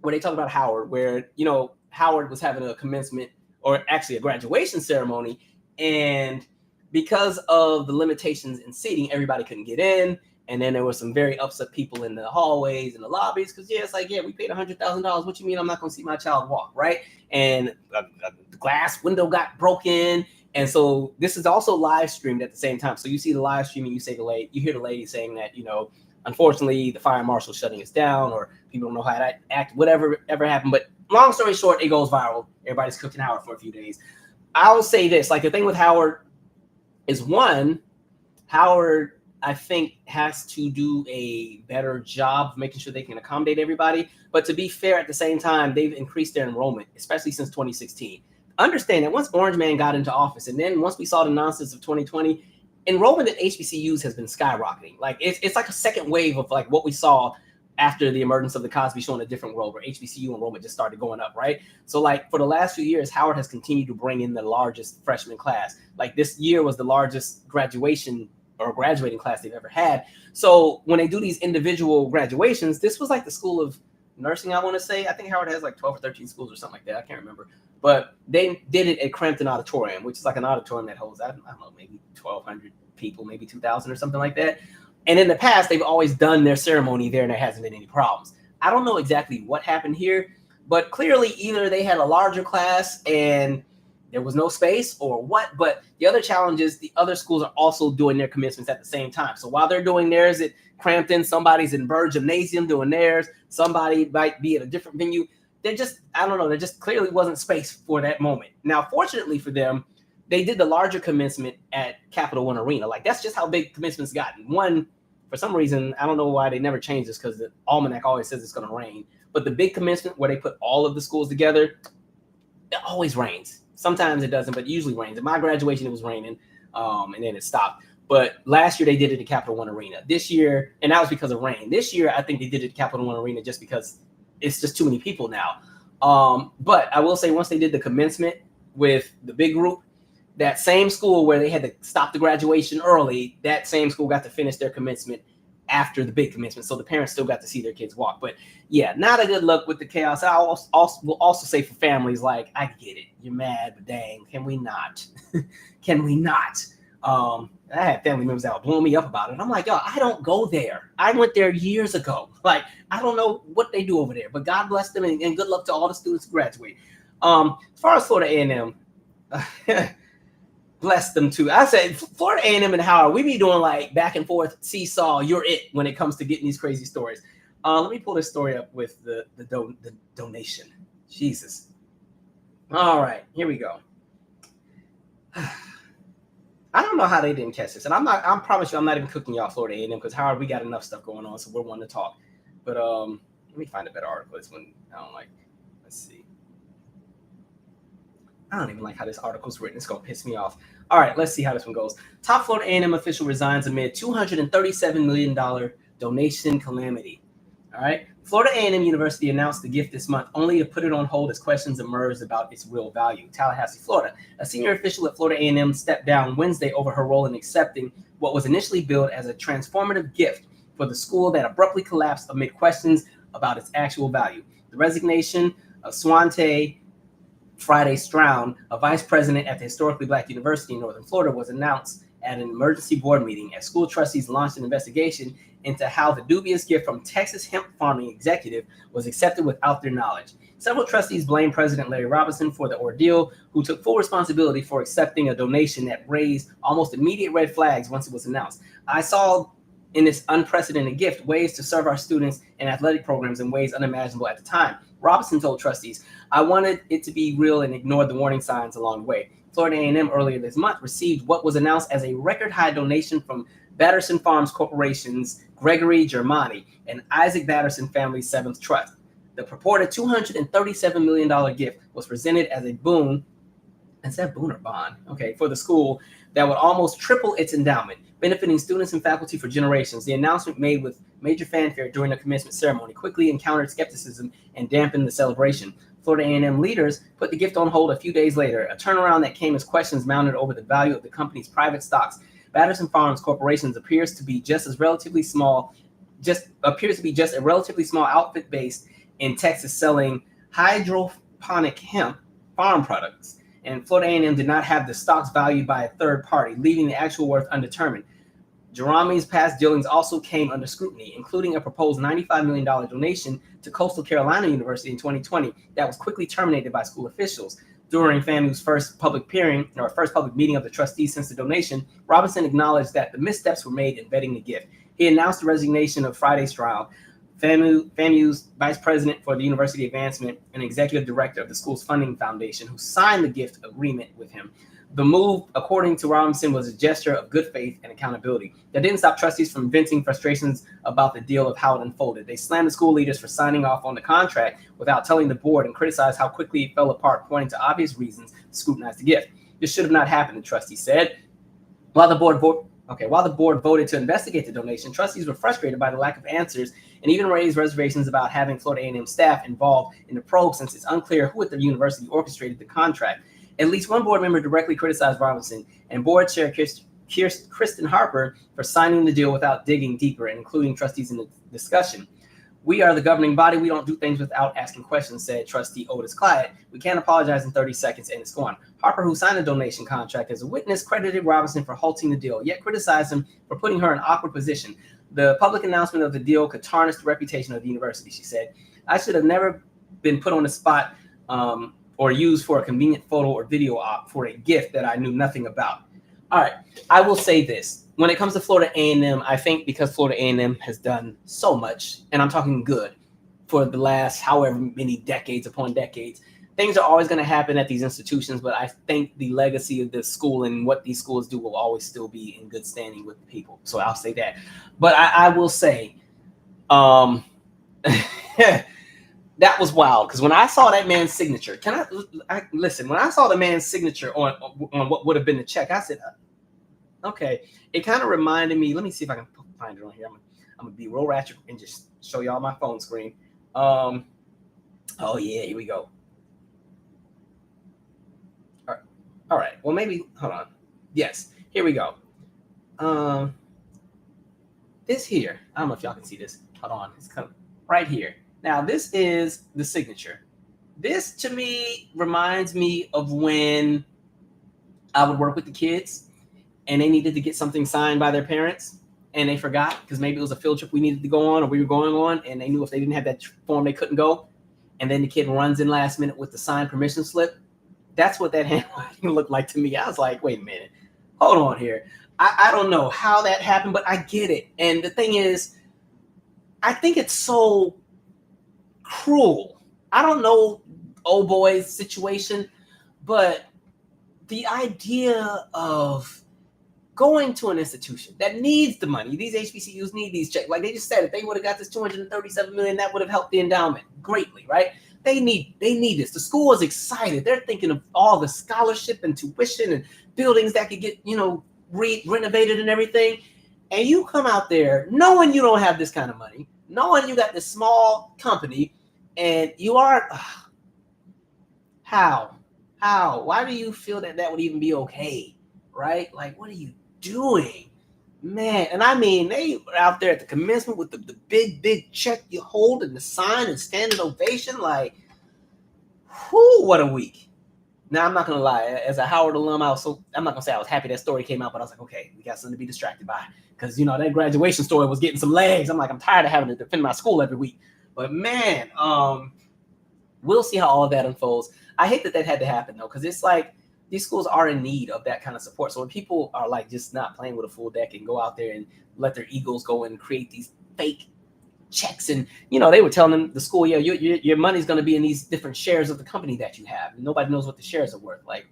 where they talked about Howard, where, you know, Howard was having a commencement, or actually a graduation ceremony, and because of the limitations in seating, everybody couldn't get in. And then there were some very upset people in the hallways and the lobbies because, yeah, it's like, yeah, we paid $100,000. What you mean I'm not going to see my child walk, right? And the glass window got broken. And so this is also live streamed at the same time. So you see the live streaming, you hear the lady saying that, you know, unfortunately, the fire marshal shutting us down, or people don't know how to act, whatever ever happened. But long story short, it goes viral. Everybody's cooking Howard for a few days. I'll say this, like, the thing with Howard is, one, Howard, I think, has to do a better job of making sure they can accommodate everybody. But to be fair, at the same time, they've increased their enrollment, especially since 2016. Understand that once Orange Man got into office, and then once we saw the nonsense of 2020, enrollment at HBCUs has been skyrocketing. Like, it's like a second wave of like what we saw after the emergence of the Cosby Show in a different world, where HBCU enrollment just started going up, right? So, like, for the last few years, Howard has continued to bring in the largest freshman class. Like, this year was the largest graduating class they've ever had. So when they do these individual graduations, this was like the School of Nursing, I want to say. I think Howard has like 12 or 13 schools or something like that. I can't remember. But they did it at Crampton Auditorium, which is like an auditorium that holds, I don't know, maybe 1,200 people, maybe 2,000 or something like that. And in the past, they've always done their ceremony there, and there hasn't been any problems. I don't know exactly what happened here, but clearly either they had a larger class and there was no space or what. But the other challenge is the other schools are also doing their commencements at the same time. So while they're doing theirs at Crampton, somebody's in Bird Gymnasium doing theirs. Somebody might be at a different venue. They're just, I don't know, there just clearly wasn't space for that moment. Now, fortunately for them, they did the larger commencement at Capital One Arena. Like, that's just how big commencement's gotten. One, for some reason, I don't know why they never changed this, because the almanac always says it's going to rain. But the big commencement where they put all of the schools together, it always rains. Sometimes it doesn't, but it usually rains. At my graduation, it was raining, and then it stopped. But last year, they did it at Capital One Arena. This year, and that was because of rain. This year, I think they did it at Capital One Arena just because it's just too many people now. But I will say, once they did the commencement with the big group, that same school where they had to stop the graduation early, that same school got to finish their commencement after the big commencement. So the parents still got to see their kids walk. But yeah, not a good look with the chaos. I will also say for families, like, I get it. You're mad, but dang, can we not? Can we not? I had family members that were blowing me up about it. I'm like, yo, I don't go there. I went there years ago. Like, I don't know what they do over there, but God bless them, and good luck to all the students who graduate. As far as Florida A&M, bless them too. I said Florida A&M and Howard, we be doing like back and forth seesaw. You're it when it comes to getting these crazy stories. Let me pull this story up with the donation. Jesus. All right, here we go. I don't know how they didn't catch this, and I promise you, I'm not even cooking y'all Florida A&M, because Howard, we got enough stuff going on, so we're one to talk. But let me find a better article. This one I don't like. Let's see. I don't even like how this article's written. It's going to piss me off. All right, let's see how this one goes. Top Florida A&M official resigns amid $237 million donation calamity. All right. Florida A&M University announced the gift this month, only to put it on hold as questions emerged about its real value. Tallahassee, Florida. A senior official at Florida A&M stepped down Wednesday over her role in accepting what was initially billed as a transformative gift for the school that abruptly collapsed amid questions about its actual value. The resignation of Swante Friday Stroud, a vice president at the historically Black university in Northern Florida, was announced at an emergency board meeting as school trustees launched an investigation into how the dubious gift from Texas hemp farming executive was accepted without their knowledge. Several trustees blamed President Larry Robinson for the ordeal, who took full responsibility for accepting a donation that raised almost immediate red flags once it was announced. I saw in this unprecedented gift ways to serve our students and athletic programs in ways unimaginable at the time. Robinson told trustees, I wanted it to be real and ignored the warning signs along the way. Florida A&M earlier this month received what was announced as a record high donation from Batterson Farms Corporation's Gregory Germani and Isaac Batterson Family's Seventh Trust. The purported $237 million gift was presented as a boon, is that boon or bond? Okay, for the school that would almost triple its endowment, benefiting students and faculty for generations. The announcement, made with major fanfare during the commencement ceremony, quickly encountered skepticism and dampened the celebration. Florida A&M leaders put the gift on hold a few days later, a turnaround that came as questions mounted over the value of the company's private stocks. Batterson Farms Corporation appears to be just a relatively small outfit based in Texas selling hydroponic hemp farm products. And Florida A&M did not have the stocks valued by a third party, leaving the actual worth undetermined. Jerami's past dealings also came under scrutiny, including a proposed $95 million donation to Coastal Carolina University in 2020 that was quickly terminated by school officials. During FAMU's first public meeting of the trustees since the donation, Robinson acknowledged that the missteps were made in vetting the gift. He announced the resignation of Friday Stroud, FAMU's vice president for the university advancement and executive director of the school's funding foundation, who signed the gift agreement with him. The move, according to Robinson, was a gesture of good faith and accountability that didn't stop trustees from venting frustrations about the deal of how it unfolded. They slammed the school leaders for signing off on the contract without telling the board and criticized how quickly it fell apart, pointing to obvious reasons to scrutinize the gift. This should have not happened, the trustee said. While the board voted to investigate the donation, trustees were frustrated by the lack of answers and even raised reservations about having Florida A&M staff involved in the probe, since it's unclear who at the university orchestrated the contract. At least one board member directly criticized Robinson and board chair Kristen Harper for signing the deal without digging deeper and including trustees in the discussion. We are the governing body. We don't do things without asking questions, said trustee Otis Clyde. We can't apologize in 30 seconds and it's gone. Harper, who signed the donation contract as a witness, credited Robinson for halting the deal, yet criticized him for putting her in an awkward position. The public announcement of the deal could tarnish the reputation of the university, she said. I should have never been put on the spot or used for a convenient photo or video op for a gift that I knew nothing about. All right, I will say this. When it comes to Florida A&M, I think because Florida A&M has done so much, and I'm talking good, for the last however many decades upon decades, things are always going to happen at these institutions, but I think the legacy of the school and what these schools do will always still be in good standing with people. So I'll say that. But I will say, that was wild, because when I saw that man's signature, listen? When I saw the man's signature on what would have been the check, I said, okay. It kind of reminded me. Let me see if I can find it on here. I'm gonna be real ratchet and just show y'all my phone screen. Oh yeah, here we go. All right. Well, maybe hold on. Yes, here we go. This here. I don't know if y'all can see this. Hold on. It's coming right here. Now, this is the signature. This to me reminds me of when I would work with the kids and they needed to get something signed by their parents and they forgot because maybe it was a field trip we needed to go on or we were going on, and they knew if they didn't have that form, they couldn't go. And then the kid runs in last minute with the signed permission slip. That's what that handwriting looked like to me. I was like, wait a minute, hold on here. I don't know how that happened, but I get it. And the thing is, I think it's so cruel. I don't know old boy's situation, but the idea of going to an institution that needs the money, these HBCUs need these checks. Like they just said, if they would have got this $237 million, that would have helped the endowment greatly, right? They need this. The school is excited. They're thinking of all the scholarship and tuition and buildings that could get, renovated and everything. And you come out there knowing you don't have this kind of money, knowing you got this small company, and you are how? Why do you feel that would even be okay, right? Like, what are you doing, man? And I mean, they were out there at the commencement with the big check you hold and the sign and standing ovation. Like, whoo, what a week. Now, I'm not gonna lie, as a Howard alum, I'm not gonna say I was happy that story came out, but I was like, okay, we got something to be distracted by, because that graduation story was getting some legs. I'm like, I'm tired of having to defend my school every week. But man, we'll see how all of that unfolds. I hate that had to happen though, because it's like these schools are in need of that kind of support. So when people are like just not playing with a full deck and go out there and let their egos go and create these fake checks, and they were telling them, the school, yeah, your money's going to be in these different shares of the company that you have, and nobody knows what the shares are worth. Like,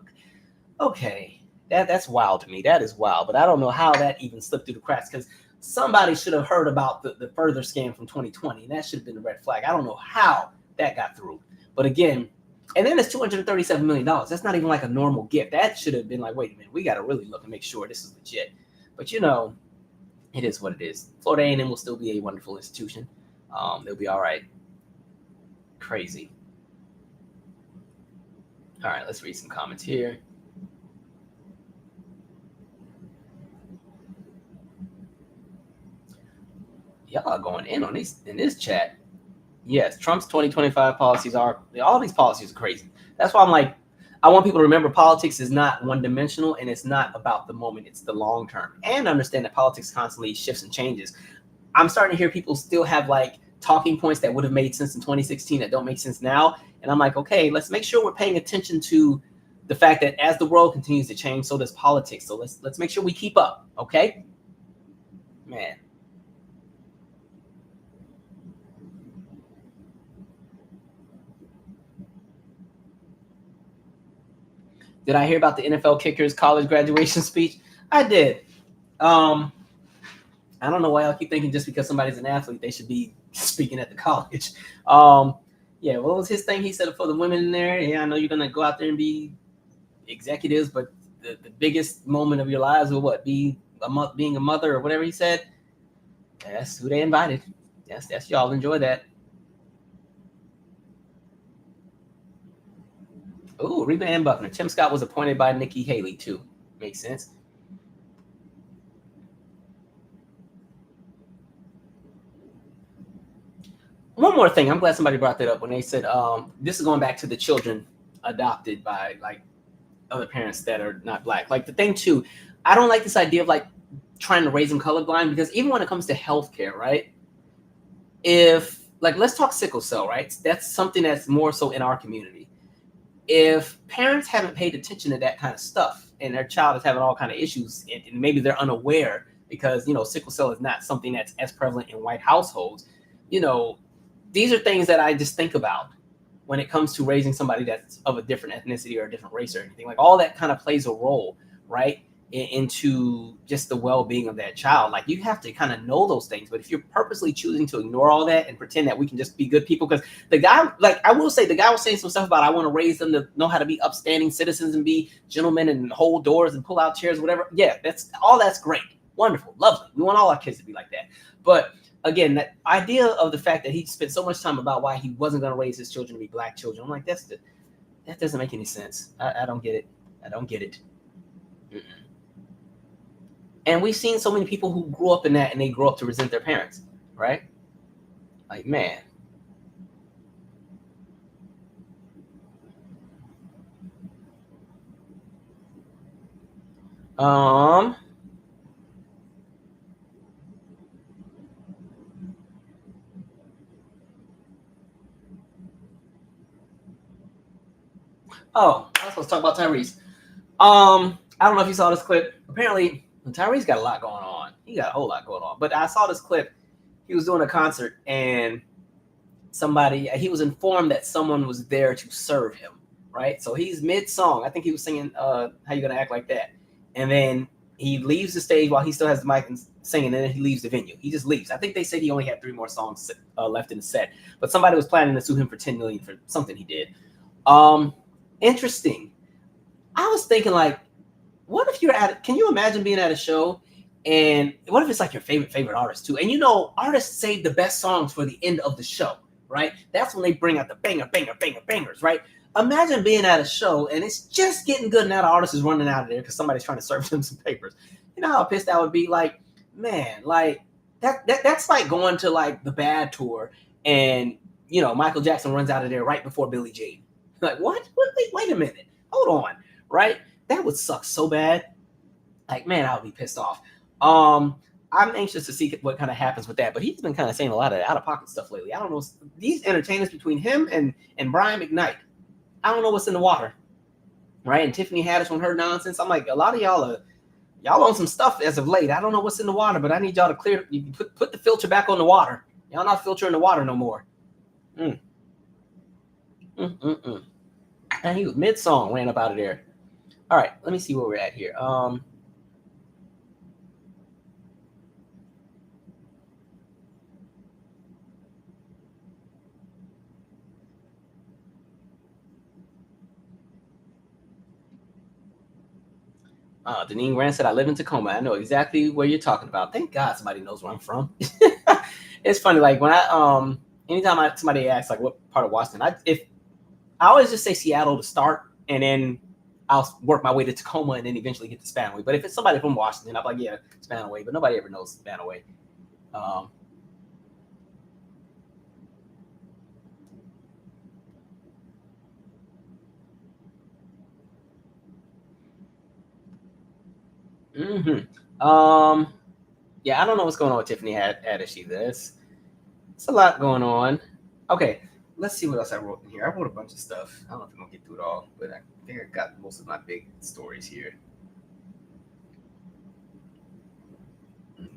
okay, that's wild to me. That is wild, but I don't know how that even slipped through the cracks, because somebody should have heard about the further scam from 2020, and that should have been the red flag. I don't know how that got through, but again. And then it's $237 million. That's not even like a normal gift. That should have been like, wait a minute, we got to really look and make sure this is legit. But it is what it is. Florida A&M will still be a wonderful institution. They'll be all right. Crazy. All right, let's read some comments here. Y'all are going in on these in this chat. Yes, Trump's 2025 policies all these policies are crazy. That's why I'm like, I want people to remember politics is not one-dimensional, and it's not about the moment. It's the long term. And understand that politics constantly shifts and changes. I'm starting to hear people still have like talking points that would have made sense in 2016 that don't make sense now. And I'm like, okay, let's make sure we're paying attention to the fact that as the world continues to change, so does politics. So let's make sure we keep up, okay? Man. Did I hear about the NFL kicker's college graduation speech? I did. I don't know why y'all keep thinking just because somebody's an athlete, they should be speaking at the college. Yeah, what was his thing? He said for the women in there, yeah, I know you're going to go out there and be executives, but the biggest moment of your lives will what? Being a mother or whatever he said. That's who they invited. That's y'all enjoy that. Ooh, Reba Ann Buckner. Tim Scott was appointed by Nikki Haley, too. Makes sense. One more thing. I'm glad somebody brought that up when they said this is going back to the children adopted by like other parents that are not Black. Like the thing, too, I don't like this idea of like trying to raise them colorblind, because even when it comes to healthcare, right? If like, let's talk sickle cell, right? That's something that's more so in our community. if parents haven't paid attention to that kind of stuff and their child is having all kind of issues, and maybe they're unaware because sickle cell is not something that's as prevalent in white households, these are things that I just think about when it comes to raising somebody that's of a different ethnicity or a different race or anything. Like, all that kind of plays a role, right, into just the well-being of that child. Like, you have to kind of know those things. But if you're purposely choosing to ignore all that and pretend that we can just be good people, because the guy, like, I will say, the guy was saying some stuff about, I want to raise them to know how to be upstanding citizens and be gentlemen and hold doors and pull out chairs, whatever. Yeah, that's great, wonderful, lovely. We want all our kids to be like that. But again, that idea of the fact that he spent so much time about why he wasn't going to raise his children to be black children, I'm like, that doesn't make any sense. I don't get it. I don't get it. Mm-mm. And we've seen so many people who grew up in that, and they grew up to resent their parents, right? Like, man. Oh, I was supposed to talk about Tyrese. I don't know if you saw this clip. Apparently, Tyrese got a lot going on. He got a whole lot going on. But I saw this clip. He was doing a concert, and he was informed that someone was there to serve him, right? So he's mid-song. I think he was singing How You Gonna Act Like That. And then he leaves the stage while he still has the mic and singing, and then he leaves the venue. He just leaves. I think they said he only had 3 more songs left in the set. But somebody was planning to sue him for $10 million for something he did. Interesting. I was thinking, like, what if can you imagine being at a show, and what if it's like your favorite artist too? And artists save the best songs for the end of the show, right? That's when they bring out the bangers, right? Imagine being at a show and it's just getting good, and now the artist is running out of there because somebody's trying to serve them some papers. You know how pissed I would be? Like, man, like that's like going to like the Bad tour, and Michael Jackson runs out of there right before Billie Jean. Like, what? Wait a minute. Hold on, right? That would suck so bad. Like, man, I would be pissed off. I'm anxious to see what kind of happens with that. But he's been kind of saying a lot of out-of-pocket stuff lately. I don't know. These entertainers, between him and Brian McKnight, I don't know what's in the water, right? And Tiffany Haddish on her nonsense. I'm like, a lot of y'all on some stuff as of late. I don't know what's in the water, but I need y'all to put the filter back on the water. Y'all not filtering the water no more. And he was mid-song, ran up out of there. All right, let me see where we're at here. Deneen Grant said, I live in Tacoma. I know exactly where you're talking about. Thank God somebody knows where I'm from. It's funny, like when anytime somebody asks like what part of Washington, I always just say Seattle to start, and then I'll work my way to Tacoma and then eventually get to Spanaway. But if it's somebody from Washington, I'm like, yeah, Spanaway. But nobody ever knows Spanaway. Yeah, I don't know what's going on with Tiffany Haddish either. It's a lot going on. Okay, let's see what else I wrote in here. I wrote a bunch of stuff. I don't know if I'm gonna get through it all, but I think I got most of my big stories here.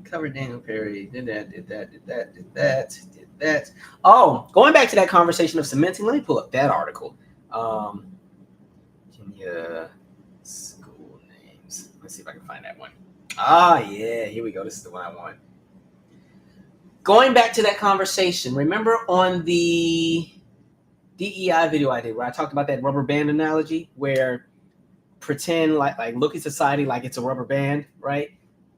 Covered Daniel Perry, did that. Oh, going back to that conversation of cementing, let me pull up that article. Virginia school names. Let's see if I can find that one. Yeah, here we go. This is the one I want. Going back to that conversation, remember on the DEI video I did where I talked about that rubber band analogy, where pretend like look at society like it's a rubber band, right?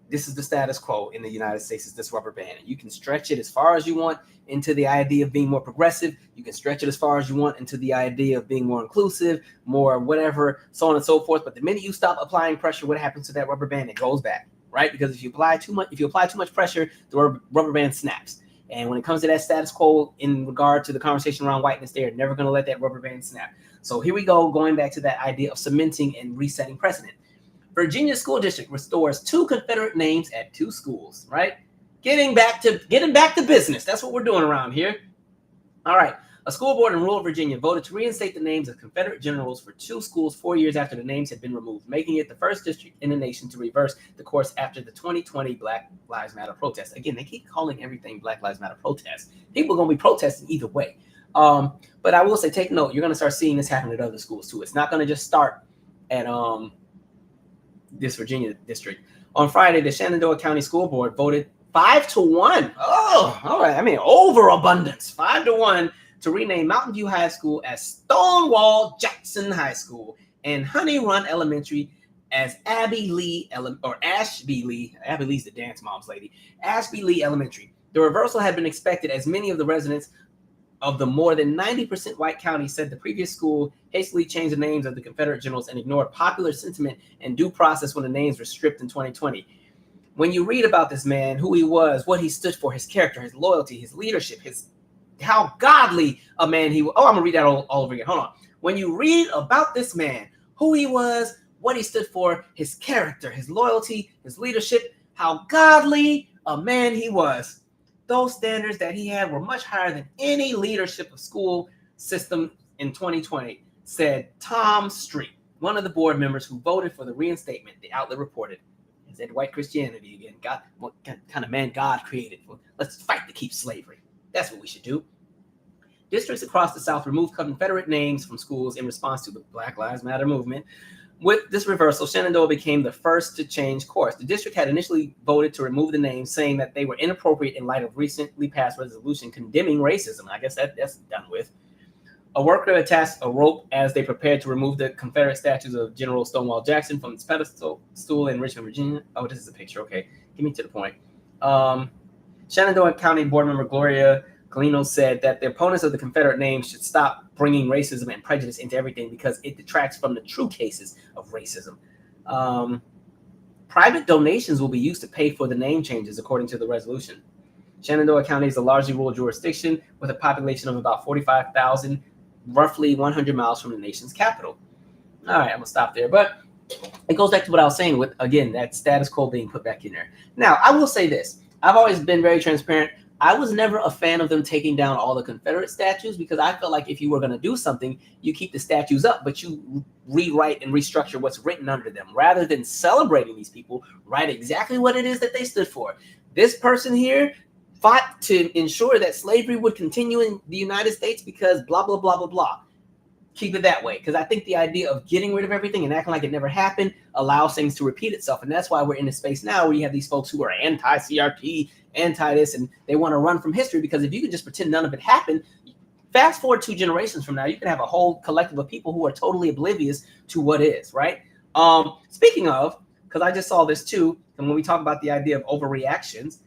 This is the status quo in the United States, is this rubber band. And you can stretch it as far as you want into the idea of being more progressive. You can stretch it as far as you want into the idea of being more inclusive, more whatever, so on and so forth. But the minute you stop applying pressure, what happens to that rubber band? It goes back, right? Because if you apply too much pressure, the rubber band snaps. And when it comes to that status quo in regard to the conversation around whiteness, they're never going to let that rubber band snap. So here we go, going back to that idea of cementing and resetting precedent. Virginia School District restores 2 Confederate names at 2 schools, right? Getting back to business. That's what we're doing around here. All right. A school board in rural Virginia voted to reinstate the names of Confederate generals for 2 schools 4 years after the names had been removed, making it the first district in the nation to reverse the course after the 2020 Black Lives Matter protests. Again, they keep calling everything Black Lives Matter protests. People are going to be protesting either way. But I will say, take note, you're going to start seeing this happen at other schools too. It's not going to just start at this Virginia district. On Friday, the Shenandoah County School Board voted 5-1. Oh, all right. I mean, overabundance. 5-1 to rename Mountain View High School as Stonewall Jackson High School and Honey Run Elementary as Ashby Lee. Ashby Lee's the dance mom's lady. Ashby Lee Elementary. The reversal had been expected as many of the residents of the more than 90% white county said the previous school hastily changed the names of the Confederate generals and ignored popular sentiment and due process when the names were stripped in 2020. When you read about this man, who he was, what he stood for, his character, his loyalty, his leadership, how godly a man he was. Oh, I'm going to read that all over again. Hold on. When you read about this man, who he was, what he stood for, his character, his loyalty, his leadership, how godly a man he was, those standards that he had were much higher than any leadership of school system in 2020, said Tom Street, one of the board members who voted for the reinstatement, the outlet reported. He said white Christianity again. God, what kind of man God created? Well, let's fight to keep slavery. That's what we should do. Districts across the South removed Confederate names from schools in response to the Black Lives Matter movement. With this reversal, Shenandoah became the first to change course. The district had initially voted to remove the names, saying that they were inappropriate in light of recently passed resolution condemning racism. I guess that's done with. A worker attached a rope as they prepared to remove the Confederate statues of General Stonewall Jackson from its pedestal in Richmond, Virginia. Oh, this is a picture. Okay, give me to the point. Shenandoah County Board Member Gloria Galino said that the opponents of the Confederate name should stop bringing racism and prejudice into everything because it detracts from the true cases of racism. Private donations will be used to pay for the name changes, according to the resolution. Shenandoah County is a largely rural jurisdiction with a population of about 45,000, roughly 100 miles from the nation's capital. All right, I'm going to stop there. But it goes back to what I was saying with, again, that status quo being put back in there. Now, I will say this. I've always been very transparent. I was never a fan of them taking down all the Confederate statues because I felt like if you were going to do something, you keep the statues up, but you rewrite and restructure what's written under them. Rather than celebrating these people, write exactly what it is that they stood for. This person here fought to ensure that slavery would continue in the United States because blah, blah, blah, blah, blah. Keep it that way, because I think the idea of getting rid of everything and acting like it never happened allows things to repeat itself. And that's why we're in a space now where you have these folks who are anti-CRT, anti-this, and they want to run from history, because if you can just pretend none of it happened, fast forward 2 generations from now, you can have a whole collective of people who are totally oblivious to what is, right? Speaking of, because I just saw this too, and when we talk about the idea of overreactions,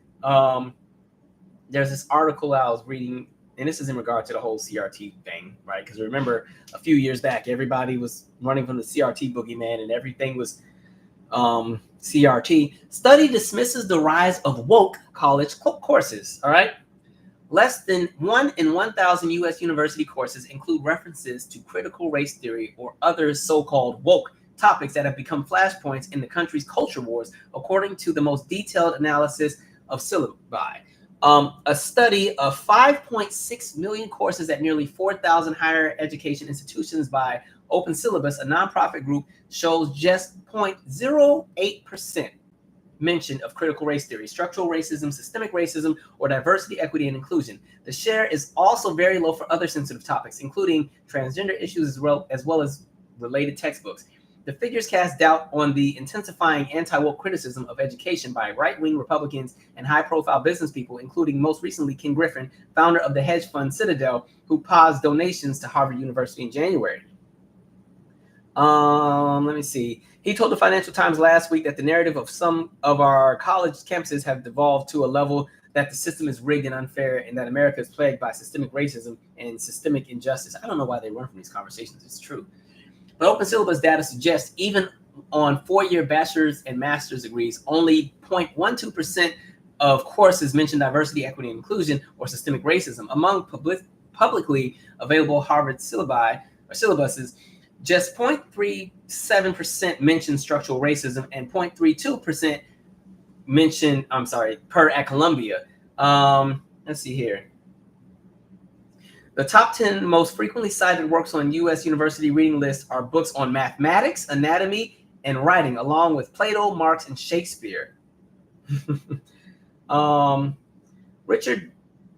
there's this article I was reading, and this is in regard to the whole CRT thing, right? Because remember, a few years back, everybody was running from the CRT boogeyman and everything was CRT. Study dismisses the rise of woke college courses, all right? Less than 1 in 1,000 U.S. university courses include references to critical race theory or other so-called woke topics that have become flashpoints in the country's culture wars, according to the most detailed analysis of syllabi. A study of 5.6 million courses at nearly 4,000 higher education institutions by Open Syllabus, a nonprofit group, shows just 0.08% mention of critical race theory, structural racism, systemic racism, or diversity, equity, and inclusion. The share is also very low for other sensitive topics, including transgender issues as well as related textbooks. The figures cast doubt on the intensifying anti-woke criticism of education by right-wing Republicans and high-profile business people, including most recently Ken Griffin, founder of the hedge fund Citadel, who paused donations to Harvard University in January. Let me see. He told the Financial Times last week that the narrative of some of our college campuses have devolved to a level that the system is rigged and unfair, and that America is plagued by systemic racism and systemic injustice. I don't know why they run from these conversations. It's true. But Open Syllabus data suggests even on 4-year bachelor's and master's degrees, only 0.12% of courses mention diversity, equity, and inclusion or systemic racism. Among publicly available Harvard syllabuses, just 0.37% mention structural racism and 0.32% mention, per at Columbia. Let's see here. The top 10 most frequently cited works on U.S. university reading lists are books on mathematics, anatomy, and writing, along with Plato, Marx, and Shakespeare. Richard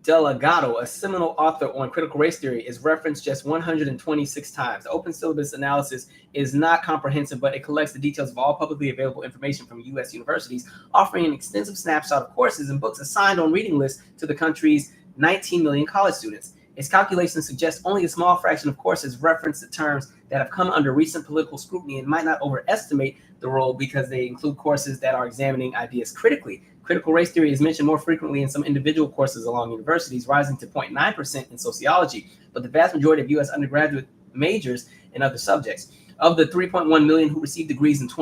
Delgado, a seminal author on critical race theory, is referenced just 126 times. The open syllabus analysis is not comprehensive, but it collects the details of all publicly available information from U.S. universities, offering an extensive snapshot of courses and books assigned on reading lists to the country's 19 million college students. Its calculations suggest only a small fraction of courses reference the terms that have come under recent political scrutiny and might not overestimate the role because they include courses that are examining ideas critically. Critical race theory is mentioned more frequently in some individual courses along universities, rising to 0.9% in sociology, but the vast majority of U.S. undergraduate majors in other subjects. Of the 3.1 million who received degrees in the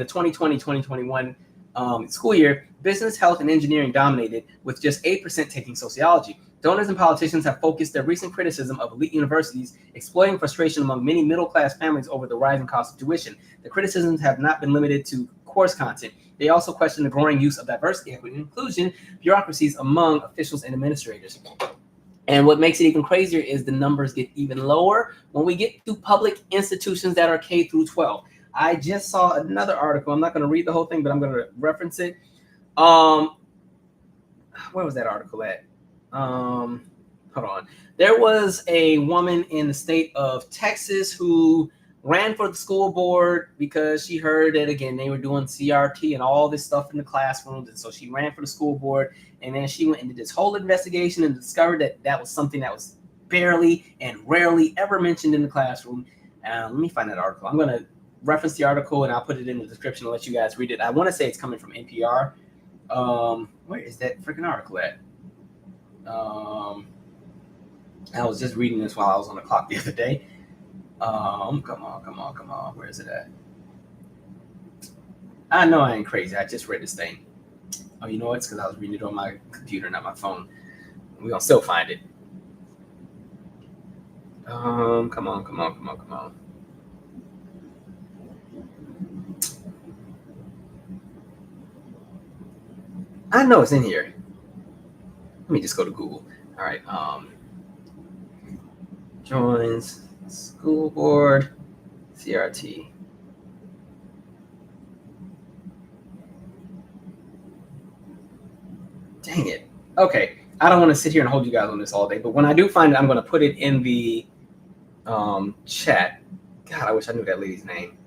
2020-2021 school year, business, health, and engineering dominated, with just 8% taking sociology. Donors and politicians have focused their recent criticism of elite universities, exploiting frustration among many middle-class families over the rising cost of tuition. The criticisms have not been limited to course content. They also question the growing use of diversity, equity, and inclusion bureaucracies among officials and administrators. And what makes it even crazier is the numbers get even lower when we get to public institutions that are K through 12. I just saw another article. I'm not going to read the whole thing, but I'm going to reference it. Where was that article at? Hold on. There was a woman in the state of Texas who ran for the school board because she heard that, again, they were doing CRT and all this stuff in the classrooms. And so she ran for the school board. And then she went and did this whole investigation and discovered that that was something that was barely and rarely ever mentioned in the classroom. Let me find that article. I'm going to reference the article and I'll put it in the description and let you guys read it. I want to say it's coming from NPR. Where is that freaking article at? I was just reading this while I was on the clock the other day. Come on. Where is it at? I know I ain't crazy. I just read this thing. Oh, you know what? It's because I was reading it on my computer, not my phone. We're going to still find it. Come on. I know it's in here. Let me just go to Google. All right. Joins school board CRT. Dang it. Okay. I don't want to sit here and hold you guys on this all day, but when I do find it, I'm going to put it in the chat. God, I wish I knew that lady's name.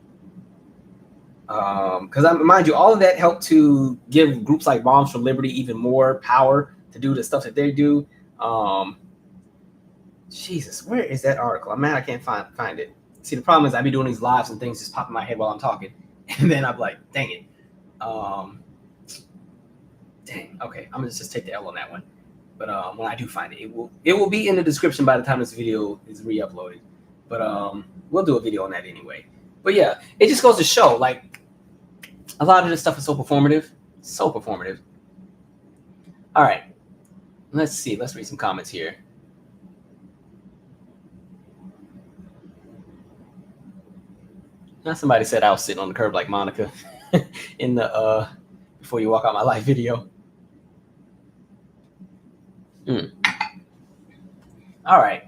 Because mind you, all of that helped to give groups like Moms for Liberty even more power to do the stuff that they do. Jesus, where is that article? I'm mad I can't find it. See, the problem is I be doing these lives and things just pop in my head while I'm talking, and then I'm like, dang it. Dang. Okay, I'm gonna just take the L on that one. But when I do find it, it will be in the description by the time this video is re-uploaded. But we'll do a video on that anyway. But yeah, it just goes to show, like, a lot of this stuff is so performative. So performative. All right. Let's see. Let's read some comments here. Now somebody said I was sitting on the curb like Monica in the Before You Walk Out My Life video. All right.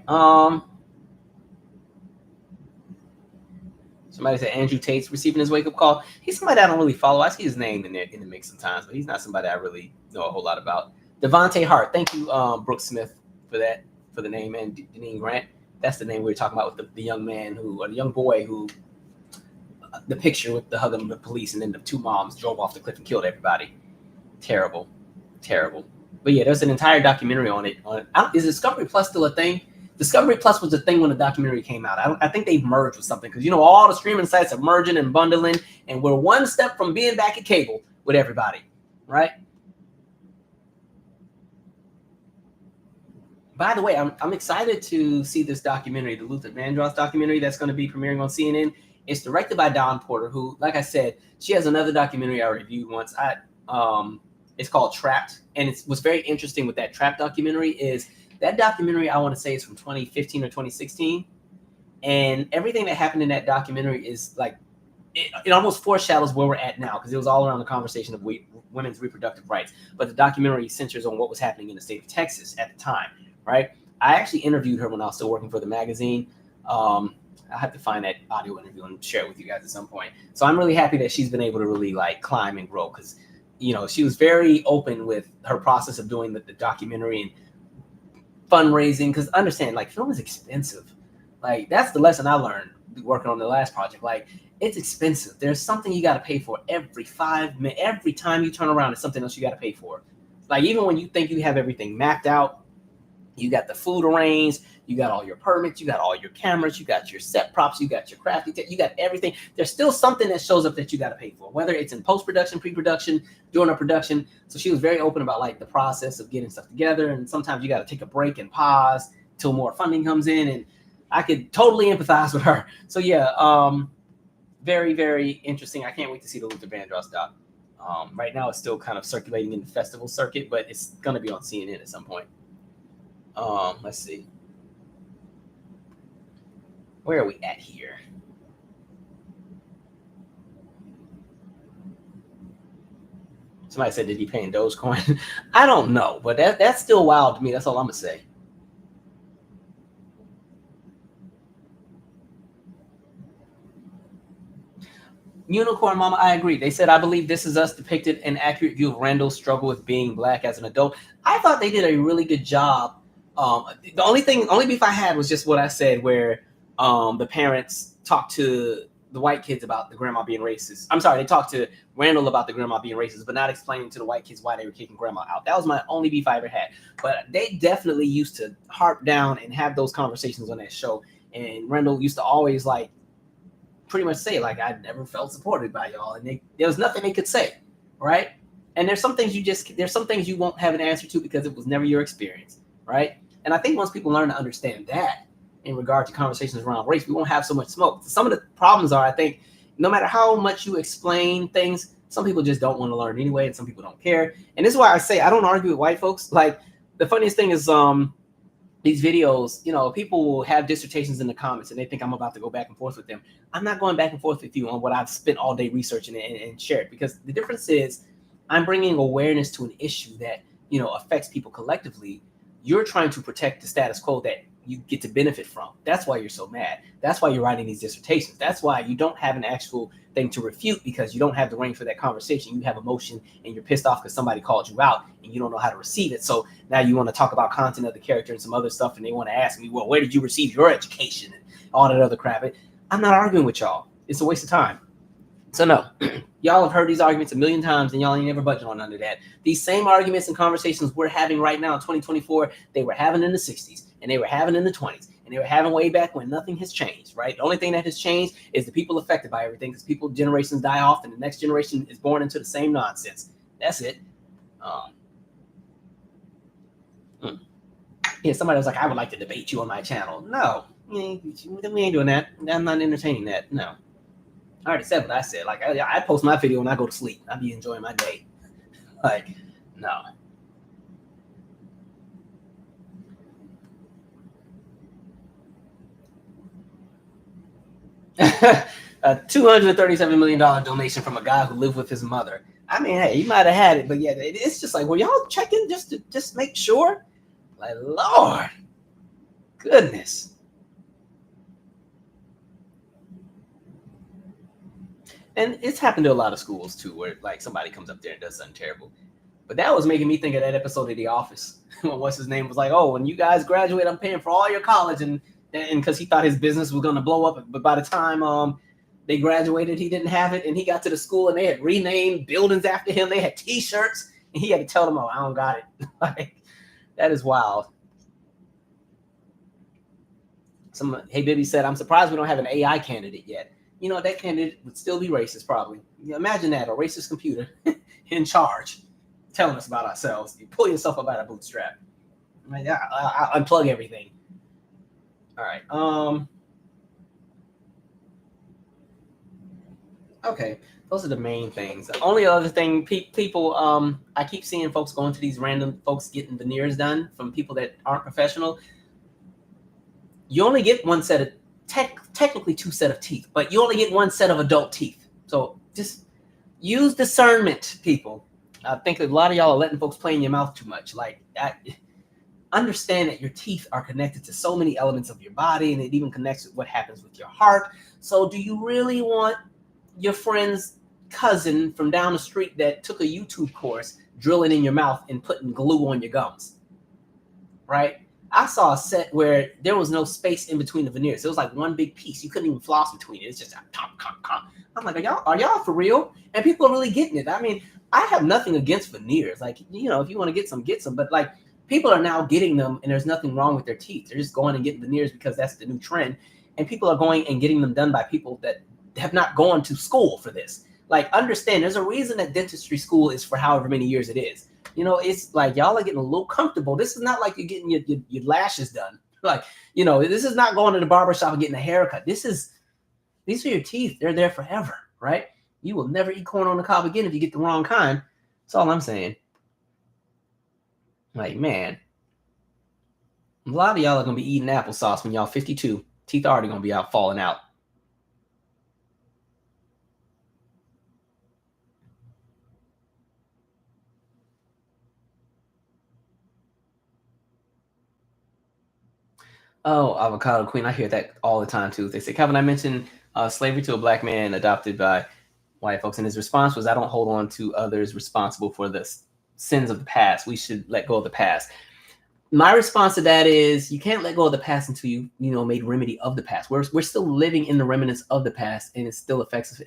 Somebody said Andrew Tate's receiving his wake-up call. He's somebody I don't really follow. I see his name in the mix sometimes, but he's not somebody I really know a whole lot about. Devontae Hart. Thank you, Brooke Smith, for the name, and Deneen Grant. That's the name we were talking about with the young man or the young boy who, the picture with the hug of the police, and then the two moms drove off the cliff and killed everybody. Terrible. But yeah, there's an entire documentary on it. Is Discovery Plus still a thing? Discovery Plus was a thing when the documentary came out. I think they've merged with something because, all the streaming sites are merging and bundling, and we're one step from being back at cable with everybody, right? By the way, I'm excited to see this documentary, the Luther Vandross documentary that's going to be premiering on CNN. It's directed by Dawn Porter, who, like I said, she has another documentary I reviewed once. It's called Trapped, and what's very interesting with that Trapped documentary is that documentary, I want to say, is from 2015 or 2016, and everything that happened in that documentary is like, it almost foreshadows where we're at now, because it was all around the conversation of women's reproductive rights, but the documentary centers on what was happening in the state of Texas at the time, right? I actually interviewed her when I was still working for the magazine. I have to find that audio interview and share it with you guys at some point. So I'm really happy that she's been able to really like climb and grow, because she was very open with her process of doing the documentary and fundraising. Because understand, like, film is expensive. Like, that's the lesson I learned working on the last project. Like, it's expensive. There's something you got to pay for every 5 minutes. Every time you turn around, it's something else you got to pay for. Like, even when you think you have everything mapped out, you got the food arranged, you got all your permits, you got all your cameras, you got your set props, you got your crafting, you got everything. There's still something that shows up that you got to pay for, whether it's in post-production, pre-production, during a production. So she was very open about like the process of getting stuff together. And sometimes you got to take a break and pause till more funding comes in. And I could totally empathize with her. So yeah, very, very interesting. I can't wait to see the Luther Vandross doc. Right now it's still kind of circulating in the festival circuit, but it's going to be on CNN at some point. Let's see. Where are we at here? Somebody said, did he pay in Dogecoin? I don't know, but that's still wild to me. That's all I'm going to say. Unicorn Mama, I agree. They said, I believe This Is Us depicted an accurate view of Randall's struggle with being black as an adult. I thought they did a really good job. The only beef I had was just what I said, where the parents talked to the white kids about the grandma being racist. I'm sorry, they talked to Randall about the grandma being racist, but not explaining to the white kids why they were kicking grandma out. That was my only beef I ever had. But they definitely used to harp down and have those conversations on that show. And Randall used to always like pretty much say, like, I never felt supported by y'all, and there was nothing they could say, right? And there's some things you won't have an answer to because it was never your experience, right? And I think once people learn to understand that in regard to conversations around race, we won't have so much smoke. Some of the problems are, I think, no matter how much you explain things, some people just don't want to learn anyway, and some people don't care. And this is why I say I don't argue with white folks. Like, the funniest thing is these videos, people will have dissertations in the comments and they think I'm about to go back and forth with them. I'm not going back and forth with you on what I've spent all day researching and shared, because the difference is I'm bringing awareness to an issue that, affects people collectively. You're trying to protect the status quo that you get to benefit from. That's why you're so mad. That's why you're writing these dissertations. That's why you don't have an actual thing to refute, because you don't have the range for that conversation. You have emotion and you're pissed off because somebody called you out and you don't know how to receive it. So now you want to talk about content of the character and some other stuff, and they want to ask me, well, where did you receive your education and all that other crap? I'm not arguing with y'all. It's a waste of time. So no, y'all have heard these arguments a million times and y'all ain't never budging on none of that. These same arguments and conversations we're having right now in 2024, they were having in the 60s and they were having in the 20s and they were having way back when. Nothing has changed, right? The only thing that has changed is the people affected by everything, because generations die off and the next generation is born into the same nonsense. That's it. Yeah, somebody was like, I would like to debate you on my channel. No, we ain't doing that. I'm not entertaining that. No. I already said what I said. Like, I post my video when I go to sleep. I be enjoying my day. Like, no. A $237 million donation from a guy who lived with his mother. I mean, hey, he might have had it, but yeah, it's just like, well, y'all checking just to make sure? Like, Lord, goodness. And it's happened to a lot of schools too, where like somebody comes up there and does something terrible. But that was making me think of that episode of The Office when what's his name was like, oh, when you guys graduate, I'm paying for all your college, and because he thought his business was going to blow up. But by the time they graduated, he didn't have it, and he got to the school and they had renamed buildings after him. They had T-shirts, and he had to tell them, oh, I don't got it. Like, that is wild. Hey Bibby said, I'm surprised we don't have an AI candidate yet. That candidate would still be racist, probably. Imagine that, a racist computer in charge telling us about ourselves. You pull yourself up out of bootstrap. I'll unplug everything. All right. Okay. Those are the main things. The only other thing, people, I keep seeing folks going to these random folks getting veneers done from people that aren't professional. You only get one set of technically two set of teeth, but you only get one set of adult teeth. So just use discernment, people. I think a lot of y'all are letting folks play in your mouth too much. Like, understand that your teeth are connected to so many elements of your body, and it even connects with what happens with your heart. So do you really want your friend's cousin from down the street that took a YouTube course drilling in your mouth and putting glue on your gums? Right? I saw a set where there was no space in between the veneers. It was like one big piece. You couldn't even floss between it. It's just I'm like, are y'all for real? And people are really getting it. I mean, I have nothing against veneers. Like, you know, if you want to get some, get some. But like, people are now getting them, and there's nothing wrong with their teeth. They're just going and getting veneers because that's the new trend. And people are going and getting them done by people that have not gone to school for this. Like, understand, there's a reason that dentistry school is for however many years it is. You know, it's like y'all are getting a little comfortable. This is not like you're getting your lashes done. Like, you know, this is not going to the barbershop and getting a haircut. These are your teeth. They're there forever, right? You will never eat corn on the cob again if you get the wrong kind. That's all I'm saying. Like, man, a lot of y'all are going to be eating applesauce when y'all 52. Teeth are already going to be out falling out. Oh, avocado queen. I hear that all the time too. They say, Kevin, I mentioned slavery to a black man adopted by white folks, and his response was, I don't hold on to others responsible for the sins of the past. We should let go of the past. My response to that is, you can't let go of the past until you made remedy of the past. We're still living in the remnants of the past, and it still affects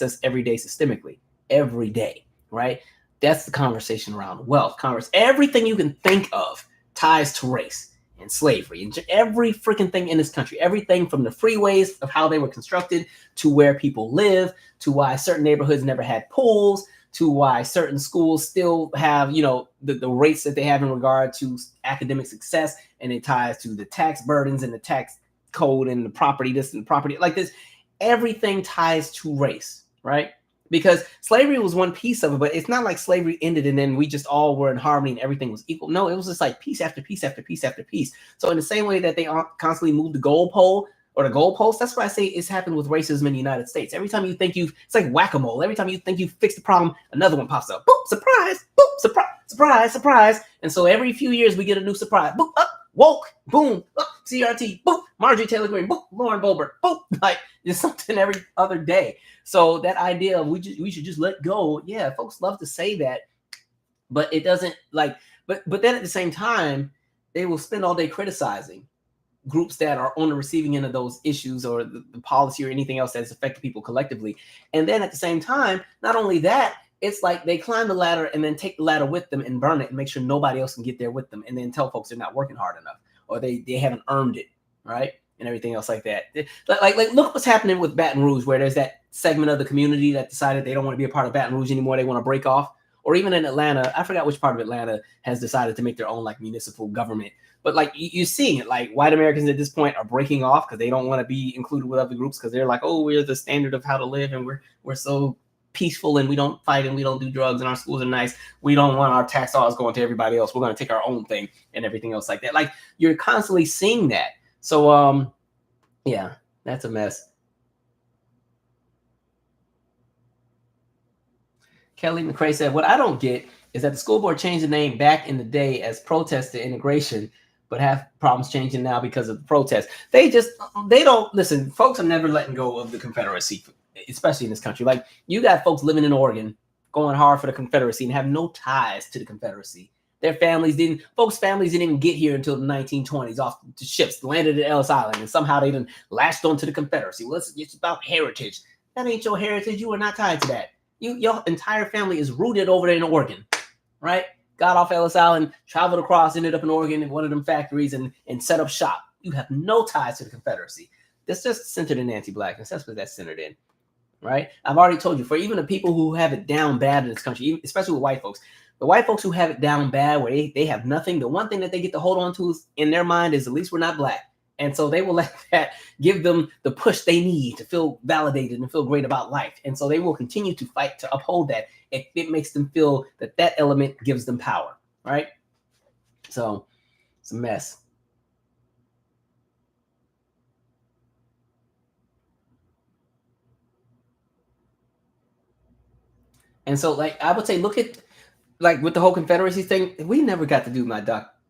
us every day systemically, every day, right? That's the conversation around wealth. Everything you can think of ties to race and slavery, and every freaking thing in this country, everything from the freeways of how they were constructed to where people live, to why certain neighborhoods never had pools, to why certain schools still have, the rates that they have in regard to academic success, and it ties to the tax burdens and the tax code and the property, this and property like this. Everything ties to race, right? Because slavery was one piece of it, but it's not like slavery ended and then we just all were in harmony and everything was equal. No, it was just like piece after piece after piece after piece. So in the same way that they constantly move the goalpost, that's why I say it's happened with racism in the United States. Every time you think it's like whack-a-mole. Every time you think you've fixed the problem, another one pops up. Boop, surprise, boop, surprise, surprise, surprise. And so every few years we get a new surprise. Boop, up, woke, boom, up, CRT, boop, Marjorie Taylor Greene, boop, Lauren Boebert, boop. Like, there's something every other day. So that idea of we should just let go. Yeah, folks love to say that, but it doesn't but then at the same time, they will spend all day criticizing groups that are on the receiving end of those issues or the policy or anything else that's affecting people collectively. And then at the same time, not only that, it's like they climb the ladder and then take the ladder with them and burn it and make sure nobody else can get there with them, and then tell folks they're not working hard enough or they haven't earned it, right? And everything else like that. Like look what's happening with Baton Rouge, where there's that segment of the community that decided they don't want to be a part of Baton Rouge anymore. They want to break off. Or even in Atlanta, I forgot which part of Atlanta has decided to make their own like municipal government. But like you're seeing it, like white Americans at this point are breaking off because they don't want to be included with other groups because they're like, oh, we're the standard of how to live and we're so peaceful and we don't fight and we don't do drugs and our schools are nice. We don't want our tax dollars going to everybody else. We're going to take our own thing and everything else like that. Like you're constantly seeing that. So yeah, that's a mess. Kelly McCrae said, what I don't get is that the school board changed the name back in the day as protest to integration, but have problems changing now because of the protest. They don't listen. Folks are never letting go of the Confederacy, especially in this country. Like you got folks living in Oregon going hard for the Confederacy and have no ties to the Confederacy. Folks' families didn't even get here until the 1920s off the ships, landed at Ellis Island, and somehow they didn't latched onto the Confederacy. Well, it's about heritage. That ain't your heritage. You are not tied to that. Your entire family is rooted over there in Oregon, right? Got off Ellis Island, traveled across, ended up in Oregon in one of them factories and set up shop. You have no ties to the Confederacy. That's just centered in anti-blackness. That's what that's centered in, right? I've already told you, for even the people who have it down bad in this country, especially with white folks, the white folks who have it down bad where they have nothing, the one thing that they get to hold on to in their mind is at least we're not black. And so they will let that give them the push they need to feel validated and feel great about life. And so they will continue to fight to uphold that if it makes them feel that element gives them power, right? So it's a mess. And so, like, I would say, look at, like, with the whole Confederacy thing, we never got to do my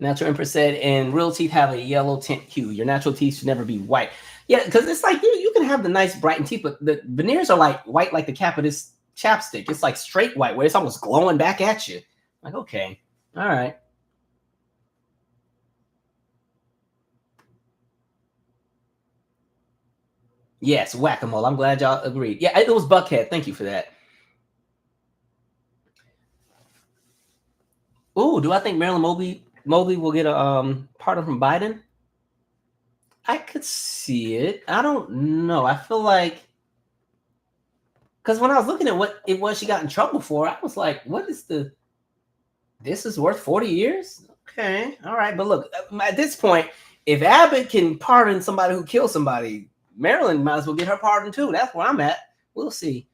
Natural Empress said, and real teeth have a yellow tint hue. Your natural teeth should never be white. Yeah, because it's like you can have the nice brightened teeth, but the veneers are like white, like the cap of this chapstick. It's like straight white, where it's almost glowing back at you. Like, okay, all right. Yes, whack-a-mole. I'm glad y'all agreed. Yeah, it was Buckhead. Thank you for that. Ooh, do I think Marilyn Mobley will get a pardon from Biden? I could see it. I don't know. I feel like because when I was looking at what it was she got in trouble for, I was like, what is the this is worth 40 years? Okay, all right. But look, at this point, if Abbott can pardon somebody who killed somebody, Marilyn might as well get her pardon too. That's where I'm at. We'll see.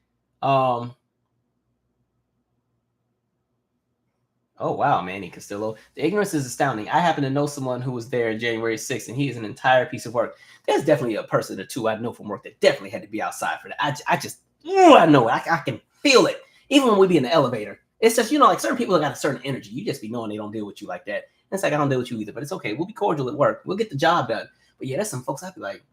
Oh wow, Manny Castillo. The ignorance is astounding. I happen to know someone who was there January 6th, and he is an entire piece of work. There's definitely a person or two I know from work that definitely had to be outside for that. I just, I know it. I can feel it. Even when we be in the elevator. It's just, like certain people have got a certain energy. You just be knowing they don't deal with you like that. And it's like, I don't deal with you either, but it's okay. We'll be cordial at work. We'll get the job done. But yeah, there's some folks I'd be like,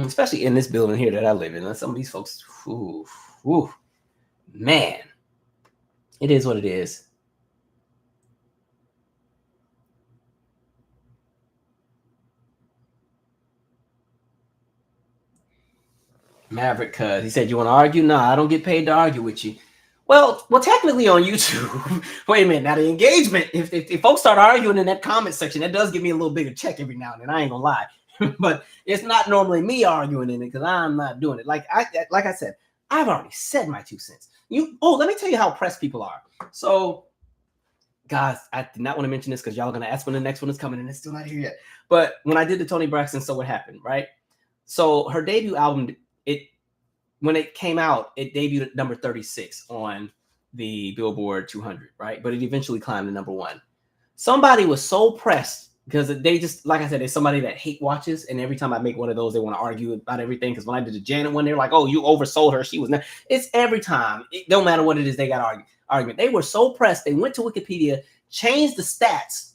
especially in this building here that I live in. Some of these folks, man. It is what it is. Maverick, cuz he said, you want to argue? Nah, I don't get paid to argue with you. Well, technically on YouTube. Wait a minute. Now the engagement, if folks start arguing in that comment section, that does give me a little bigger check every now and then. I ain't gonna lie. But it's not normally me arguing in it because I'm not doing it. Like I said, I've already said my 2 cents. Let me tell you how pressed people are. So guys, I did not want to mention this because y'all are gonna ask when the next one is coming, and it's still not here yet. But when I did the Toni Braxton, So What Happened, right? So her debut album, when it came out, it debuted at number 36 on the Billboard 200, right? But it eventually climbed to number 1. Somebody was so pressed because they just, like I said, there's somebody that hate watches, and every time I make one of those, they want to argue about everything. Because when I did the Janet one, they're like, "Oh, you oversold her. She was not." It's every time. It don't matter what it is, they got argument. They were so pressed. They went to Wikipedia, changed the stats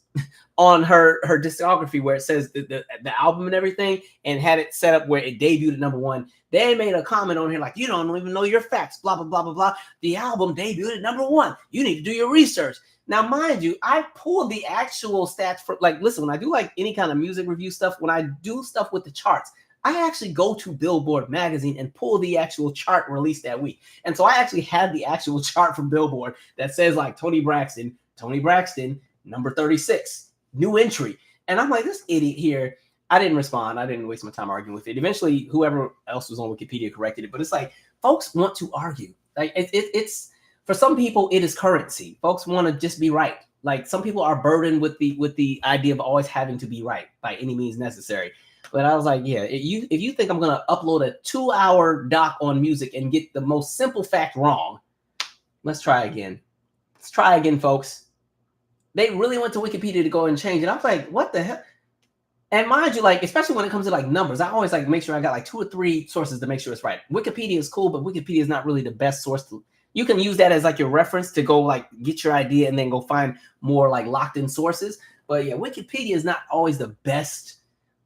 on her discography where it says the album and everything, and had it set up where it debuted at number 1. They made a comment on here like, you don't even know your facts, blah, blah, blah, blah, blah. The album debuted at number 1. You need to do your research. Now, mind you, I pulled the actual stats for, like, listen, when I do like any kind of music review stuff, when I do stuff with the charts, I actually go to Billboard magazine and pull the actual chart released that week. And so I actually had the actual chart from Billboard that says like Toni Braxton, number 36. New entry. And I'm like, this idiot here. I didn't respond. I didn't waste my time arguing with it. Eventually, whoever else was on Wikipedia corrected it. But it's like, folks want to argue. Like it's for some people, it is currency. Folks want to just be right. Like some people are burdened with the idea of always having to be right by any means necessary. But I was like, yeah, if you think I'm gonna upload a 2-hour doc on music and get the most simple fact wrong, let's try again. Let's try again, folks. They really went to Wikipedia to go and change it. I was like, what the hell? And mind you, like, especially when it comes to like numbers, I always like make sure I got like 2 or 3 sources to make sure it's right. Wikipedia is cool, but Wikipedia is not really the best source to. You can use that as like your reference to go like get your idea and then go find more like locked in sources. But yeah, Wikipedia is not always the best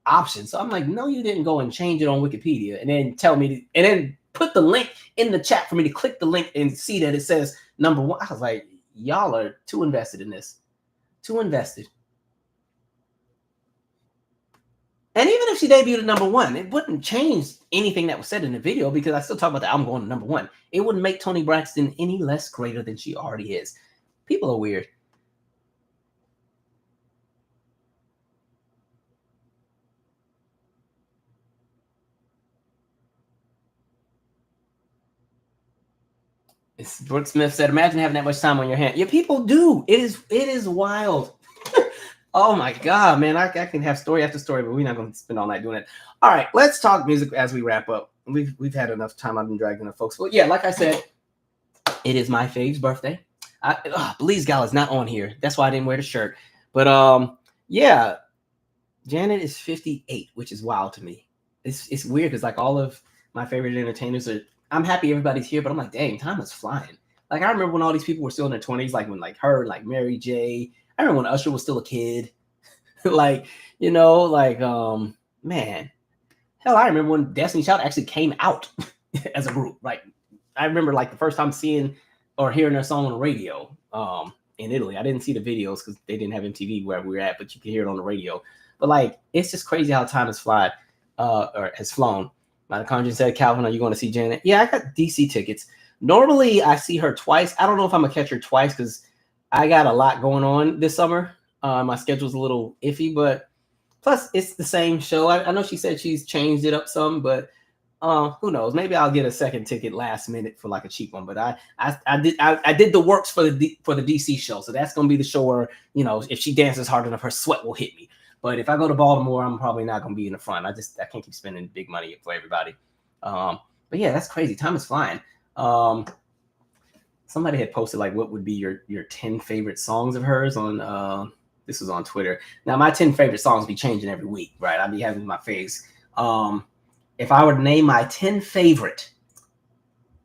option. So I'm like, no, you didn't go and change it on Wikipedia and then tell me to, and then put the link in the chat for me to click the link and see that it says number 1. I was like, y'all are too invested in this. Too invested. And even if she debuted at number 1, it wouldn't change anything that was said in the video because I still talk about the album going to number 1. It wouldn't make Toni Braxton any less greater than she already is. People are weird. Brooke Smith said, imagine having that much time on your hand. Yeah, people do. It is wild. Oh my God, man. I can have story after story, but we're not going to spend all night doing it. All right, let's talk music as we wrap up. We've had enough time. I've been dragging enough folks. But yeah, like I said, it is my Faves' birthday. Belize Gal is not on here. That's why I didn't wear the shirt. But yeah, Janet is 58, which is wild to me. It's weird because like all of my favorite entertainers are. I'm happy everybody's here, but I'm like, dang, time is flying. Like I remember when all these people were still in their 20s, like when like her, like Mary J. I remember when Usher was still a kid. Like, you know, like man. Hell, I remember when Destiny Child actually came out as a group. Like I remember like the first time seeing or hearing their song on the radio in Italy. I didn't see the videos because they didn't have MTV where we were at, but you could hear it on the radio. But like it's just crazy how time has flown. Mitochondrion said, Calvin, are you going to see Janet? Yeah, I got DC tickets. Normally I see her twice. I don't know if I'm gonna catch her twice because I got a lot going on this summer. My schedule's a little iffy, but plus it's the same show. I know she said she's changed it up some, but who knows? Maybe I'll get a second ticket last minute for like a cheap one. But I did the works for the DC show, so that's gonna be the show where, you know, if she dances hard enough, her sweat will hit me. But if I go to Baltimore, I'm probably not gonna be in the front. I can't keep spending big money for everybody. But yeah, that's crazy. Time is flying. Somebody had posted like what would be your 10 favorite songs of hers on this was on Twitter. Now my 10 favorite songs be changing every week, right? I'll be having my faves. If I were to name my 10 favorite,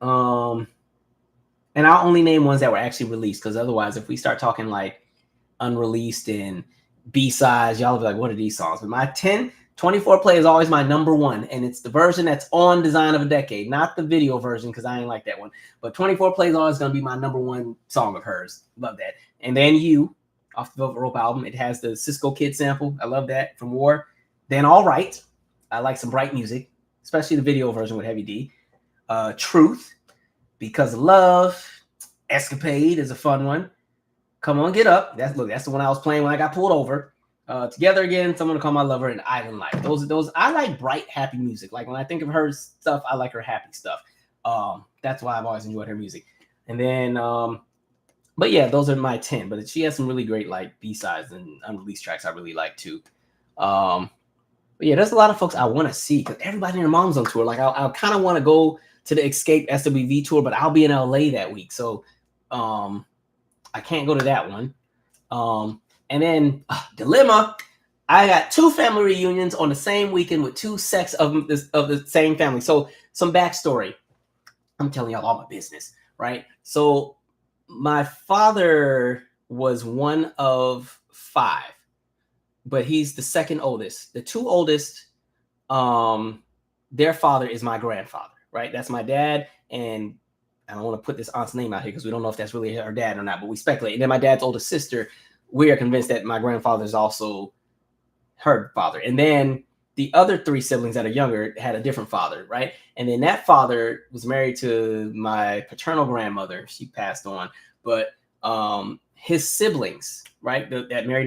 and I'll only name ones that were actually released, because otherwise if we start talking like unreleased and B-sides, y'all will be like, what are these songs? But my 24 play is always my number one, and it's the version that's on Design of a Decade, not the video version, because I ain't like that one. But 24 play is always going to be my number one song of hers. Love that. And then You, off the Velvet Rope album. It has the Cisco Kid sample. I love that from War. Then All Right. I like some bright music, especially the video version with Heavy D. Truth, Because of Love. Escapade is a fun one. Come On, Get Up. That's the one I was playing when I got pulled over. Together Again, Someone to Call My Lover, and Island Life. Those I like bright, happy music. Like when I think of her stuff, I like her happy stuff. That's why I've always enjoyed her music. And then, but yeah, those are my 10. But she has some really great like B-sides and unreleased tracks I really like too. But yeah, there's a lot of folks I want to see because everybody and their mom's on tour. Like I kind of want to go to the Escape SWV tour, but I'll be in LA that week, so I can't go to that one. And then Dilemma, I got 2 family reunions on the same weekend with 2 sets of the same family. So some backstory. I'm telling y'all all my business, right? So my father was one of 5, but he's the second oldest. The 2 oldest, their father is my grandfather, right? That's my dad, and I don't want to put this aunt's name out here because we don't know if that's really her dad or not, but we speculate. And then my dad's oldest sister, we are convinced that my grandfather is also her father. And then the other 3 siblings that are younger had a different father, right? And then that father was married to my paternal grandmother. She passed on, but his siblings, right? The guy that married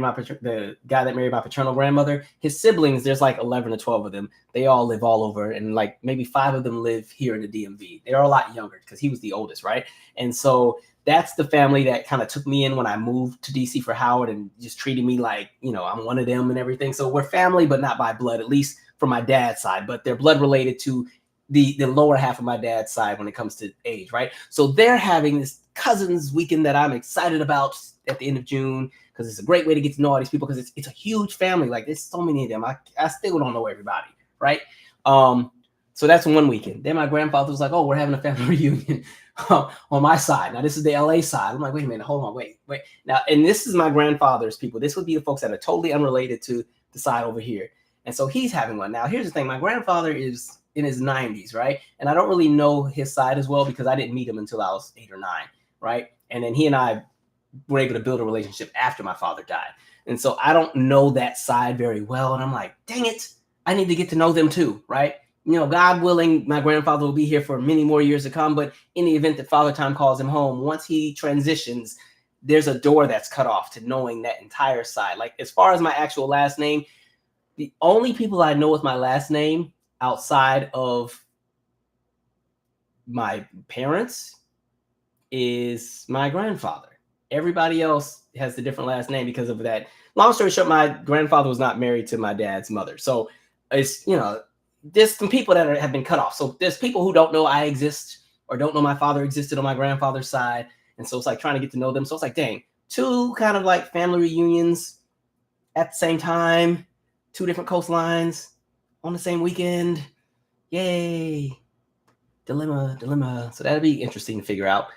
my paternal grandmother, his siblings, there's like 11 or 12 of them. They all live all over, and like maybe 5 of them live here in the DMV. They're a lot younger because he was the oldest, right? And so that's the family that kind of took me in when I moved to DC for Howard and just treated me like, you know, I'm one of them and everything. So we're family, but not by blood, at least from my dad's side, but they're blood related to the lower half of my dad's side when it comes to age, right? So they're having this cousins weekend that I'm excited about at the end of June because it's a great way to get to know all these people because it's a huge family. Like there's so many of them. I still don't know everybody, right? So that's one weekend. Then my grandfather was like, oh, we're having a family reunion on my side. Now, this is the LA side. I'm like, wait a minute, hold on, wait. Now, and this is my grandfather's people. This would be the folks that are totally unrelated to the side over here. And so he's having one. Now, here's the thing. My grandfather is in his 90s, right? And I don't really know his side as well because I didn't meet him until I was 8 or 9, right? And then he and I were able to build a relationship after my father died. And so I don't know that side very well. And I'm like, dang it, I need to get to know them too, right? You know, God willing, my grandfather will be here for many more years to come. But in the event that Father Time calls him home, once he transitions, there's a door that's cut off to knowing that entire side. Like as far as my actual last name, the only people I know with my last name outside of my parents is my grandfather. Everybody else has a different last name because of that. Long story short, my grandfather was not married to my dad's mother. So it's, you know, there's some people that have been cut off. So there's people who don't know I exist or don't know my father existed on my grandfather's side. And so it's like trying to get to know them. So it's like, dang, 2 kind of like family reunions at the same time, 2 different coastlines on the same weekend. Yay. Dilemma. So that'd be interesting to figure out.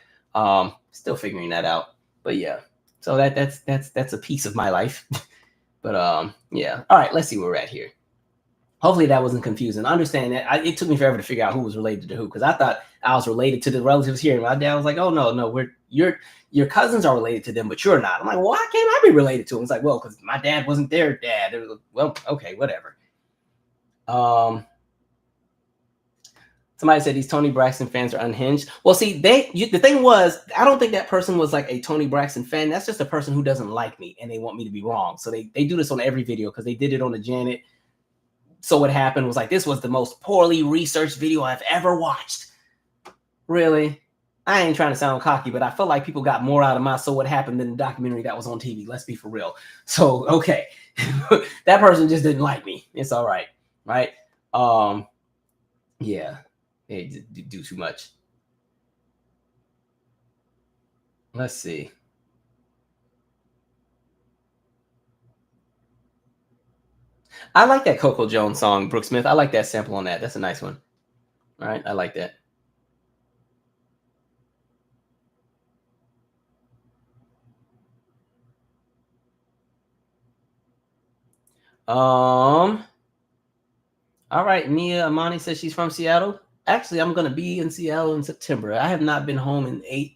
Still figuring that out. But yeah, so that's a piece of my life. But yeah. All right, let's see where we're at here. Hopefully that wasn't confusing. I understand that it took me forever to figure out who was related to who, because I thought I was related to the relatives here. And my dad was like, "Oh no, your cousins are related to them, but you're not." I'm like, "Well, why can't I be related to them?" It's like, "Well, because my dad wasn't their dad." It was, well, okay, whatever. Somebody said these Tony Braxton fans are unhinged. Well, see, the thing was, I don't think that person was like a Tony Braxton fan. That's just a person who doesn't like me and they want me to be wrong. So they do this on every video, because they did it on the Janet. So what happened was like, this was the most poorly researched video I've ever watched. Really? I ain't trying to sound cocky, but I felt like people got more out of my So What Happened than the documentary that was on TV. Let's be for real. So, okay. That person just didn't like me. It's all right. Right? Yeah. They do too much. Let's see. I like that Coco Jones song, Brooke Smith. I like that sample on that. That's a nice one. All right. I like that. All right. Mia Amani says she's from Seattle. Actually, I'm going to be in Seattle in September. I have not been home in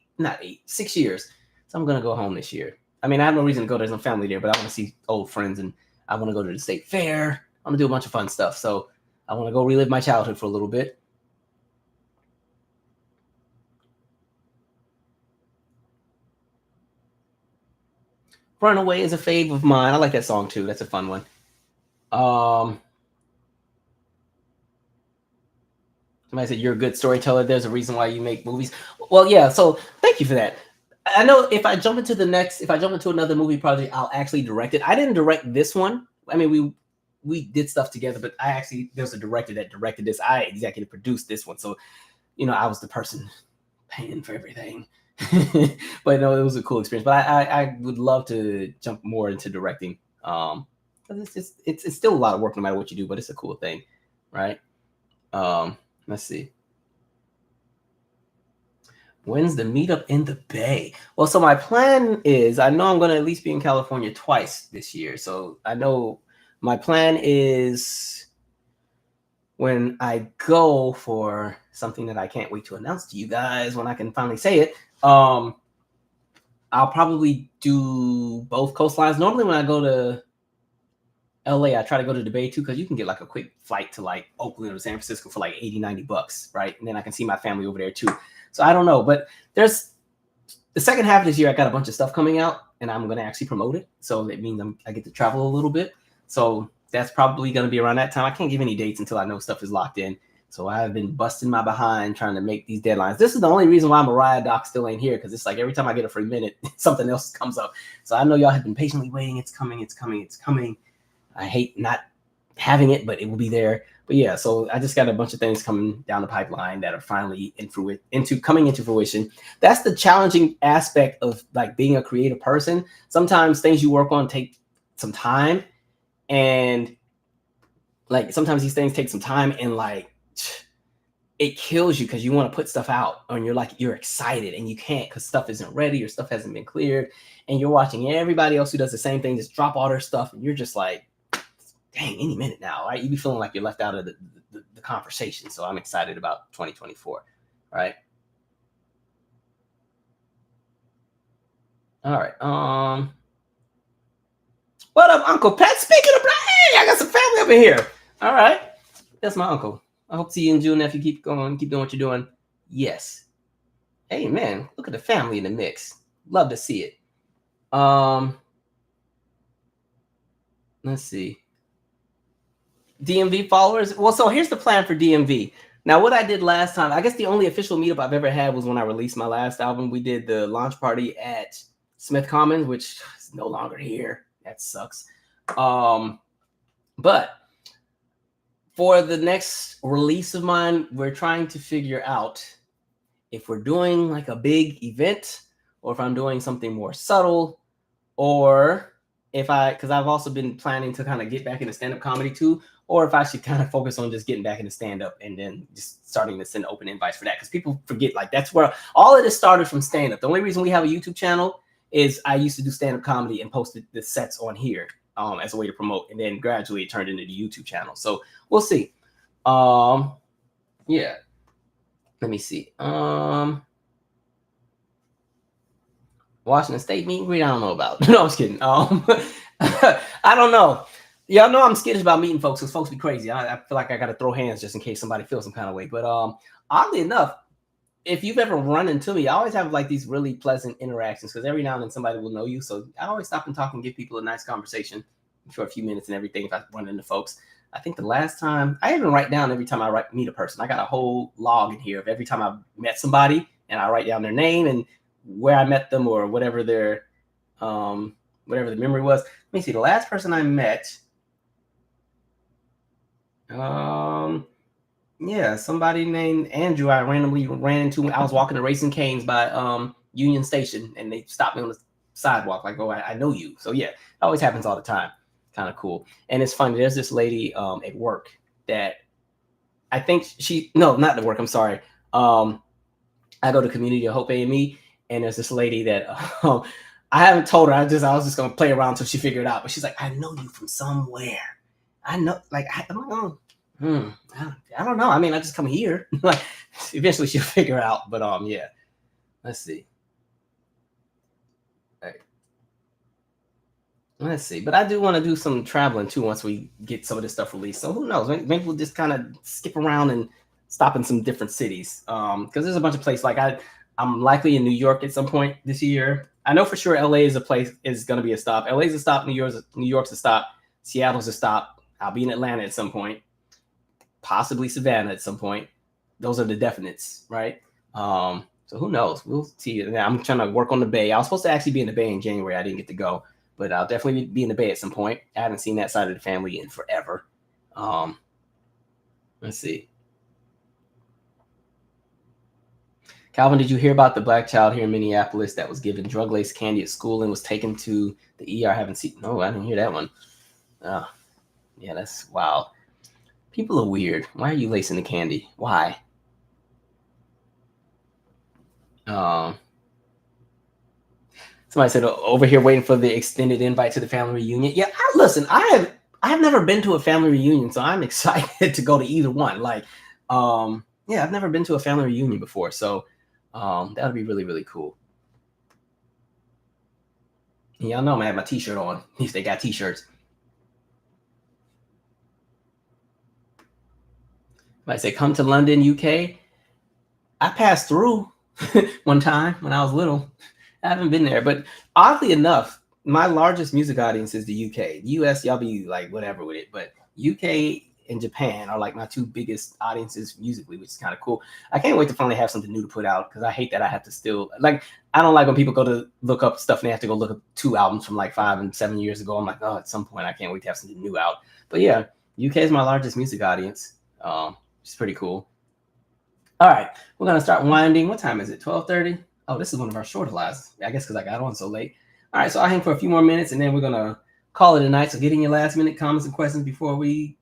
6 years. So I'm going to go home this year. I mean, I have no reason to go. There's no family there, but I want to see old friends, and I want to go to the state fair. I want to do a bunch of fun stuff. So I want to go relive my childhood for a little bit. Runaway is a fave of mine. I like that song too. That's a fun one. Somebody said you're a good storyteller. There's a reason why you make movies. Well, yeah. So thank you for that. I know if I jump into another movie project, I'll actually direct it. I didn't direct this one. I mean, we did stuff together, but there's a director that directed this. I executive produced this one. So, I was the person paying for everything. But no, it was a cool experience. But I would love to jump more into directing. It's still a lot of work no matter what you do, but it's a cool thing, right? Let's see. When's the meetup in the Bay? Well, so my plan is, I know I'm going to at least be in California twice this year. So I know my plan is, when I go for something that I can't wait to announce to you guys when I can finally say it, I'll probably do both coastlines. Normally when I go to LA, I try to go to the Bay too, because you can get like a quick flight to like Oakland or San Francisco for like $80-$90, right? And then I can see my family over there too. So I don't know, but there's the second half of this year, I got a bunch of stuff coming out, and I'm going to actually promote it. So it means I get to travel a little bit. So that's probably going to be around that time. I can't give any dates until I know stuff is locked in. So I've been busting my behind trying to make these deadlines. This is the only reason why Mariah Doc still ain't here, because it's like every time I get a free minute, something else comes up. So I know y'all have been patiently waiting. It's coming. It's coming. It's coming. I hate not having it, but it will be there. But yeah, so I just got a bunch of things coming down the pipeline that are finally coming into fruition. That's the challenging aspect of like being a creative person. Sometimes things you work on take some time, and like sometimes these things take some time, and like it kills you because you want to put stuff out, and you're excited and you can't because stuff isn't ready or stuff hasn't been cleared, and you're watching everybody else who does the same thing just drop all their stuff, and you're just like, dang, any minute now, right? You be feeling like you're left out of the conversation. So I'm excited about 2024, right? All right. What up, Uncle Pat? Speaking of, hey, I got some family up in here. All right, that's my uncle. I hope to see you in June if you keep going, keep doing what you're doing. Yes. Hey, man, look at the family in the mix. Love to see it. Let's see. DMV followers. Well, so here's the plan for DMV. Now, what I did last time, I guess the only official meetup I've ever had was when I released my last album. We did the launch party at Smith Commons, which is no longer here. That sucks. But for the next release of mine, we're trying to figure out if we're doing like a big event, or if I'm doing something more subtle, or because I've also been planning to kind of get back into stand-up comedy too, or if I should kind of focus on just getting back into stand-up and then just starting to send open invites for that. Because people forget, like, that's where all of this started from stand-up. The only reason we have a YouTube channel is I used to do stand-up comedy and posted the sets on here as a way to promote. And then gradually it turned into the YouTube channel. So we'll see. Yeah. Let me see. Washington State meet and greet, I don't know about. No, I'm just kidding. I don't know. Y'all know I'm skittish about meeting folks because folks be crazy. I feel like I got to throw hands just in case somebody feels some kind of way. But oddly enough, if you've ever run into me, I always have like these really pleasant interactions because every now and then somebody will know you. So I always stop and talk and give people a nice conversation for a few minutes and everything if I run into folks. I think the last time, I even write down every time I meet a person. I got a whole log in here of every time I met somebody, and I write down their name and where I met them or whatever their whatever the memory was. Let me see. The last person I met, yeah, somebody named Andrew. I randomly ran into. I was walking to Racing Canes by Union Station, and they stopped me on the sidewalk. Like, oh, I know you. So yeah, it always happens all the time. Kind of cool. And it's funny. There's this lady at work that I think no, not at work. I'm sorry. I go to Community of Hope AME, and there's this lady that I haven't told her. I was just gonna play around until she figured it out. But she's like, I know you from somewhere. I know, like, I'm like, oh, I don't know. I mean, I just come here. Like, eventually she'll figure it out. But yeah. Let's see. All right. Let's see. But I do want to do some traveling too once we get some of this stuff released. So who knows? Maybe we'll just kind of skip around and stop in some different cities. Because there's a bunch of places. Like I'm likely in New York at some point this year. I know for sure LA is going to be a stop. LA's a stop. New York's a stop. Seattle's a stop. I'll be in Atlanta at some point. Possibly Savannah at some point. Those are the definites, right? So who knows? We'll see. I'm trying to work on the Bay. I was supposed to actually be in the Bay in January. I didn't get to go, but I'll definitely be in the Bay at some point. I haven't seen that side of the family in forever. Let's see. Calvin, did you hear about the black child here in Minneapolis that was given drug-laced candy at school and was taken to the ER? I haven't seen. No, I didn't hear that one. Yeah, that's wild. People are weird. Why are you lacing the candy? Why? Somebody said over here waiting for the extended invite to the family reunion. Yeah, listen, I have never been to a family reunion, so I'm excited to go to either one. Like, yeah, I've never been to a family reunion before, so that would be really, really cool. Y'all know I'm gonna have my t-shirt on if they got t-shirts. I say, come to London, UK. I passed through one time when I was little. I haven't been there, but oddly enough, my largest music audience is the UK. The US, y'all be like whatever with it, but UK and Japan are like my two biggest audiences musically, which is kind of cool. I can't wait to finally have something new to put out because I hate that I have to still like. I don't like when people go to look up stuff and they have to go look up 2 albums from like 5 and 7 years ago. I'm like, oh, at some point I can't wait to have something new out. But yeah, UK is my largest music audience. It's pretty cool. All right, we're gonna start winding. What time is it? 12:30. Oh, this is one of our shorter lives. I guess because I got on so late. All right, so I'll hang for a few more minutes and then we're gonna call it a night. So get in your last minute comments and questions before we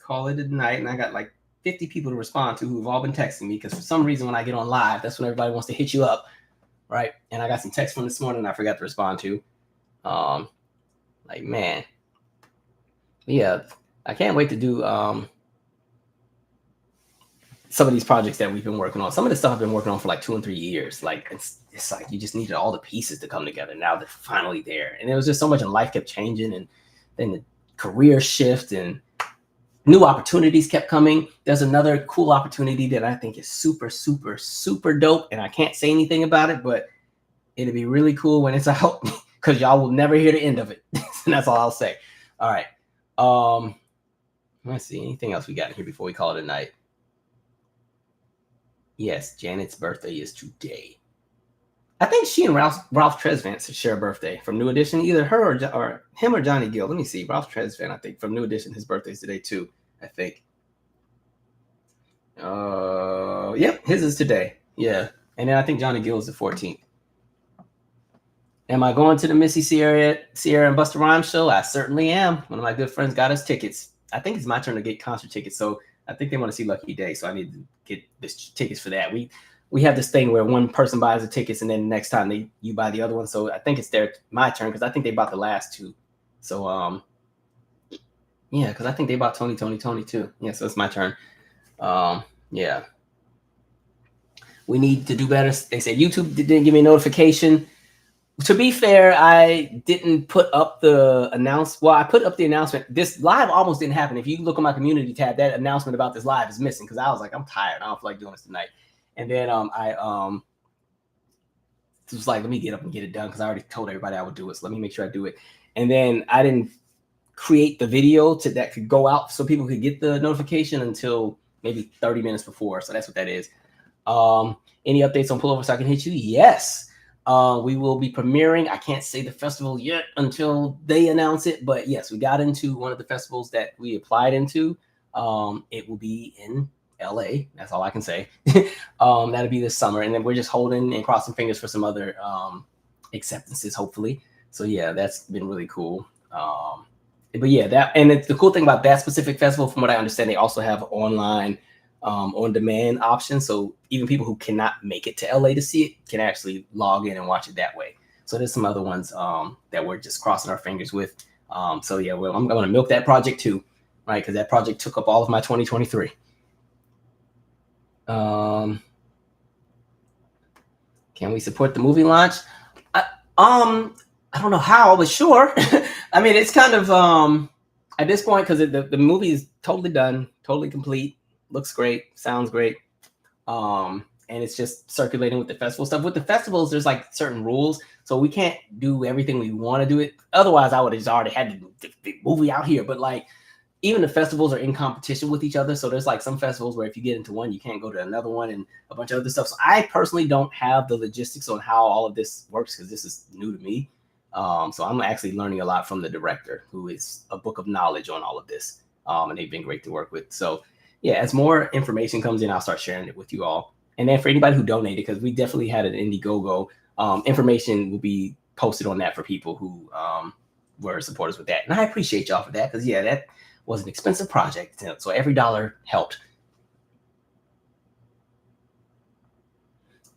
call it a night. And I got like 50 people to respond to who've all been texting me because for some reason when I get on live, that's when everybody wants to hit you up, right? And I got some texts from this morning I forgot to respond to. Like, man, yeah, I can't wait to do some of these projects that we've been working on. Some of the stuff I've been working on for like 2 and 3 years. Like it's like you just needed all the pieces to come together. Now they're finally there. And it was just so much, and life kept changing, and then the career shift and new opportunities kept coming. There's another cool opportunity that I think is super, super, super dope. And I can't say anything about it, but it'll be really cool when it's out because y'all will never hear the end of it. And that's all I'll say. All right. Let's see. Anything else we got in here before we call it a night? Yes, Janet's birthday is today. I think she and Ralph Tresvant share a birthday from New Edition. Either her or him or Johnny Gill. Let me see. Ralph Tresvant, I think, from New Edition. His birthday's today too, I think. Yep, his is today. Yeah. And then I think Johnny Gill is the 14th. Am I going to the Missy Sierra and Busta Rhymes show? I certainly am. One of my good friends got us tickets. I think it's my turn to get concert tickets. So I think they want to see Lucky Day. So I need to get this tickets for that. We have this thing where one person buys the tickets and then the next time you buy the other one. So I think it's my turn because I think they bought the last two. So yeah, because I think they bought Tony too. Yeah, so it's my turn. Yeah. We need to do better. They said YouTube didn't give me a notification. To be fair, I didn't put up the announcement. Well, I put up the announcement. This live almost didn't happen. If you look on my community tab, that announcement about this live is missing because I was like, I'm tired. I don't feel like doing this tonight. And then I was like, let me get up and get it done because I already told everybody I would do it. So let me make sure I do it. And then I didn't create the video that could go out so people could get the notification until maybe 30 minutes before. So that's what that is. Any updates on Pullover so I can hit you? Yes. We will be premiering. I can't say the festival yet until they announce it, but yes, we got into one of the festivals that we applied into. It will be in LA. That's all I can say. That'll be this summer. And then we're just holding and crossing fingers for some other acceptances, hopefully. So yeah, that's been really cool. But yeah, the cool thing about that specific festival, from what I understand, they also have online on-demand options. So even people who cannot make it to LA to see it can actually log in and watch it that way. So there's some other ones that we're just crossing our fingers with. So yeah, I'm going to milk that project too, right? Because that project took up all of my 2023. Can we support the movie launch? I don't know how, but sure. I mean, it's kind of at this point because the movie is totally done, totally complete. Looks great, sounds great. And it's just circulating with the festival stuff. With the festivals, there's like certain rules. So we can't do everything we want to do it. Otherwise, I would have just already had the movie out here. But like, even the festivals are in competition with each other. So there's like some festivals where if you get into one, you can't go to another one and a bunch of other stuff. So I personally don't have the logistics on how all of this works because this is new to me. So I'm actually learning a lot from the director, who is a book of knowledge on all of this. And they've been great to work with. So yeah, as more information comes in, I'll start sharing it with you all. And then for anybody who donated, because we definitely had an Indiegogo, information will be posted on that for people who were supporters with that. And I appreciate y'all for that because, yeah, that was an expensive project. So every dollar helped.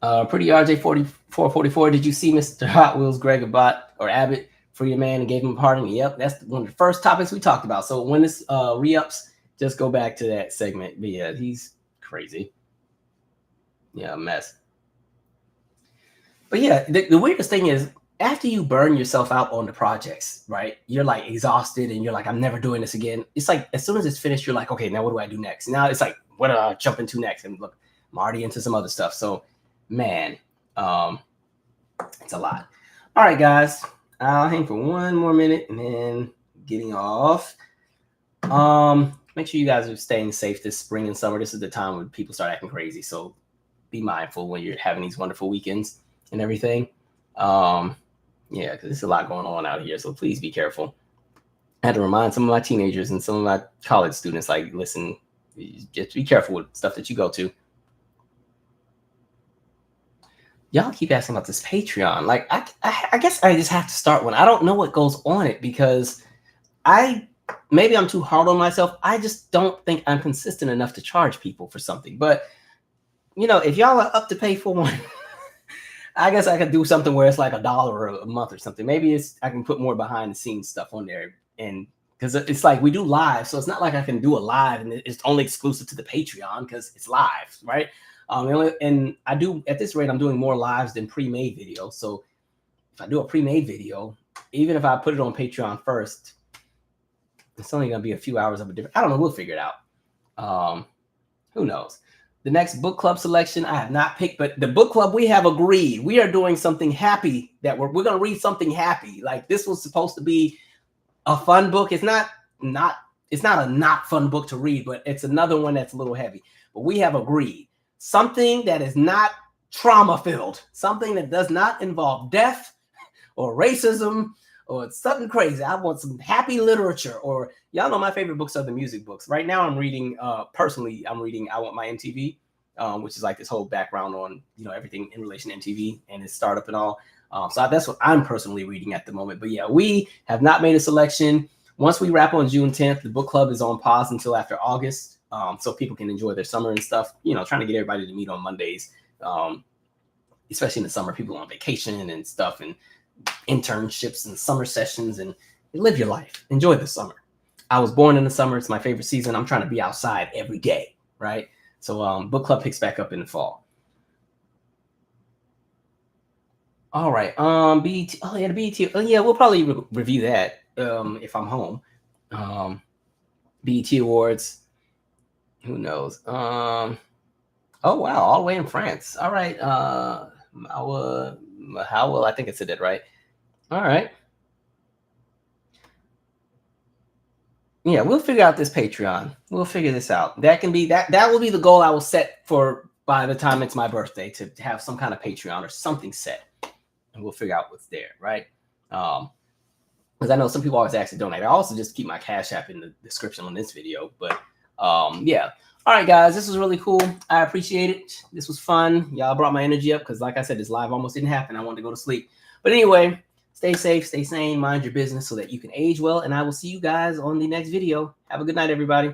Pretty RJ 4444. Did you see Mr. Hot Wheels Greg Abbott for your man and gave him a pardon? Yep, that's one of the first topics we talked about. So when this re-ups, just go back to that segment. But yeah, he's crazy. Yeah, a mess. But yeah, the weirdest thing is after you burn yourself out on the projects, right? You're like exhausted and you're like, I'm never doing this again. It's like as soon as it's finished, you're like, okay, now what do I do next? Now it's like, what do I jump into next? And look, I'm already into some other stuff. So man, it's a lot. All right, guys, I'll hang for one more minute and then getting off. Make sure you guys are staying safe this spring and summer. This is the time when people start acting crazy. So be mindful when you're having these wonderful weekends and everything. Yeah, because there's a lot going on out here. So please be careful. I had to remind some of my teenagers and some of my college students, like, listen, just be careful with stuff that you go to. Y'all keep asking about this Patreon. Like, I guess I just have to start one. I don't know what goes on it because maybe I'm too hard on myself. I just don't think I'm consistent enough to charge people for something. But, you know, if y'all are up to pay for one, I guess I could do something where it's like $1 a month or something. Maybe I can put more behind the scenes stuff on there. And because it's like we do live. So it's not like I can do a live and it's only exclusive to the Patreon because it's live, right? And I do, at this rate, I'm doing more lives than pre-made videos. So if I do a pre-made video, even if I put it on Patreon first, it's only going to be a few hours of a different. I don't know. We'll figure it out. Who knows? The next book club selection I have not picked, but the book club we have agreed. We are doing something happy that we're going to read something happy. Like this was supposed to be a fun book. It's not a not fun book to read, but it's another one that's a little heavy. But we have agreed something that is not trauma filled, something that does not involve death or racism or something crazy. I want some happy literature, or y'all know my favorite books are the music books. Right now I'm reading, personally, I'm reading I Want My MTV, which is like this whole background on, you know, everything in relation to MTV and its startup and all. So that's what I'm personally reading at the moment. But yeah, we have not made a selection. once we wrap on June 10th, the book club is on pause until after August, so people can enjoy their summer and stuff. You know, trying to get everybody to meet on Mondays, especially in the summer. People on vacation and stuff, and internships and summer sessions, and live your life. Enjoy the summer. I was born in the summer. It's my favorite season. I'm trying to be outside every day, right? So book club picks back up in the fall. All right. BET. Oh yeah, the BET. Oh yeah, we'll probably review that if I'm home. BET Awards. Who knows? Oh wow, all the way in France. All right. How I think it said it right. All right. Yeah, we'll figure out this Patreon. We'll figure this out. That can be that will be the goal I will set for by the time it's my birthday, to have some kind of Patreon or something set. And we'll figure out what's there, right? Because I know some people always ask to donate. I also just keep my Cash App in the description on this video. But yeah. All right, guys, this was really cool. I appreciate it. This was fun. Y'all brought my energy up because, like I said, this live almost didn't happen. I wanted to go to sleep. But anyway, stay safe, stay sane, mind your business so that you can age well. And I will see you guys on the next video. Have a good night, everybody.